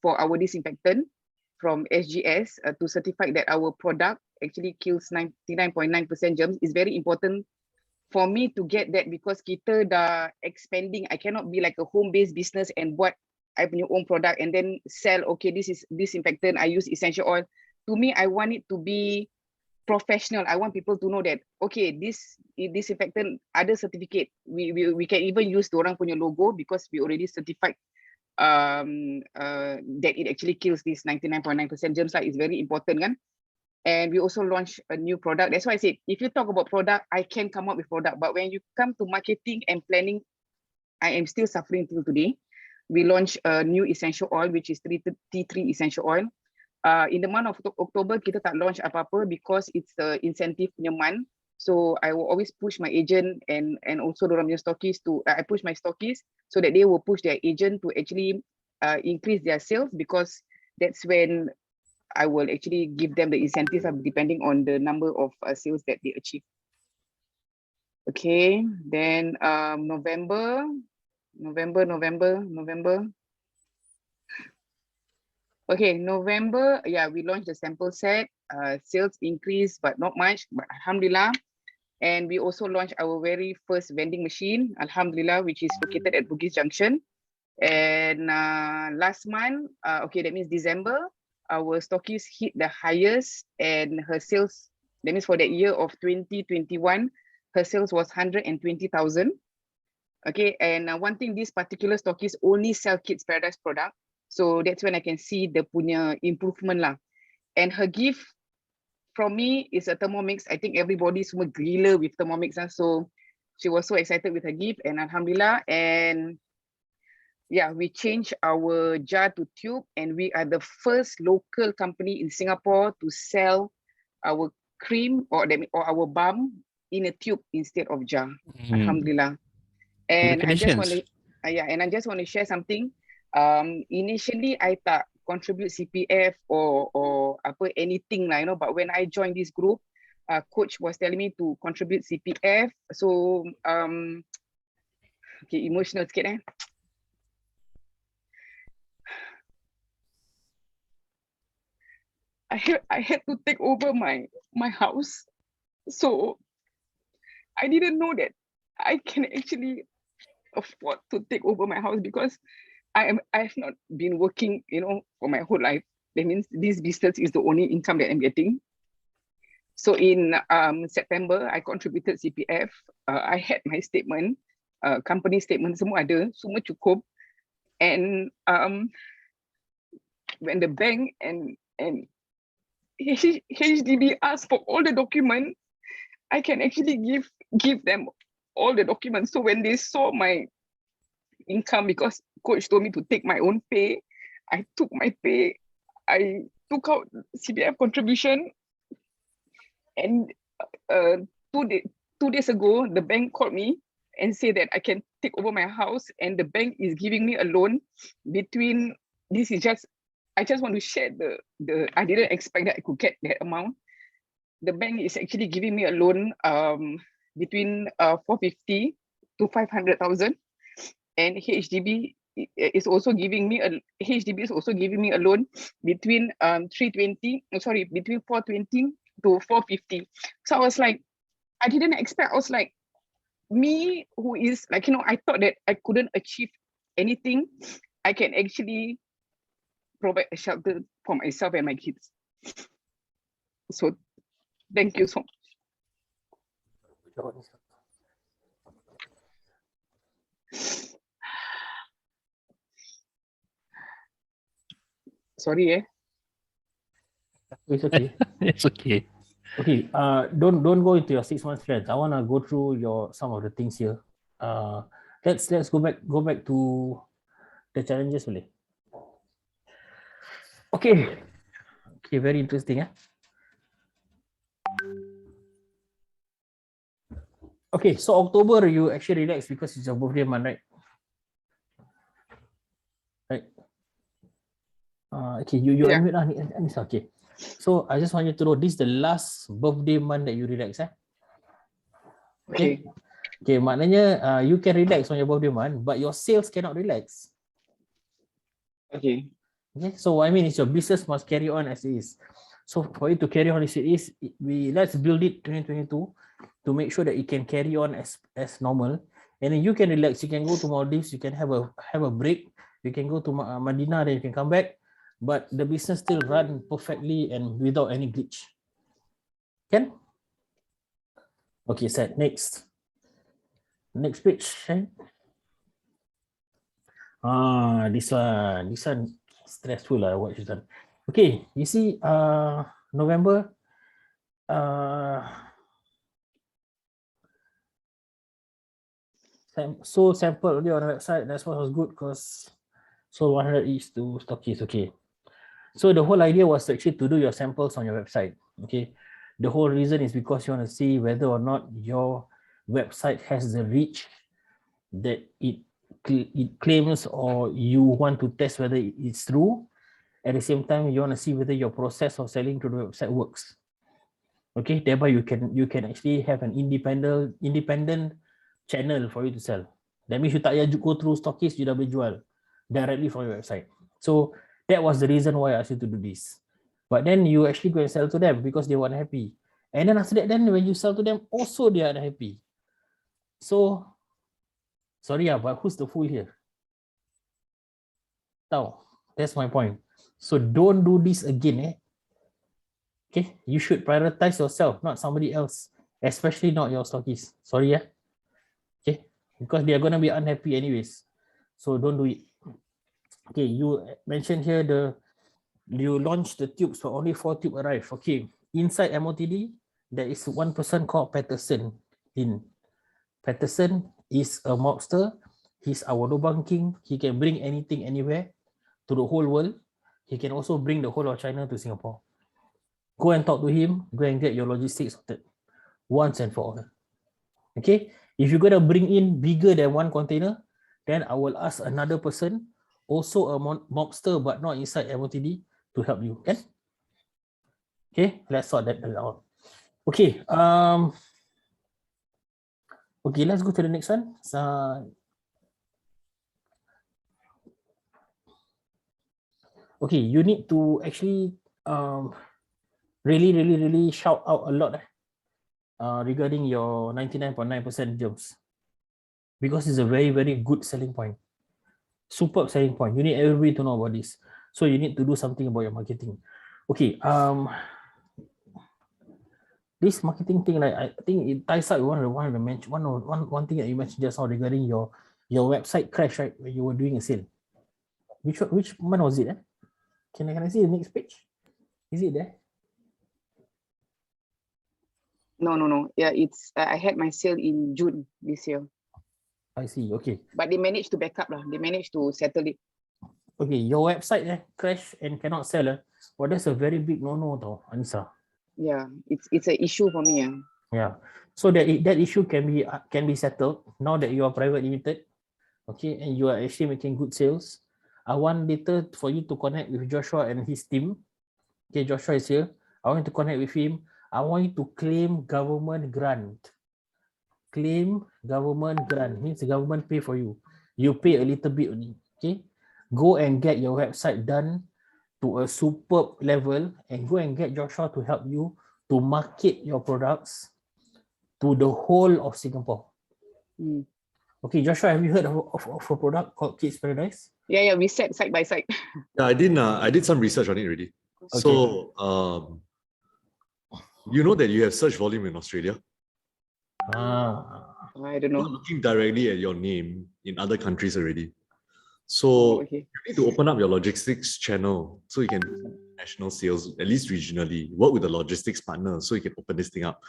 for our disinfectant from SGS to certify that our product actually kills 99.9% germs. Is very important for me to get that, because kita dah expanding. I cannot be like a home-based business and buat I punya own product and then sell, okay, this is disinfectant, I use essential oil. To me, I want it to be professional. I want people to know that, okay, this disinfectant ada certificate. We can even use dorang punya logo, because we already certified that it actually kills this 99.9% germs. Like, it's very important kan. And we also launched a new product. That's why I said, if you talk about product, I can come up with product. But when you come to marketing and planning, I am still suffering till today. We launched a new essential oil, which is T3 essential oil. In the month of October, kita tak launch apa-apa because it's the incentive punya month. So I will always push my agent and also dorang punya stockists to, I push my stockists so that they will push their agent to actually increase their sales, because that's when I will actually give them the incentives depending on the number of sales that they achieve. Okay, then November. Okay, November, yeah, we launched the sample set. Sales increased, but not much, but alhamdulillah. And we also launched our very first vending machine, alhamdulillah, which is located at Bugis Junction. And last month, okay, that means December, our stockists hit the highest, and her sales, that means for the year of 2021, her sales was 120,000. Okay, and one thing, this particular stockist only sell Kids Paradise product. So that's when I can see the punya improvement lah. And her gift from me is a Thermomix. I think everybody semua gila with Thermomix lah. So she was so excited with her gift, and alhamdulillah. And we changed our jar to tube, and we are the first local company in Singapore to sell our cream or our balm in a tube instead of jar. Alhamdulillah. And I just want to, I just want to share something. Initially, I tak contribute CPF or anything lah, but when I joined this group, coach was telling me to contribute CPF. So okay, emotional sikit I had to take over my house. So I didn't know that I can actually afford to take over my house because I have not been working, for my whole life. That means this business is the only income that I'm getting. So in September, I contributed CPF. I had my statement, company statement, semua ada, semua cukup. And when the bank and HDB asked for all the documents, I can actually give them all the documents. So when they saw my income, because coach told me to take my own pay, I took my pay, I took out CPF contribution, and 2 days ago, the bank called me and said that I can take over my house, and the bank is giving me a loan between, I just want to share I didn't expect that I could get that amount. The bank is actually giving me a loan between 450 to 500,000, and HDB is also giving me a loan between between 420 to 450. So I was like, I didn't expect. I was like, me who is like, I thought that I couldn't achieve anything. I can actually provide a shelter for myself and my kids. So thank you so much. Sorry,
It's okay.
It's okay.
Okay. Don't go into your 6 months plans. I want to go through some of the things here. Let's go back to the challenges, boleh? Okay. Okay, very interesting. Okay, so October you actually relax because it's your birthday month, right? Right. Okay, you unmute lah, Anissa. Okay. So I just want you to know this is the last birthday month that you relax,
Okay.
Okay, maknanya you can relax on your birthday month, but your sales cannot relax.
Okay.
Okay, so I mean, it's your business must carry on as it is. So for it to carry on as it is, let's build it 2022 to make sure that it can carry on as normal, and then you can relax. You can go to Maldives, you can have a break, you can go to Medina, then you can come back, but the business still run perfectly and without any glitch. Can? Okay, set. Next page. This one stressful lah. What you done? Okay, you see, November, sold sample only on the website. That's what was good because sold 100 each to stockists. Okay, so the whole idea was actually to do your samples on your website. Okay, the whole reason is because you want to see whether or not your website has the reach that it claims, or you want to test whether it's true. At the same time, you want to see whether your process of selling to the website works. Okay, thereby you can actually have an independent channel for you to sell. That means you tak payah go through stockists, you dah boleh jual directly from your website. So that was the reason why I asked you to do this. But then you actually go and sell to them because they were unhappy. And then after that, then when you sell to them, also they are unhappy. So sorry, but who's the fool here? Tahu? That's my point. So don't do this again. Okay, you should prioritize yourself, not somebody else, especially not your stockists. Sorry, okay, because they are gonna be unhappy anyways. So don't do it. Okay, you mentioned here you launched the tubes, but only 4 tubes arrived. Okay, inside MOTD, there is one person called Patterson. Patterson is a mobster. He's our lobang king. He can bring anything anywhere to the whole world. He can also bring the whole of China to Singapore. Go and talk to him. Go and get your logistics sorted once and for all. Okay. If you're gonna bring in bigger than one container, then I will ask another person, also a mobster but not inside MOTD, to help you. Okay. Okay. Let's sort that out. Okay. Okay. Let's go to the next one. Okay. You need to actually really shout out a lot regarding your 99.9% jobs, because it's a very good selling point, superb selling point. You need everybody to know about this, so you need to do something about your marketing. Okay, this marketing thing, like, I think it ties up with one thing that you mentioned just now regarding your website crash, right, when you were doing a sale. Which month was it? Can I see the next page? Is it there?
No. Yeah, it's I had my sale in June this year.
I see. Okay.
But they managed to back up lah. They managed to settle it.
Okay, your website crash and cannot sell. Well, that's a very big no-no, though, Anissa.
Yeah, it's an issue for me.
Yeah. So that issue can be settled now that you are private limited. Okay, and you are actually making good sales. I want later for you to connect with Joshua and his team. Okay, Joshua is here. I want you to connect with him. I want you to claim government grant. Claim government grant means the government pay for you. You pay a little bit only. Okay, go and get your website done to a superb level, and go and get Joshua to help you to market your products to the whole of Singapore. Okay, Joshua, have you heard of a product called Kids Paradise?
Yeah, we sat side by side.
Yeah, I did some research on it already.
Okay.
So, you know that you have search volume in Australia?
I don't know.
Not looking directly at your name in other countries already. So
okay.
You need to open up your logistics channel so you can do national sales, at least regionally. Work with a logistics partner so you can open this thing up.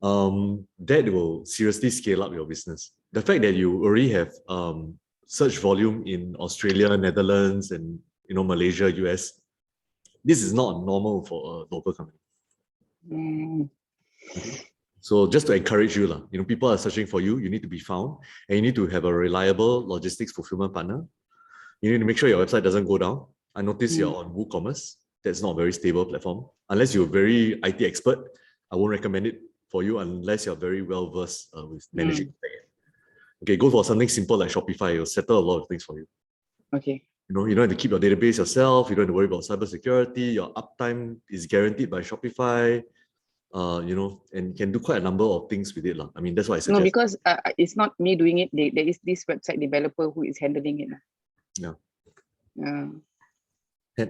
That will seriously scale up your business. The fact that you already have search volume in Australia, Netherlands, and Malaysia, US, this is not normal for a local company. Okay. So just to encourage you, people are searching for you. You need to be found, and you need to have a reliable logistics fulfillment partner. You need to make sure your website doesn't go down. I notice you're on WooCommerce. That's not a very stable platform. Unless you're a very IT expert, I won't recommend it for you unless you're very well versed with managing. Okay, go for something simple like Shopify. It'll settle a lot of things for you.
Okay.
You don't have to keep your database yourself. You don't have to worry about cybersecurity. Your uptime is guaranteed by Shopify. And you can do quite a number of things with it. I mean, that's what I suggest.
No, because it's not me doing it. There is this website developer who is handling it.
Yeah.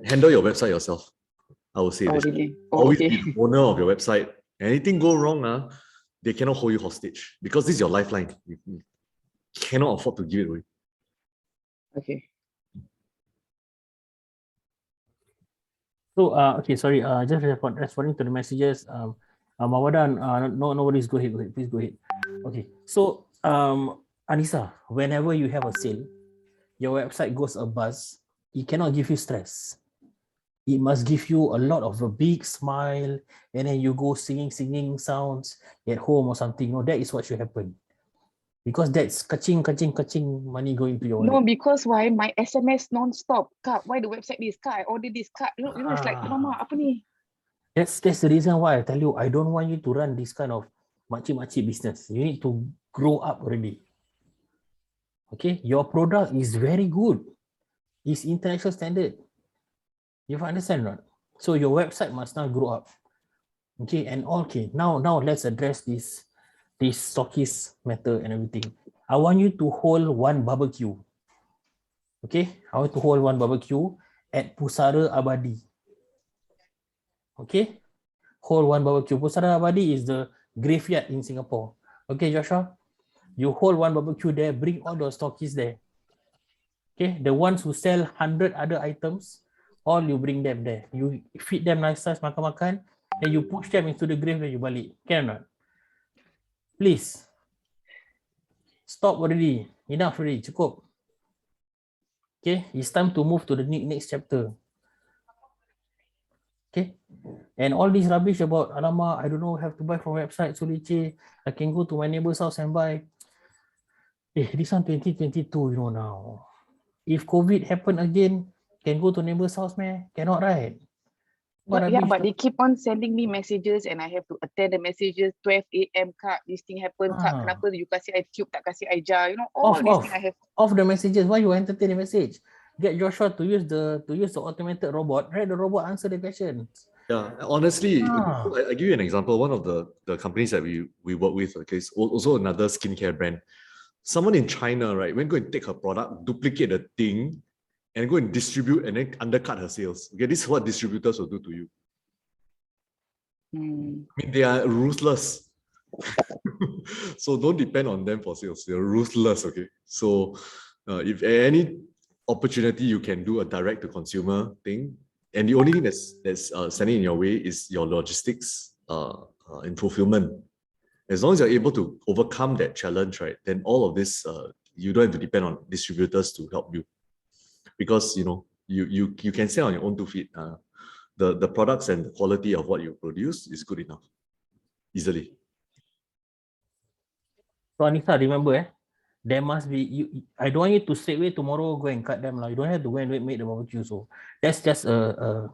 Handle your website yourself. I will say this.
Really?
Always
Okay.
be the owner of your website. Anything go wrong, they cannot hold you hostage because this is your lifeline. You cannot afford to give it away.
Okay.
So okay, sorry. Just responding to the messages. Mawadan, no worries. Go ahead. Please go ahead. Okay. So Anissa, whenever you have a sale, your website goes abuzz, it cannot give you stress. It must give you a lot of a big smile, and then you go singing sounds at home or something. No, that is what should happen. Because that's kaching money going to your wallet.
No, because why my SMS non-stop. Kak, why the website this? Kak, I ordered this. Kak, it's like, mama, apa ni?
That's the reason why I tell you, I don't want you to run this kind of makcik business. You need to grow up already. Okay, your product is very good. It's international standard. You understand, right? So your website must now grow up. Okay, and okay, now let's address this stockist matter and everything. I want you to hold one barbecue. Okay, I want to hold one barbecue at Pusara Abadi. Okay, hold one barbecue. Pusara Abadi is the graveyard in Singapore. Okay, Joshua, you hold one barbecue there. Bring all the stockists there. Okay, the ones who sell 100 other items, all you bring them there. You feed them nice, makan, and you push them into the grave and you balik. Can or not? Please. Stop already. Enough already. Cukup. Okay, it's time to move to the next chapter. Okay, and all this rubbish about alamak, I don't know, have to buy from website, so leceh, I can go to my neighbor's house and buy. This one 2022, you know now. If COVID happen again, can go to neighbor's house, man? Cannot, right? What
Yeah,
rubbish
but
to-
they keep on sending me messages and I have to attend the messages. 12 a.m. Kak, this thing happen. Kak,
Ah.
kenapa you kasih I tube, tak kasih I jar? You know, all
Off,
these
off,
things I have.
off the messages. Why you entertain the message? Get Joshua to use the automated robot. Right, the robot answer the questions.
Yeah, honestly,
Ah.
I give you an example. One of the companies that we work with, okay, is also another skincare brand. Someone in China, right, went go and take her product, duplicate the thing, and go and distribute and then undercut her sales. Okay, this is what distributors will do to you. I mean, they are ruthless. So don't depend on them for sales. They're ruthless, okay? So if any opportunity you can do a direct to consumer thing, and the only thing that's standing in your way is your logistics and fulfillment. As long as you're able to overcome that challenge, right, then all of this, you don't have to depend on distributors to help you. Because, you know, you can stand on your own 2 feet. The products and the quality of what you produce is good enough, easily.
So Anissa, remember, there must be I don't want you to straight away tomorrow go and cut them lah. You don't have to go and make the barbecue. So that's just a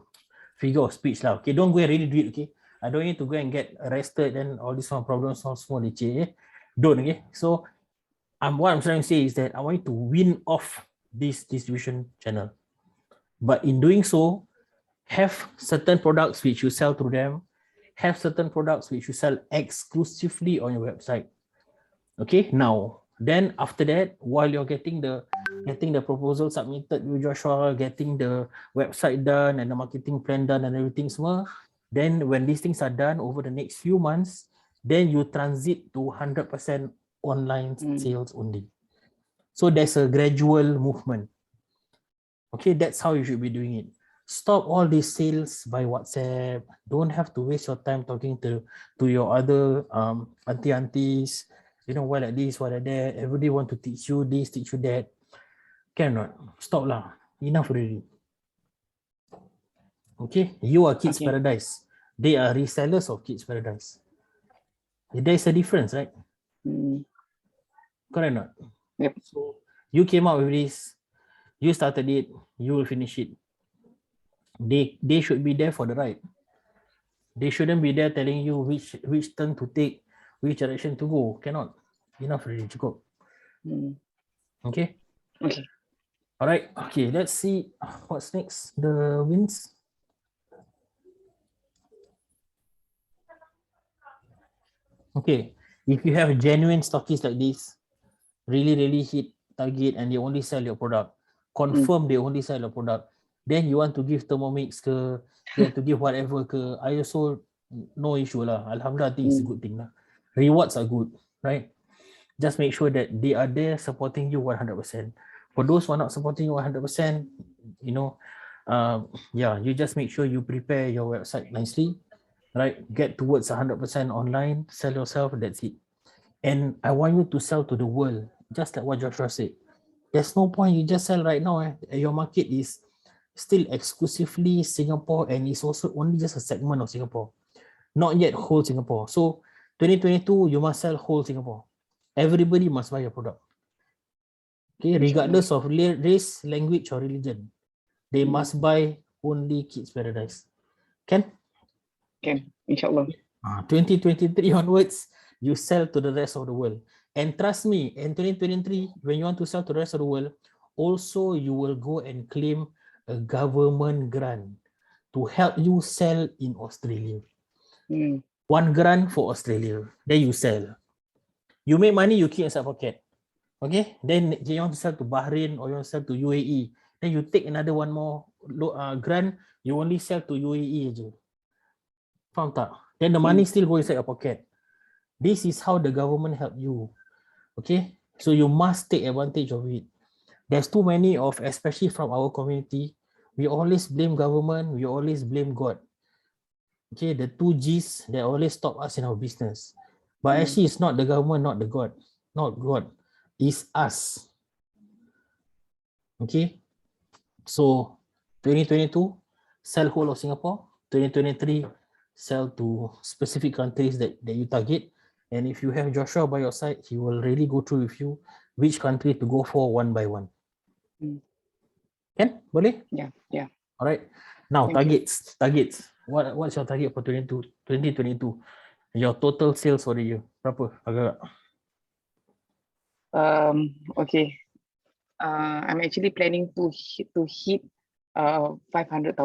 figure of speech lah. Okay, don't go and really do it. Okay, I don't want you to go and get arrested and all these one problems solve small leceh. Don't. Okay, so what I'm trying to say is that I want you to win off this distribution channel, but in doing so, have certain products which you sell through them, have certain products which you sell exclusively on your website. Okay, now then after that, while you're getting the proposal submitted with Joshua, getting the website done and the marketing plan done and everything semua, then when these things are done over the next few months, then you transit to 100% online sales only. So there's a gradual movement. Okay, that's how you should be doing it. Stop all these sales by WhatsApp. Don't have to waste your time talking to your other aunties. You know, why like this, why like that. Everybody want to teach you this, teach you that. Cannot. Stop lah. Enough already. Okay, you are Kids Paradise. They are resellers of Kids Paradise. There is a difference, right? Correct or not?
Yep.
So you came up with this. You started it. You will finish it. They should be there for the ride. They shouldn't be there telling you which turn to take, which direction to go. Cannot. Enough already. Cukup. Okay.
Okay.
All right. Okay. Let's see what's next. The wins. Okay. If you have genuine stockists like this, really hit target and they only sell your product, confirm they only sell your product, then you want to give Thermomix ke, you have to give whatever ke, I also no issue lah. Alhamdulillah, I think it's a good thing lah. Rewards are good, right? Just make sure that they are there supporting you 100%. For those who are not supporting you 100%, you know, yeah, you just make sure you prepare your website nicely, right? Get towards 100% online, sell yourself, that's it. And I want you to sell to the world, just like what Joshua said. There's no point you just sell right now. Your market is still exclusively Singapore and it's also only just a segment of Singapore, not yet whole Singapore. So 2022, you must sell whole Singapore. Everybody must buy your product. Okay, regardless of race, language, or religion, they must buy only Kids Paradise. Can?
Can, inshallah.
2023 onwards, you sell to the rest of the world. And trust me, in 2023, when you want to sell to the rest of the world, also you will go and claim a government grant to help you sell in Australia. 1 grant for Australia. Then you sell. You make money, you keep inside pocket. Okay? Then you want to sell to Bahrain or you want to sell to UAE. Then you take another one more grant, you only sell to UAE aja. Faham tak? Then the money still go inside your pocket. This is how the government help you. Okay? So you must take advantage of it. There's too many of, especially from our community, we always blame government, we always blame God. Okay, the 2 Gs, they always stop us in our business. But actually it's not the government, not the God, not God. is us. Okay, so 2022 sell whole of Singapore, 2023 sell to specific countries that you target. And if you have Joshua by your side, he will really go through with you which country to go for one by one. Can? Boleh?
Yeah, yeah.
All right. Now
Thank you.
targets. What's your target for 2022? Your total sales for the year. Berapa? Agak.
Okay. I'm actually planning to hit 500,000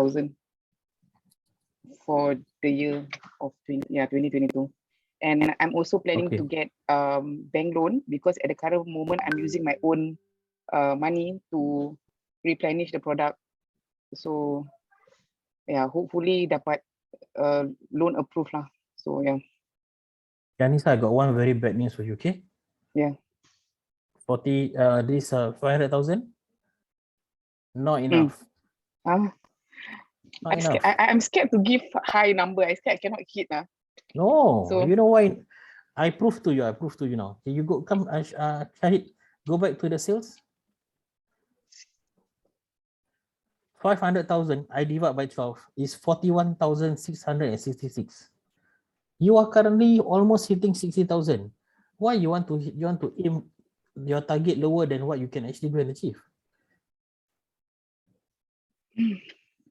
for the year of 2022. And I'm also planning to get bank loan because at the current moment I'm using my own money to replenish the product. So yeah, hopefully dapat loan approved lah. So yeah.
Yanisa, I got one very bad news for you, okay?
Yeah.
500,000? Not enough. Not enough.
I'm scared to give high number. I scared I cannot hit lah.
No,
So-
you know why? I prove to you now. Okay, you go come Shahid, go back to the sales. 500,000 I divide by 12 is 41,666. You are currently almost hitting 60,000. Why you want to aim your target lower than what you can actually go and achieve?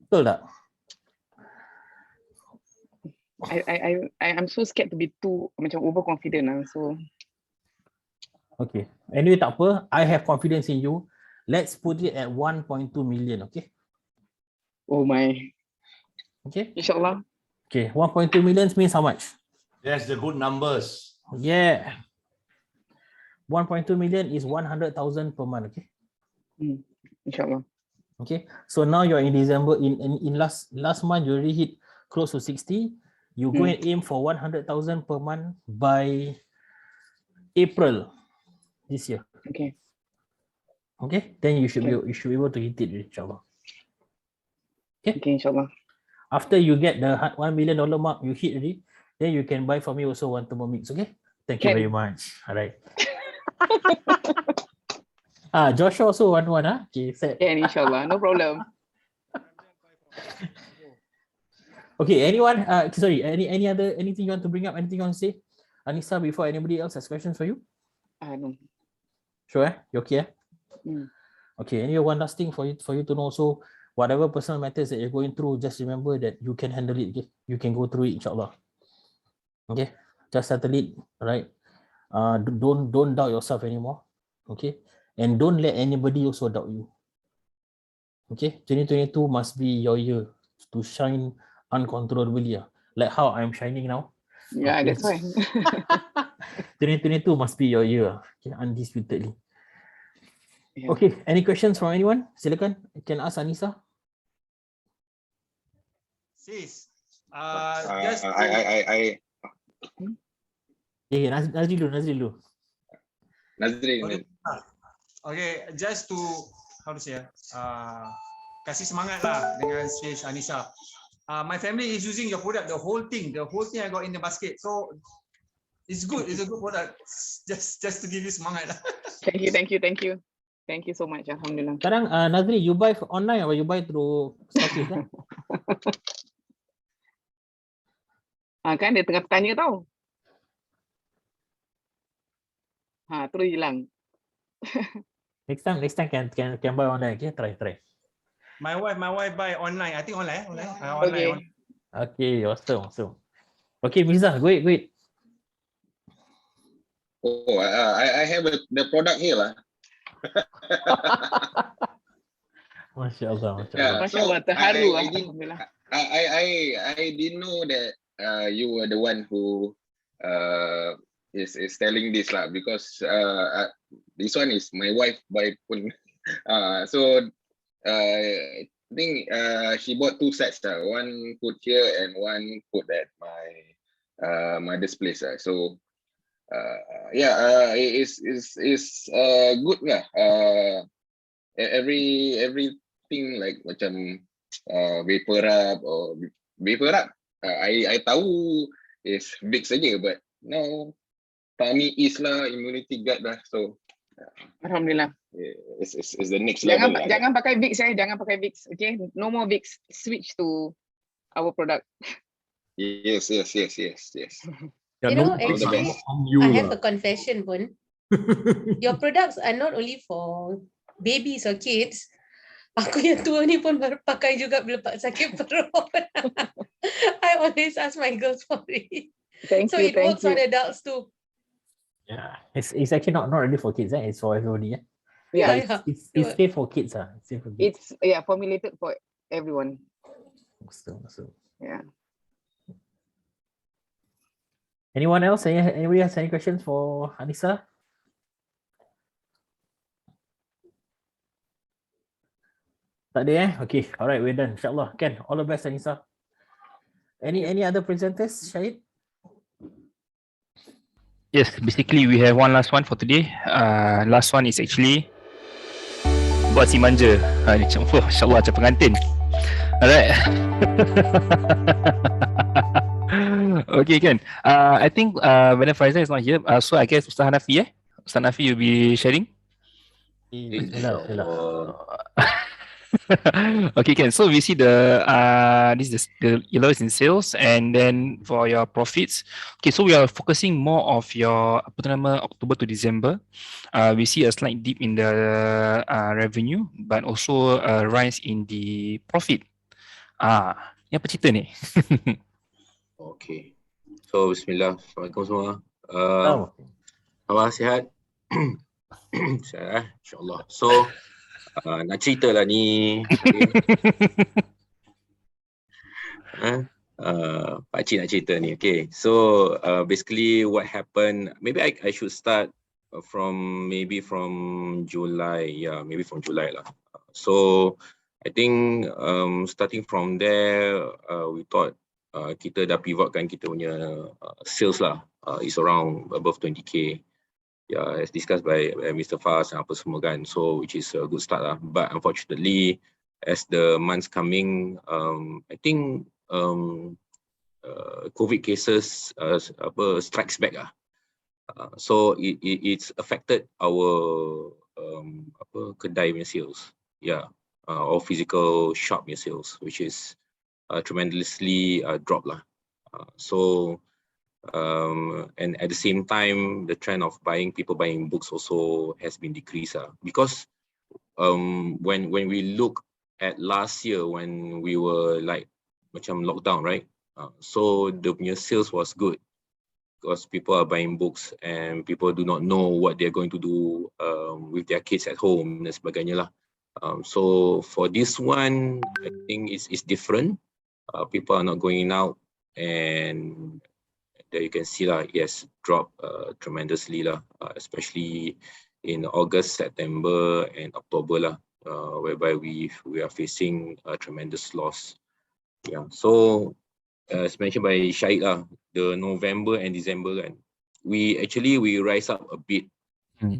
Betul tak?
I'm so scared to be too macam overconfident lah. So
Okay. Anyway, tak apa. I have confidence in you. Let's put it at 1.2 million, okay?
Oh my.
Okay.
InsyaAllah.
Okay, 1.2 million means how much?
That's the good numbers.
Yeah. 1.2 million is 100,000 per month, okay?
InsyaAllah.
Okay, so now you're in December. In last month, you already hit close to 60. You go and aim for 100,000 per month by April this year.
Okay.
Okay, then you should be able to hit it, inshallah. Okay,
inshallah.
After you get the $1 million mark, you hit already, then you can buy from me also one Thermomix. Okay, thank you very much. All right. Joshua also want one. Okay, set.
Can, inshallah, no problem.
Okay, anyone? Sorry, anything you want to bring up? Anything you want to say, Anissa? Before anybody else has questions for you?
No.
Sure, you okay? Okay. Anyway, one last thing for you to know. So, whatever personal matters that you're going through, just remember that you can handle it. Okay, you can go through it, inshallah. Okay, just settle it, right? Don't doubt yourself anymore. Okay, and don't let anybody also doubt you. Okay, 2022 must be your year to shine uncontrollably, like how I'm shining now.
Yeah,
okay.
that's why.
2022 must be your year, okay, undisputedly.
Yeah.
Okay, any questions from anyone? Silakan, you can ask Anissa.
Sis,
just I
Okay, Nazri dulu.
Okay, just to how to say, kasih semangat lah dengan Sis Anissa. My family is using your product, the whole thing I got in the basket. So it's good, it's a good product. Just to give you semangat lah.
Thank you so much. Alhamdulillah.
Sekarang Nazri, you buy online or you buy through stockist?
Kan dia tengah tanya tau. Terus hilang.
Next time can buy online. Okay, try.
My wife buy online. I think online.
Okay.
Okay, awesome. Okay, Miza, go ahead.
Oh, I have the product here lah.
Masya Allah.
Terharu lah.
I didn't know that you were the one who is telling this lah, because this one is my wife buy pun. So I think she bought 2 sets. One put here and one put at my mother's place. So it's good lah. Everything like macam vapor rub or vapor rub. I tahu is big saja, but now tummy is lah, immunity guard lah. So
Alhamdulillah.
It's the next level lah.
Jangan pakai Vicks jangan pakai Vicks. Okay, no more Vicks. Switch to our product.
Yes.
You know,
All the
actually,
best.
I have a confession pun. Your products are not only for babies or kids. Aku yang tua ni pun baru pakai juga bila sakit perut. I always ask my girls for it.
Thank
So
you.
it works on adults too.
Yeah, it's actually not really for kids, it's for everybody.
Yeah,
But it's safe for kids. It's safe for kids.
It's formulated for everyone.
So.
Yeah.
Anyone else? Anybody has any questions for Anissa? Tak ada Okay, alright, we're done. InsyaAllah. Ken, all the best, Anissa. Any other presenters, Syahid?
Yes, basically we have one last one for today. Last one is actually buat si manja. Ni macam insyaAllah macam pengantin. Alright. Okay kan. I think Madam Faizal is not here. So I guess Ustaz Hanafi Ustaz Hanafi will be sharing. Okay, can. So we see this is the yellow is in sales, and then for your profits. Okay, so we are focusing more of your October to December. We see a slight dip in the revenue, but also a rise in the profit. Ni apa cerita ni?
Okay. So Bismillah. Assalamualaikum semua. Apa sihat? Sihat InsyaAllah. So nak cerita lah ni. Pakcik nak cerita ni. Okay. So basically what happened, maybe I should start from July. Yeah, maybe from July lah. So I think starting from there, we thought kita dah pivotkan kita punya sales lah. It's around above 20k. Yeah, as discussed by Mr. Faz and apa semua kan. So which is a good start lah. But unfortunately, as the months coming, I think COVID cases strikes back lah. So it's affected our kedai punya sales. Yeah, our physical shop punya sales, which is tremendously dropped lah. And at the same time, the trend of people buying books also has been decreased because when we look at last year when we were like macam lockdown, right? So the sales was good because people are buying books and people do not know what they're going to do with their kids at home dan sebagainya lah. So for this one, I think it's different. People are not going out, and there you can see lah, yes, drop tremendously lah, especially in August, September, and October lah, whereby we are facing a tremendous loss. Yeah, so as mentioned by Syahid lah, the November and December kan, we rise up a bit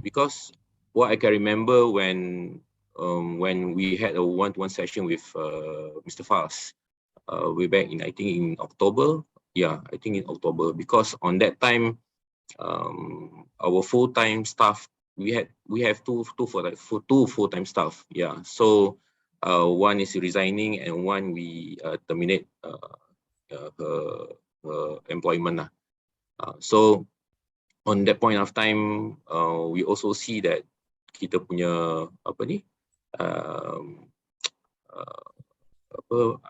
because what I can remember when we had a one-to-one session with Mr. Faz way back in, I think in October. Yeah, I think in October, because on that time, our full-time staff, we have two full-time staff. Yeah, so one is resigning and one we terminate her employment lah. So on that point of time, we also see that kita punya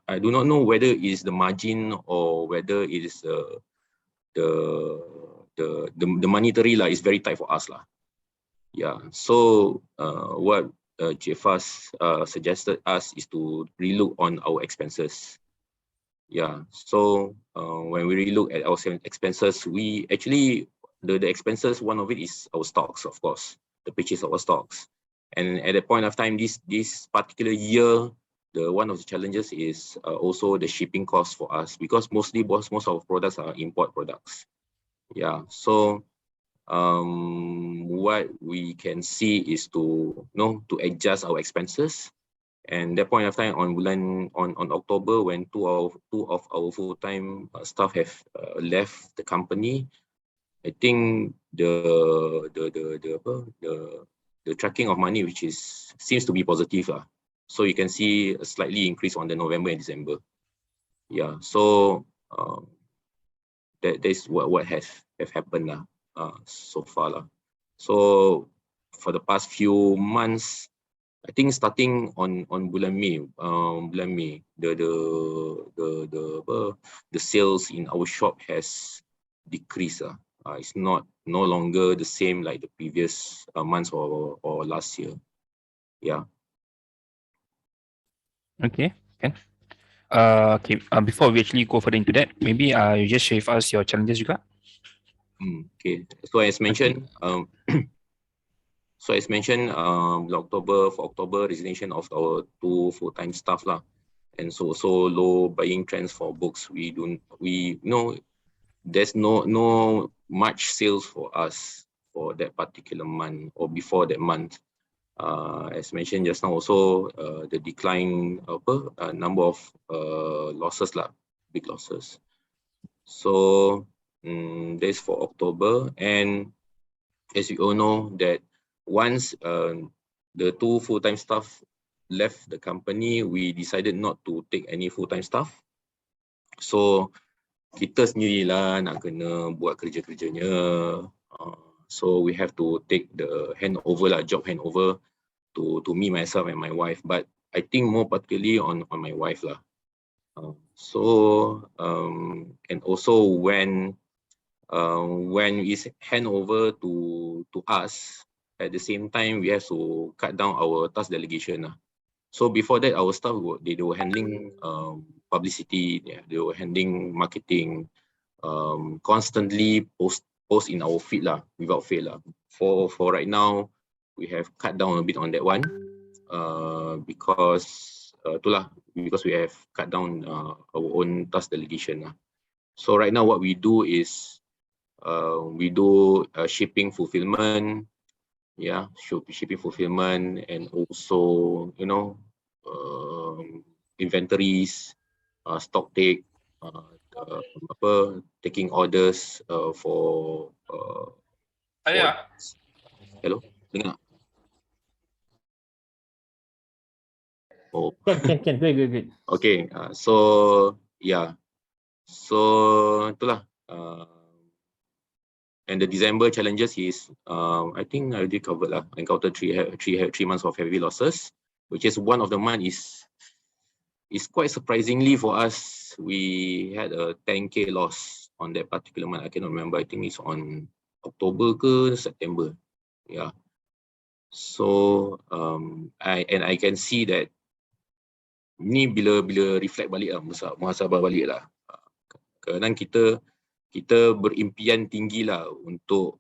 I do not know whether it is the margin or whether it is the monetary lah is very tight for us lah. Yeah, so what Faz suggested us is to relook on our expenses. Yeah, so when we relook at our expenses, we actually the expenses, one of it is our stocks, of course, the purchase of our stocks. And at that point of time, this particular year, one of the challenges is also the shipping cost for us, because most of our products are import products. Yeah, so what we can see is to adjust our expenses. And that point of time on October, when two of our full-time staff have left the company, I think the tracking of money, which seems to be positive. So you can see a slightly increase on the November and December. Yeah, so that is what have happened so far. So for the past few months, I think starting on bulan May, the sales in our shop has decreased. It's no longer the same like the previous months or last year. Yeah.
Okay. Can. Okay. Before we actually go further into that, maybe you just share with us your challenges juga.
Okay. So as mentioned, for October, resignation of our 2 full-time staff lah, and so low buying trends for books. There's no much sales for us for that particular month or before that month. As mentioned just now, also the decline number of losses lah, big losses. So that's for October, and as you all know that once the 2 full-time staff left the company, we decided not to take any full-time staff. So kita sendirilah nak kena buat kerja-kerjanya. So we have to take the job handover to me, myself, and my wife. But I think more particularly on my wife lah. And also when it's hand over to us, at the same time we have to cut down our task delegation. So before that, our staff they were handling publicity, they were handling marketing, constantly post in our feed lah, without fail lah. For right now, we have cut down a bit on that one because we have cut down our own task delegation lah. So right now what we do is we do shipping fulfillment, shipping fulfillment, and also inventories, stock take, taking orders for hello, dengar? Oh.
Can. Good.
Okay, so itulah. And the December challenges is, I think I already covered lah. Encountered three months of heavy losses, which is one of the months is quite surprisingly for us. We had a 10K loss on that particular month. I cannot remember. I think it's on October ke September. Yeah. So I can see that ni bila reflect balik lah, muhasabah balik lah. Kadang kita berimpian tinggi lah untuk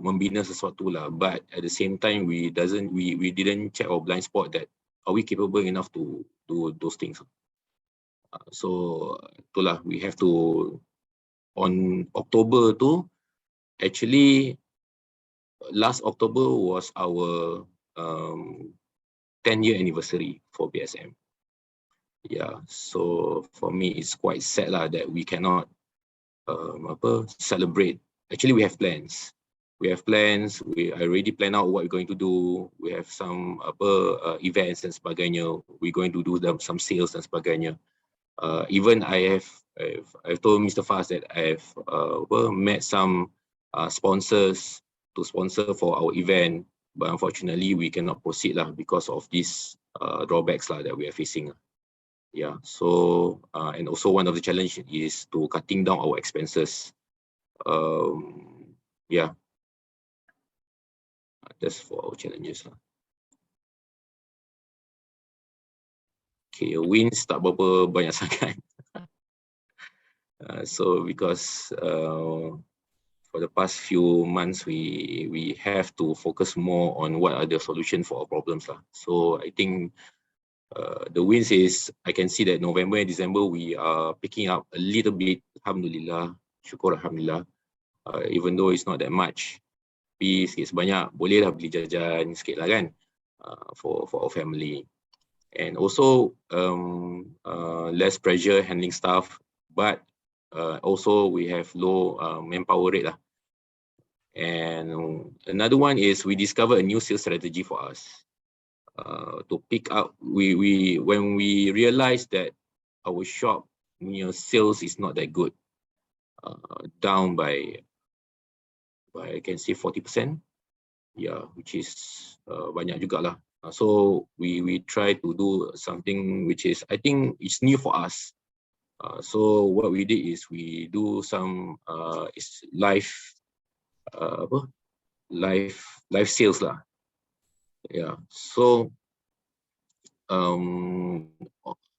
membina sesuatu lah, but at the same time we didn't check our blind spot that are we capable enough to do those things. So itulah, we have to, on October tu, actually last October was our 10-year anniversary for BSM. Yeah, so for me it's quite sad lah that we cannot celebrate. Actually we have plans. I already plan out what we're going to do. We have some events dan sebagainya. We're going to do some sales dan sebagainya. Even I've told Mr. Faz that I've met some sponsors to sponsor for our event, but unfortunately we cannot proceed lah because of these drawbacks lah that we are facing. Yeah, so and also one of the challenge is to cutting down our expenses. Yeah, that's for our challenges lah. Okay, wins tak berapa banyak sangat. So because for the past few months we have to focus more on what are the solutions for our problems lah. So I think the wins is I can see that November and December we are picking up a little bit. Alhamdulillah, syukur alhamdulillah. Even though it's not that much, tapi sikit sebanyak boleh lah beli jajan sikit lah kan, for our family. And also less pressure handling stuff, but also we have low manpower rate lah. And another one is we discover a new sales strategy for us to pick up. When we realize that our shop sales is not that good, down by I can say 40%, yeah, which is banyak juga lah. So we try to do something which is, I think it's new for us. So what we did is we do some live sales lah. Yeah. So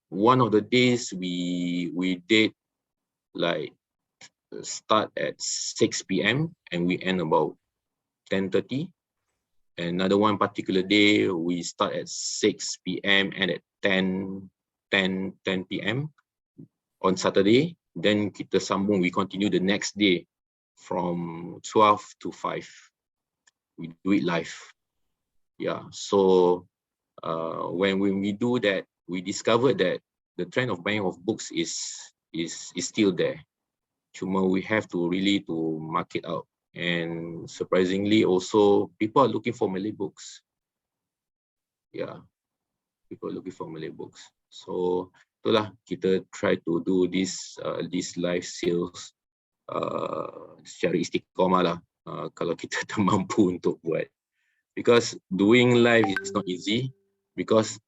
one of the days we did like start at 6 p.m. and we end about 10:30. Another one particular day we start at 6 p.m. and at 10 p.m. on Saturday. Then kita sambung, we continue the next day from 12 to 5. We do it live. Yeah. So when we do that, we discovered that the trend of buying of books is still there. Cuma we have to really to market out. And surprisingly also people are looking for Malay books. Yeah, people are looking for Malay books. So itulah kita try to do this live sales secara istiqamah lah, kalau kita mampu untuk buat. Because doing live is not easy, because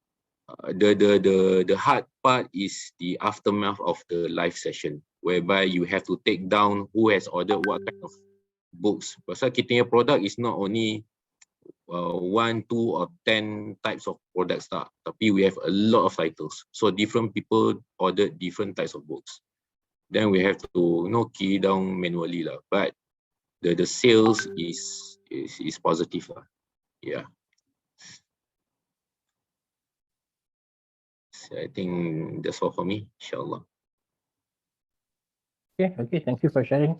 the hard part is the aftermath of the live session, whereby you have to take down who has ordered what kind of books. Pasal kita punya product is not only 1, 2 or 10 types of products tak, tapi we have a lot of titles. So different people ordered different types of books. Then we have to key down manually lah. But the sales is positive lah. Yeah. So I think that's all for me, inshallah.
Okay, thank you for sharing.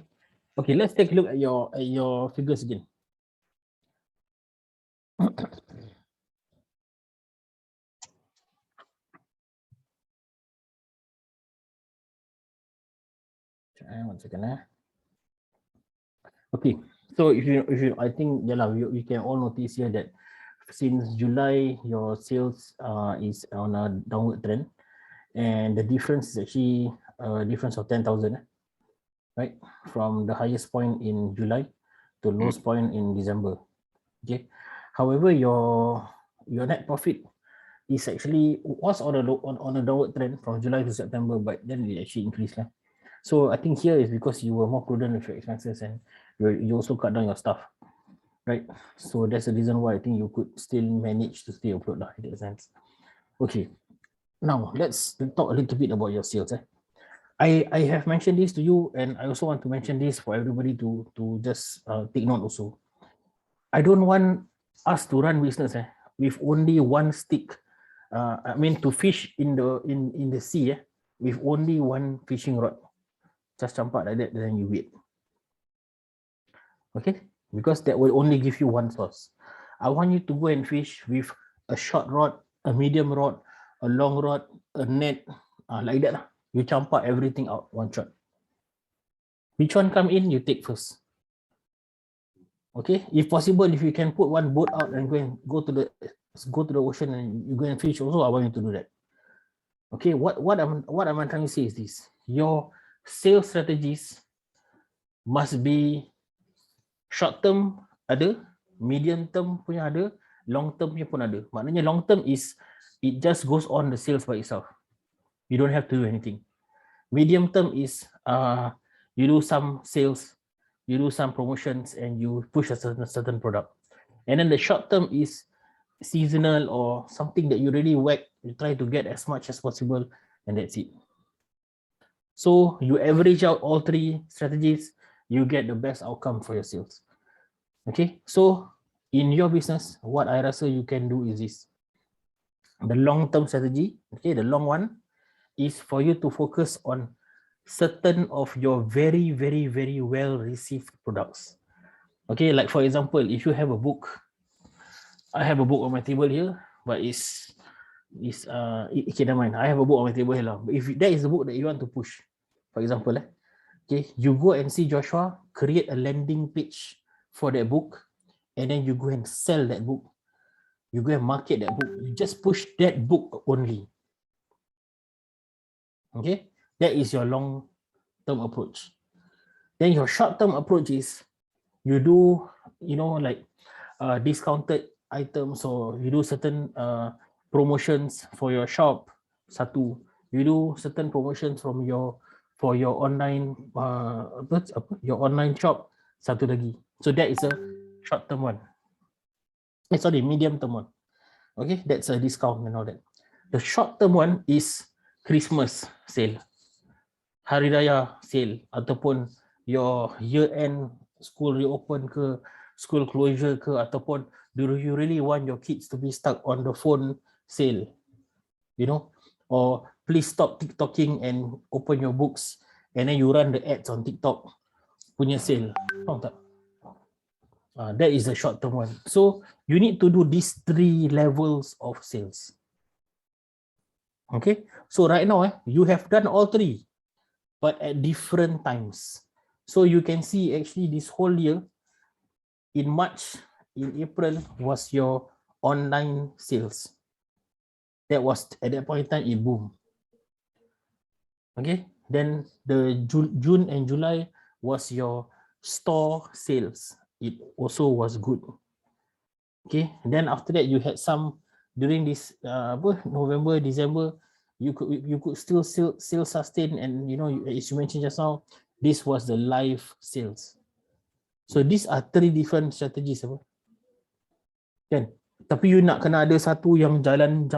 Okay, let's take a look at your figures again. One second. Okay, so if you I think we can all notice here that since July your sales is on a downward trend, and the difference is actually a difference of 10,000, right, from the highest point in July to lowest point in December. Okay, however your net profit is actually was on a downward trend from July to September, but then it actually increased. So I think here is because you were more prudent with your expenses and you also cut down your stuff, right? So that's the reason why I think you could still manage to stay afloat in that sense. Okay, now let's talk a little bit about your sales. I have mentioned this to you, and I also want to mention this for everybody to just take note also. I don't want us to run business with only one stick. I mean to fish in the sea with only one fishing rod. Just campak like that, then you wait. Okay, because that will only give you one source. I want you to go and fish with a short rod, a medium rod, a long rod, a net, like that lah. You campak everything out one shot. Which one come in, you take first. Okay, if possible, if you can put one boat out and go to the ocean and you go and fish also, I want you to do that. Okay, what I'm trying to say is this: your sales strategies must be short term ada, medium term punya ada, long term punya pun ada. Maknanya long term is it just goes on the sales by itself. You don't have to do anything. Medium term is you do some sales, you do some promotions, and you push a certain product. And then the short term is seasonal or something that you really whack. You try to get as much as possible, and that's it. So you average out all three strategies, you get the best outcome for your sales. Okay, so in your business, what I rasa you can do is this. The long-term strategy, okay, the long one is for you to focus on certain of your very, very, very well-received products. Okay, like for example, if you have a book, I have a book on my table here, but okay, never mind. I have a book on my table here. But if that is the book that you want to push, for example, okay, you go and see Joshua create a landing page for that book, and then you go and sell that book. You go and market that book. You just push that book only. Okay, that is your long-term approach. Then your short-term approach is you do, like discounted items, or you do certain promotions for your shop. Satu, you do certain promotions for your online your online shop. Satu lagi. So that is a short-term one. Sorry, medium-term one. Okay, that's a discount and all that. The short-term one is Christmas sale, Hari Raya sale, ataupun your year-end school reopen ke, school closure ke, ataupun do you really want your kids to be stuck on the phone sale, or please stop TikToking and open your books, and then you run the ads on TikTok punya sale. Faham tak? That is the short-term one. So you need to do these 3 levels of sales. Okay, so right now you have done all 3, but at different times. So you can see actually this whole year, in March, in April was your online sales. That was at that point in time it boomed. Okay, then the June and July was your store sales. It also was good. Okay, and then after that you had some during this November, December, you could still sustain, and as you mentioned just now, this was the live sales. So these are 3 different strategies, kan? Tapi you nak kena ada satu yang jalan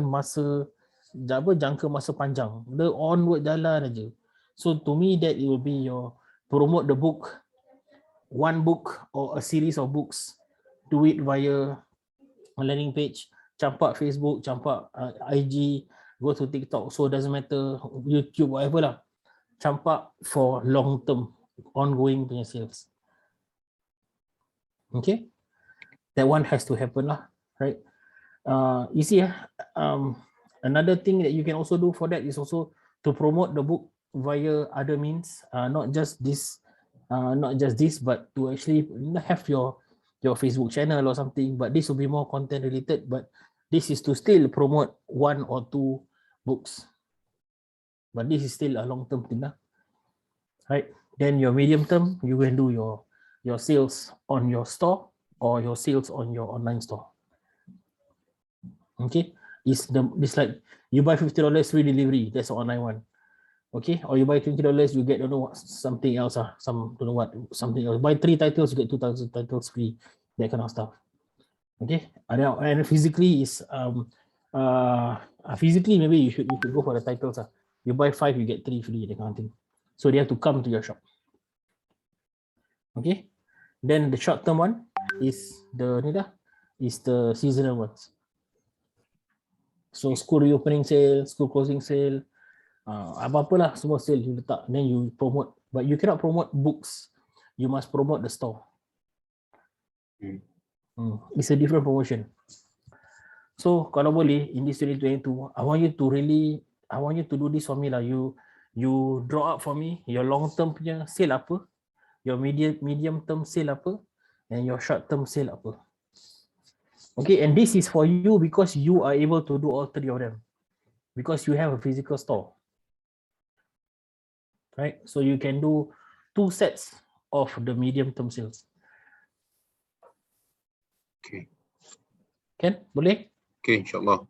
masa jangka masa panjang, the onward jalan aja. So to me that it will be your promote the book, one book or a series of books. Do it via a landing page, campak Facebook, campak IG, go to TikTok, so it doesn't matter, YouTube, whatever lah. Campak for long term, ongoing punya sales. Okay, that one has to happen lah, right? You see, another thing that you can also do for that is also to promote the book via other means, not just this, but to actually have your Facebook channel or something, but this will be more content related, but this is to still promote 1 or 2 books, but this is still a long-term thing, right? Then your medium term, you can do your sales on your store or your sales on your online store. Okay, it's like you buy $50 free delivery, that's the online one. Okay, or you buy $20, you get something else, something else. Buy 3 titles, you get 2,000 titles free, that kind of stuff. Okay, and physically is physically maybe you could go for the titles. You buy 5, you get 3 free, that kind of thing. So they have to come to your shop. Okay, then the short term one is the seasonal ones. So school reopening sale, school closing sale, apa-apalah semua sale you letak, then you promote, but you cannot promote books, you must promote the store. It's a different promotion. So kalau boleh in this 2022, I want you to do this for me lah. You draw up for me your long term punya sale apa, your medium term sale apa, and your short term sale apa. Okay, and this is for you because you are able to do all 3 of them, because you have a physical store, right? So you can do 2 sets of the medium term sales.
Okay.
Kan? Boleh?
Okay, insyaAllah.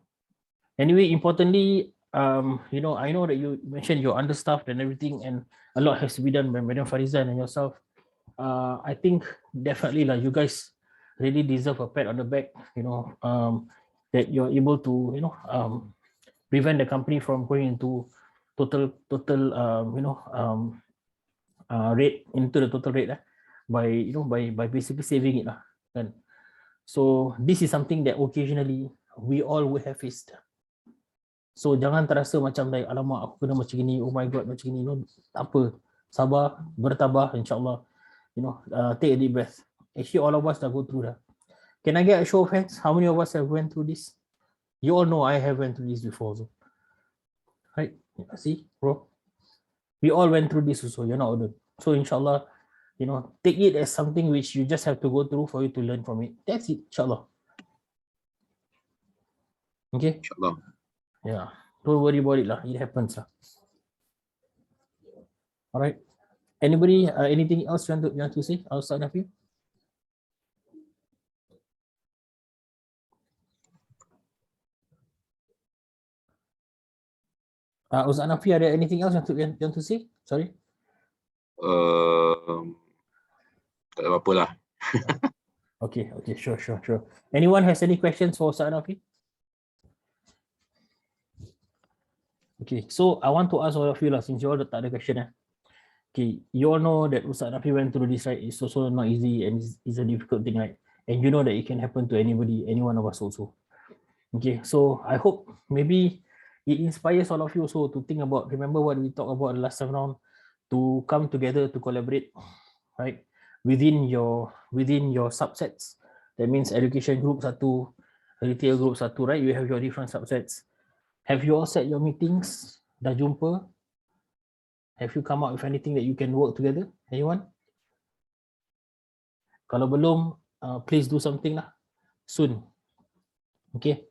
Anyway, importantly, I know that you mentioned you're understaffed and everything, and a lot has to be done by Madam Farizan and yourself. I think definitely you guys really deserve a pat on the back, that you're able to, prevent the company from going into total rate, into the total rate by basically saving it lah. So this is something that occasionally we all will have faced. So jangan terasa macam like, alamak aku kena macam gini, oh my god macam gini, tak apa, sabar, bertabah, insyaAllah, take a deep breath. Actually all of us dah go through dah. Can I get a show of hands? How many of us have went through this? You all know I have went through this before also. Right? See, bro? We all went through this also, you're not alone. So insyaAllah, take it as something which you just have to go through for you to learn from it. That's it, inshallah. Okay.
Inshallah.
Yeah. Don't worry about it lah. It happens lah. All right. Anybody? Anything else you want to say outside of you? Ustaz Nafi, ada anything else you want to say? Sorry.
Tak ada apa-apa lah.
Okay, sure. Anyone has any questions for Ustaz Nafi? Okay, so I want to ask all of you lah, since you all tak ada question. Okay, you all know that Ustaz Nafi went through this, right? It's also not easy and it's a difficult thing, right? And you know that it can happen to anybody, any one of us also. Okay, so I hope maybe it inspires all of you also to think about, remember what we talked about last time round, to come together to collaborate, right? Within your subsets. That means education group satu, retail group satu, right? You have your different subsets. Have you all set your meetings? Dah jumpa? Have you come up with anything that you can work together? Anyone? Kalau belum, please do something lah soon. Okay,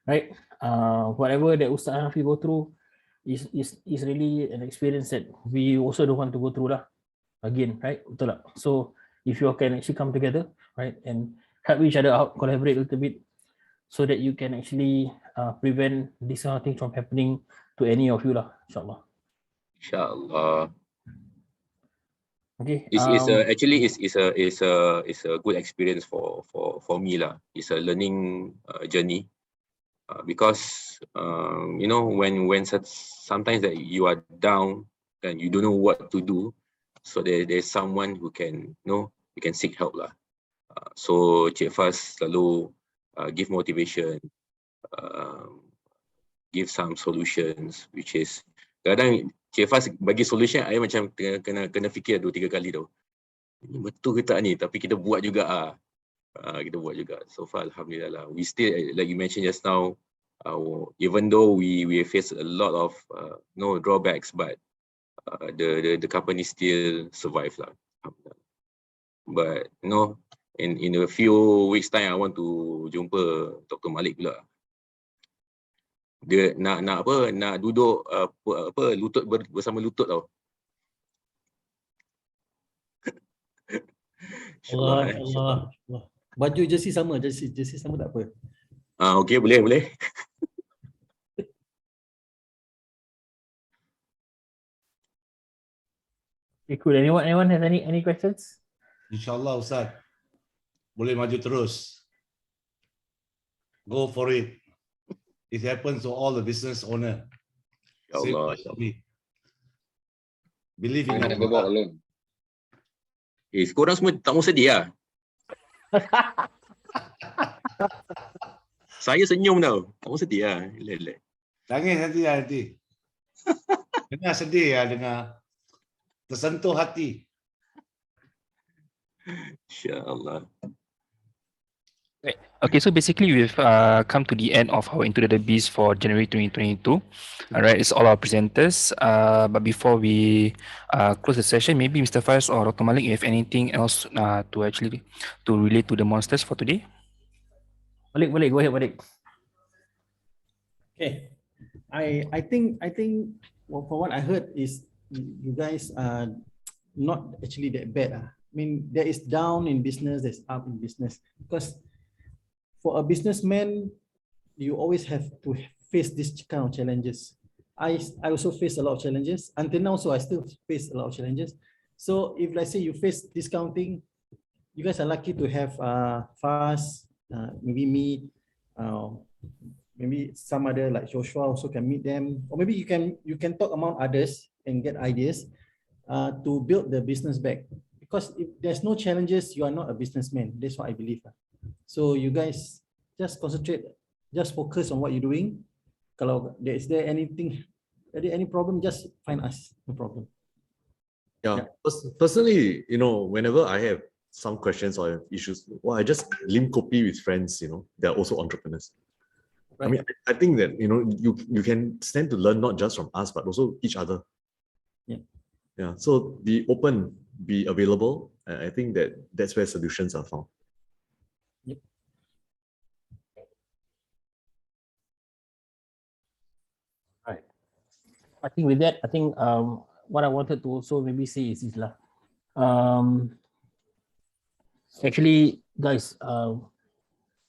right? Whatever that Ustaz Hanafi go through is really an experience that we also don't want to go through lah again, right? Betul tak? So if you all can actually come together, right, and help each other out, collaborate a little bit, so that you can actually prevent this kind of thing from happening to any of you lah, inshallah.
Inshallah.
Okay.
Actually it's a good experience for me lah. It's a learning journey because when sometimes that you are down and you don't know what to do, so there's someone who can you can seek help lah. So Cik Faz selalu give motivation, give some solutions, which is kadang Cik Faz bagi solution, saya macam kena fikir 2-3 kali tau. Ini betul ke tak ni? Tapi kita buat juga kita buat juga. So far alhamdulillah lah. We still, like you mentioned just now, even though we face a lot of drawbacks, but the company still survive lah. But in a few weeks time, I want to jumpa Dr. Malik pula. Dia nak duduk lutut bersama lutut tau.
Allah. Baju jersey sama tak apa.
Okay, boleh.
Okay, cool. Anyone has any questions?
InsyaAllah Ustaz. Boleh maju terus. Go for it. It happens to all the business owner.
InsyaAllah.
Believe in
Jangan
your
bawa alone. Korang semua tak mau sedih lah. Saya senyum tau. Tak mau sedih lah. Relax.
Nangis nanti. Dengar sedih lah, dengar. Tersentuh hati.
InsyaAllah.
Okay, so basically we've come to the end of our Into the Beast for January 2022. All right, it's all our presenters. But before we close the session, maybe Mr. Faiz or Dr. Malik, you have anything else to relate to the monsters for today?
Malik, go ahead, Malik.
Okay, I think for what I heard is you guys are not actually that bad. I mean, there is down in business, there's up in business, because for a businessman, you always have to face this kind of challenges. I also face a lot of challenges. Until now, so I still face a lot of challenges. So if let's say you face discounting, you guys are lucky to have Faz, maybe me, maybe some other like Joshua also can meet them, or maybe you can talk among others and get ideas to build the business back. Because if there's no challenges, you are not a businessman. That's what I believe. So you guys just concentrate, just focus on what you're doing. Kalau is there any problem, just find us, no problem.
Yeah. Personally, whenever I have some questions or issues, I just link copy with friends, they're also entrepreneurs. Right. I mean, I think that, you can stand to learn not just from us, but also each other.
Yeah.
Yeah. So be open, be available. I think that's where solutions are found.
Right. I think with that, I think what I wanted to also maybe say is this lah. Actually, guys,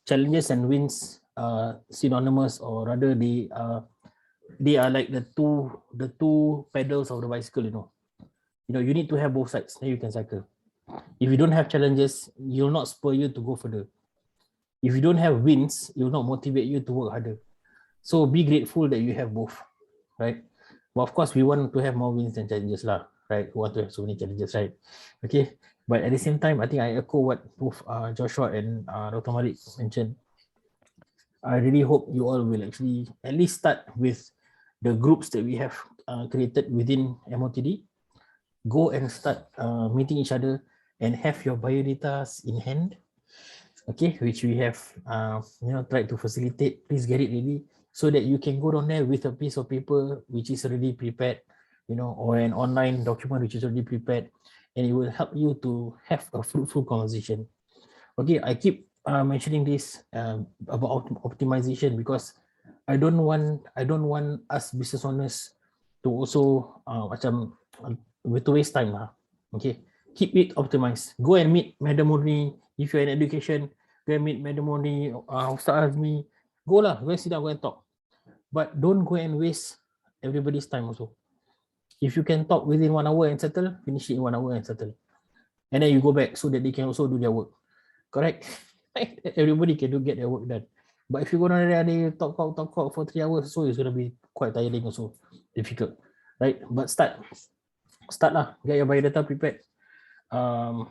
challenges and wins are synonymous, or rather they are like the two pedals of the bicycle, you know. You need to have both sides, then you can cycle. If you don't have challenges, it will not spur you to go further. If you don't have wins, it will not motivate you to work harder. So be grateful that you have both, right? But of course, we want to have more wins than challenges lah, right? We want to have so many challenges, right? Okay. But at the same time, I think I echo what both Joshua and Dr. Malik mentioned. I really hope you all will actually at least start with the groups that we have created within MOTD. Go and start meeting each other and have your biodata in hand, okay, which we have tried to facilitate. Please get it ready so that you can go down there with a piece of paper which is already prepared, or an online document which is already prepared, and it will help you to have a fruitful conversation. Okay, I keep mentioning this about optimization because I don't want us business owners to also to waste time lah. Okay, keep it optimized. Go and meet Madam Murni. If you're in education, go and meet Madam Murni, Ustaz Azmi. Go lah, go and sit down, go and talk. But don't go and waste everybody's time also. If you can talk within 1 hour and settle, finish it in 1 hour and settle. And then you go back so that they can also do their work. Correct? Everybody can get their work done. But if you go down there and they talk for 3 hours, so it's going to be quite tiring also, difficult, right? But start lah, get your biodata prepared. And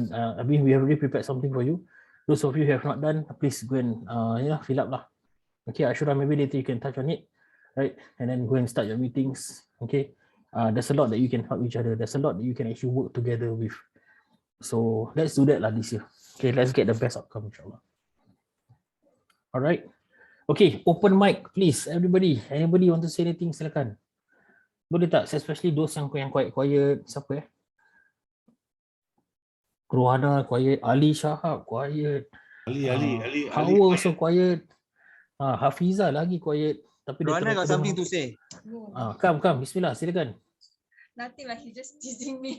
I mean, we have already prepared something for you. Those of you who have not done, please go and fill up lah. Okay, Ashura, maybe later you can touch on it, right? And then go and start your meetings. Okay, there's a lot that you can help each other. There's a lot that you can actually work together with. So let's do that lah this year. Okay, let's get the best outcome, inshallah. All right. Okay, open mic, please, everybody. Anybody want to say anything, silakan. Boleh tak? Especially those yang quiet. Siapa? Rohana quiet. Ali Shahab quiet.
Ali.
Hawa also quiet. Hafiza lagi quiet. Tapi
Rohana got something to say.
Come, bismillah, silakan.
Nothing, like he just teasing me.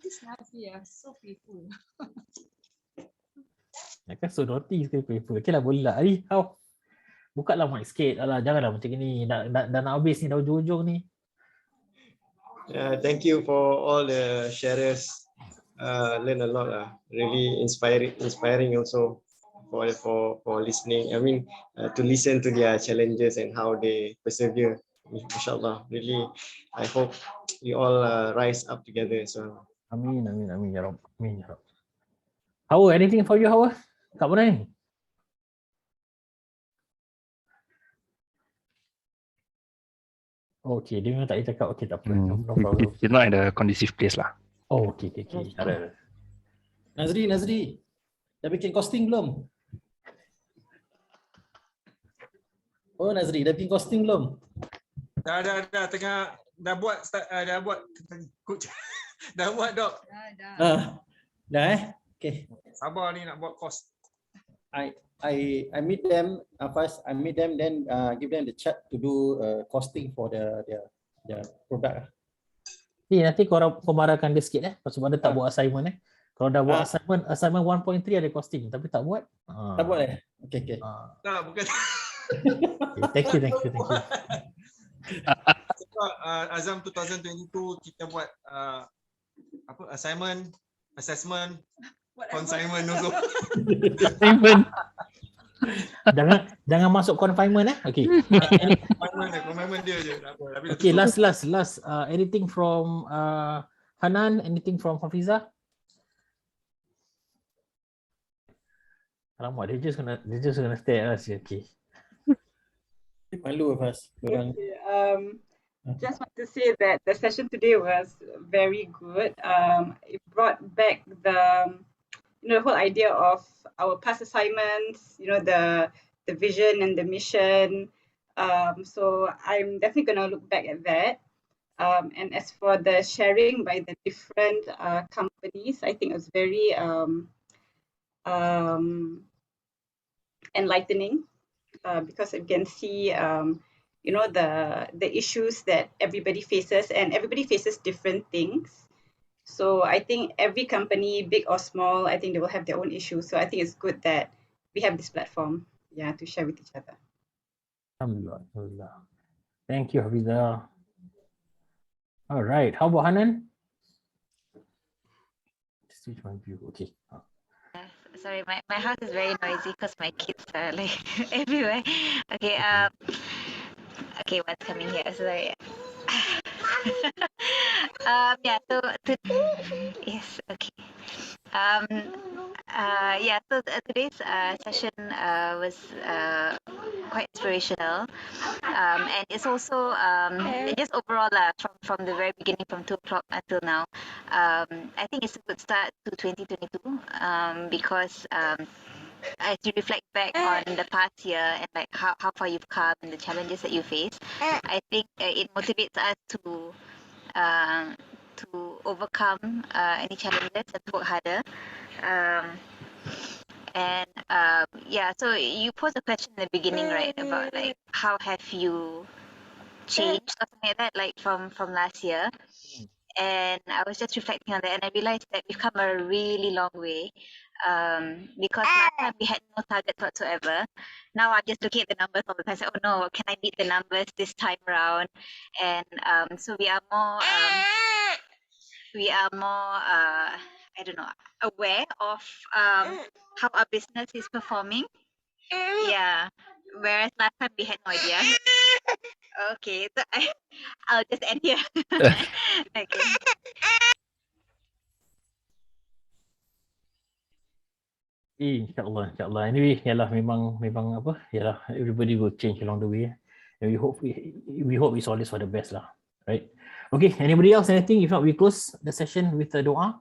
This Nafi so playful.
Kan so naughty sekali paper. Okay lah, boleh lah. Ali, how? Buka lah mic sikit. Alah, janganlah macam ni. Dah nak habis ni, dah hujung-hujung ni.
Thank you for all the sharers. Learn a lot. Really inspiring also for listening. I mean, to listen to their challenges and how they persevere. Inshallah, really, I hope we all rise up together as well.
Amin, ya Rabb. Amin, ya Rabb. Hawa, anything for you, Hawa? Kat mana ni? Okay, dia memang tak boleh cakap. Okay, tak apa. No problem.
It's not in a conducive place lah.
Oh, okay.
Nazri, dah bikin costing belum? Oh, Nazri, dah bikin costing belum?
Dah tengah dah buat coach. Dah buat dok.
Dah okay.
Sabar ni nak buat cost.
I meet them first. I meet them, then give them the chat to do costing for their product.
Ni nanti kau marahkan dia sikit pasal dia tak buat assignment Kalau dah buat assignment 1.3 ada costing tapi tak buat.
Tak buat Okay.
Tak, bukan.
Okay, thank you.
Azam 2022 kita buat assessment, consignment also.
Confinement. Jangan masuk confinement Okay.
Confinement dia je.
Okay, last. Anything from Hanan? Anything from Hafiza? Alamak, dia just gonna stare at us. Okay.
Malu first.
Just want to say that the session today was very good. It brought back the whole idea of our past assignments, the vision and the mission. So I'm definitely gonna look back at that. And as for the sharing by the different companies, I think it was very enlightening because you can see the issues that everybody faces, and everybody faces different things. So I think every company, big or small, I think they will have their own issues. So I think it's good that we have this platform, to share with each other.
Alhamdulillah, alhamdulillah. Thank you, Hafiza. All right, how about Hanan? Switch my view. Okay.
Sorry, my house is very noisy because my kids are like everywhere. Okay, okay, what's coming here? Sorry. Yeah, so yes, okay. Yeah, so today's session was quite inspirational, and it's also just overall from the very beginning, from 2 o'clock until now. I think it's a good start to 2022 because as you reflect back on the past year and like how far you've come and the challenges that you face, I think it motivates us to overcome any challenges and to work harder. Yeah, so you posed a question in the beginning, right, about like how have you changed or something like that, like from last year. And I was just reflecting on that, and I realized that we've come a really long way. Because last time we had no target whatsoever. Now I'm just looking at the numbers all the time. So, oh no, can I meet the numbers this time around? And so we are more I don't know, aware of how our business is performing. Yeah. Whereas last time we had no idea. Okay, so I'll just end here. Okay.
InsyaAllah, insyaAllah. Anyway, yalah memang apa? Yalah, everybody will change along the way. And we hope it's always for the best lah. Right? Okay, anybody else, anything? If not, we close the session with a doa.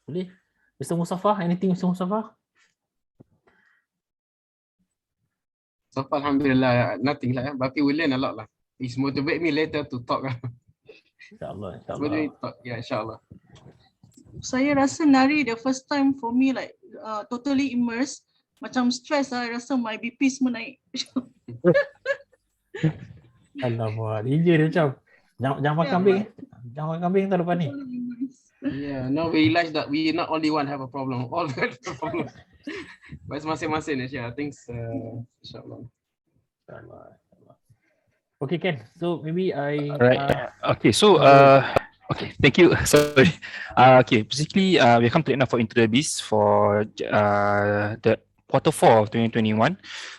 Boleh? Mr. Mustafa, anything, Mr. Mustafa?
So far, alhamdulillah, nothing lah. But we will learn a lot lah. It's motivate me later to talk lah.
InsyaAllah,
Motivate me to talk. Yeah, insyaAllah.
Saya rasa nari the first time for me like totally immersed. Macam stress lah. I rasa my BP semua naik.
Alamak, dia macam jangan makan kambing. Jangan makan kambing tahun depan ni.
Yeah, now we realize that we not only one have a problem, all have a problem. But it's masing-masing, I think, insyaAllah.
Okay, Ken. So maybe
Alright. Okay, so okay, thank you. Sorry. Okay, basically we come to the end of our Into the Beast for the Q4 of 2021.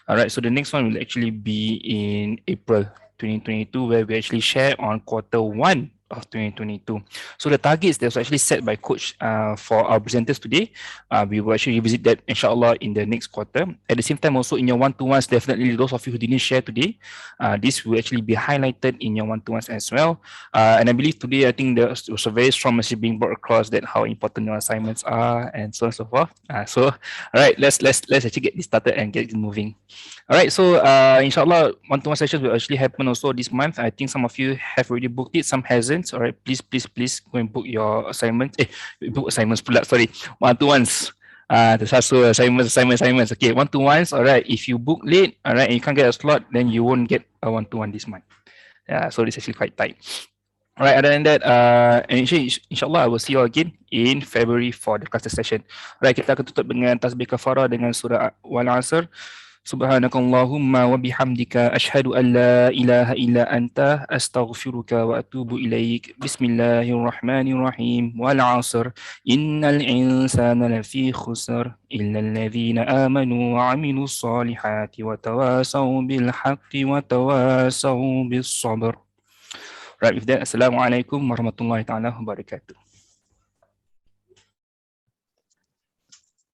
Alright, so the next one will actually be in April 2022, where we actually share on Q1 of 2022. So the targets that was actually set by Coach for our presenters today, we will actually revisit that inshallah in the next quarter. At the same time, also in your one-to-ones, definitely those of you who didn't share today, this will actually be highlighted in your one-to-ones as well. And I believe today, I think there was a very strong message being brought across that how important your assignments are and so on and so forth. So, all right, let's actually get this started and get it moving. All right, so inshallah, one-to-one sessions will actually happen also this month. I think some of you have already booked it, some hasn't. All right, please go and book your assignments. Book assignments pula, sorry. One-to-ones. So assignments. Okay, one-to-ones. All right, if you book late, all right, and you can't get a slot, then you won't get a one-to-one this month. Yeah, so this is actually quite tight. All right, other than that, and inshallah, I will see you again in February for the cluster session. Right, kita akan tutup dengan tasbih kafarah dengan surah Wal Asr. Subhanakallahumma wa bihamdika ashhadu an la ilaha illa anta astaghfiruka wa atubu ilaik. Bismillahirrahmanirrahim. Wal 'asr innal insana lafi khusr illa alladhina amanu wa 'amilus solihati wa tawasaw bil haqqi wa tawasaw bis sabr. Right, with that, assalamualaikum warahmatullahi taala wabarakatuh.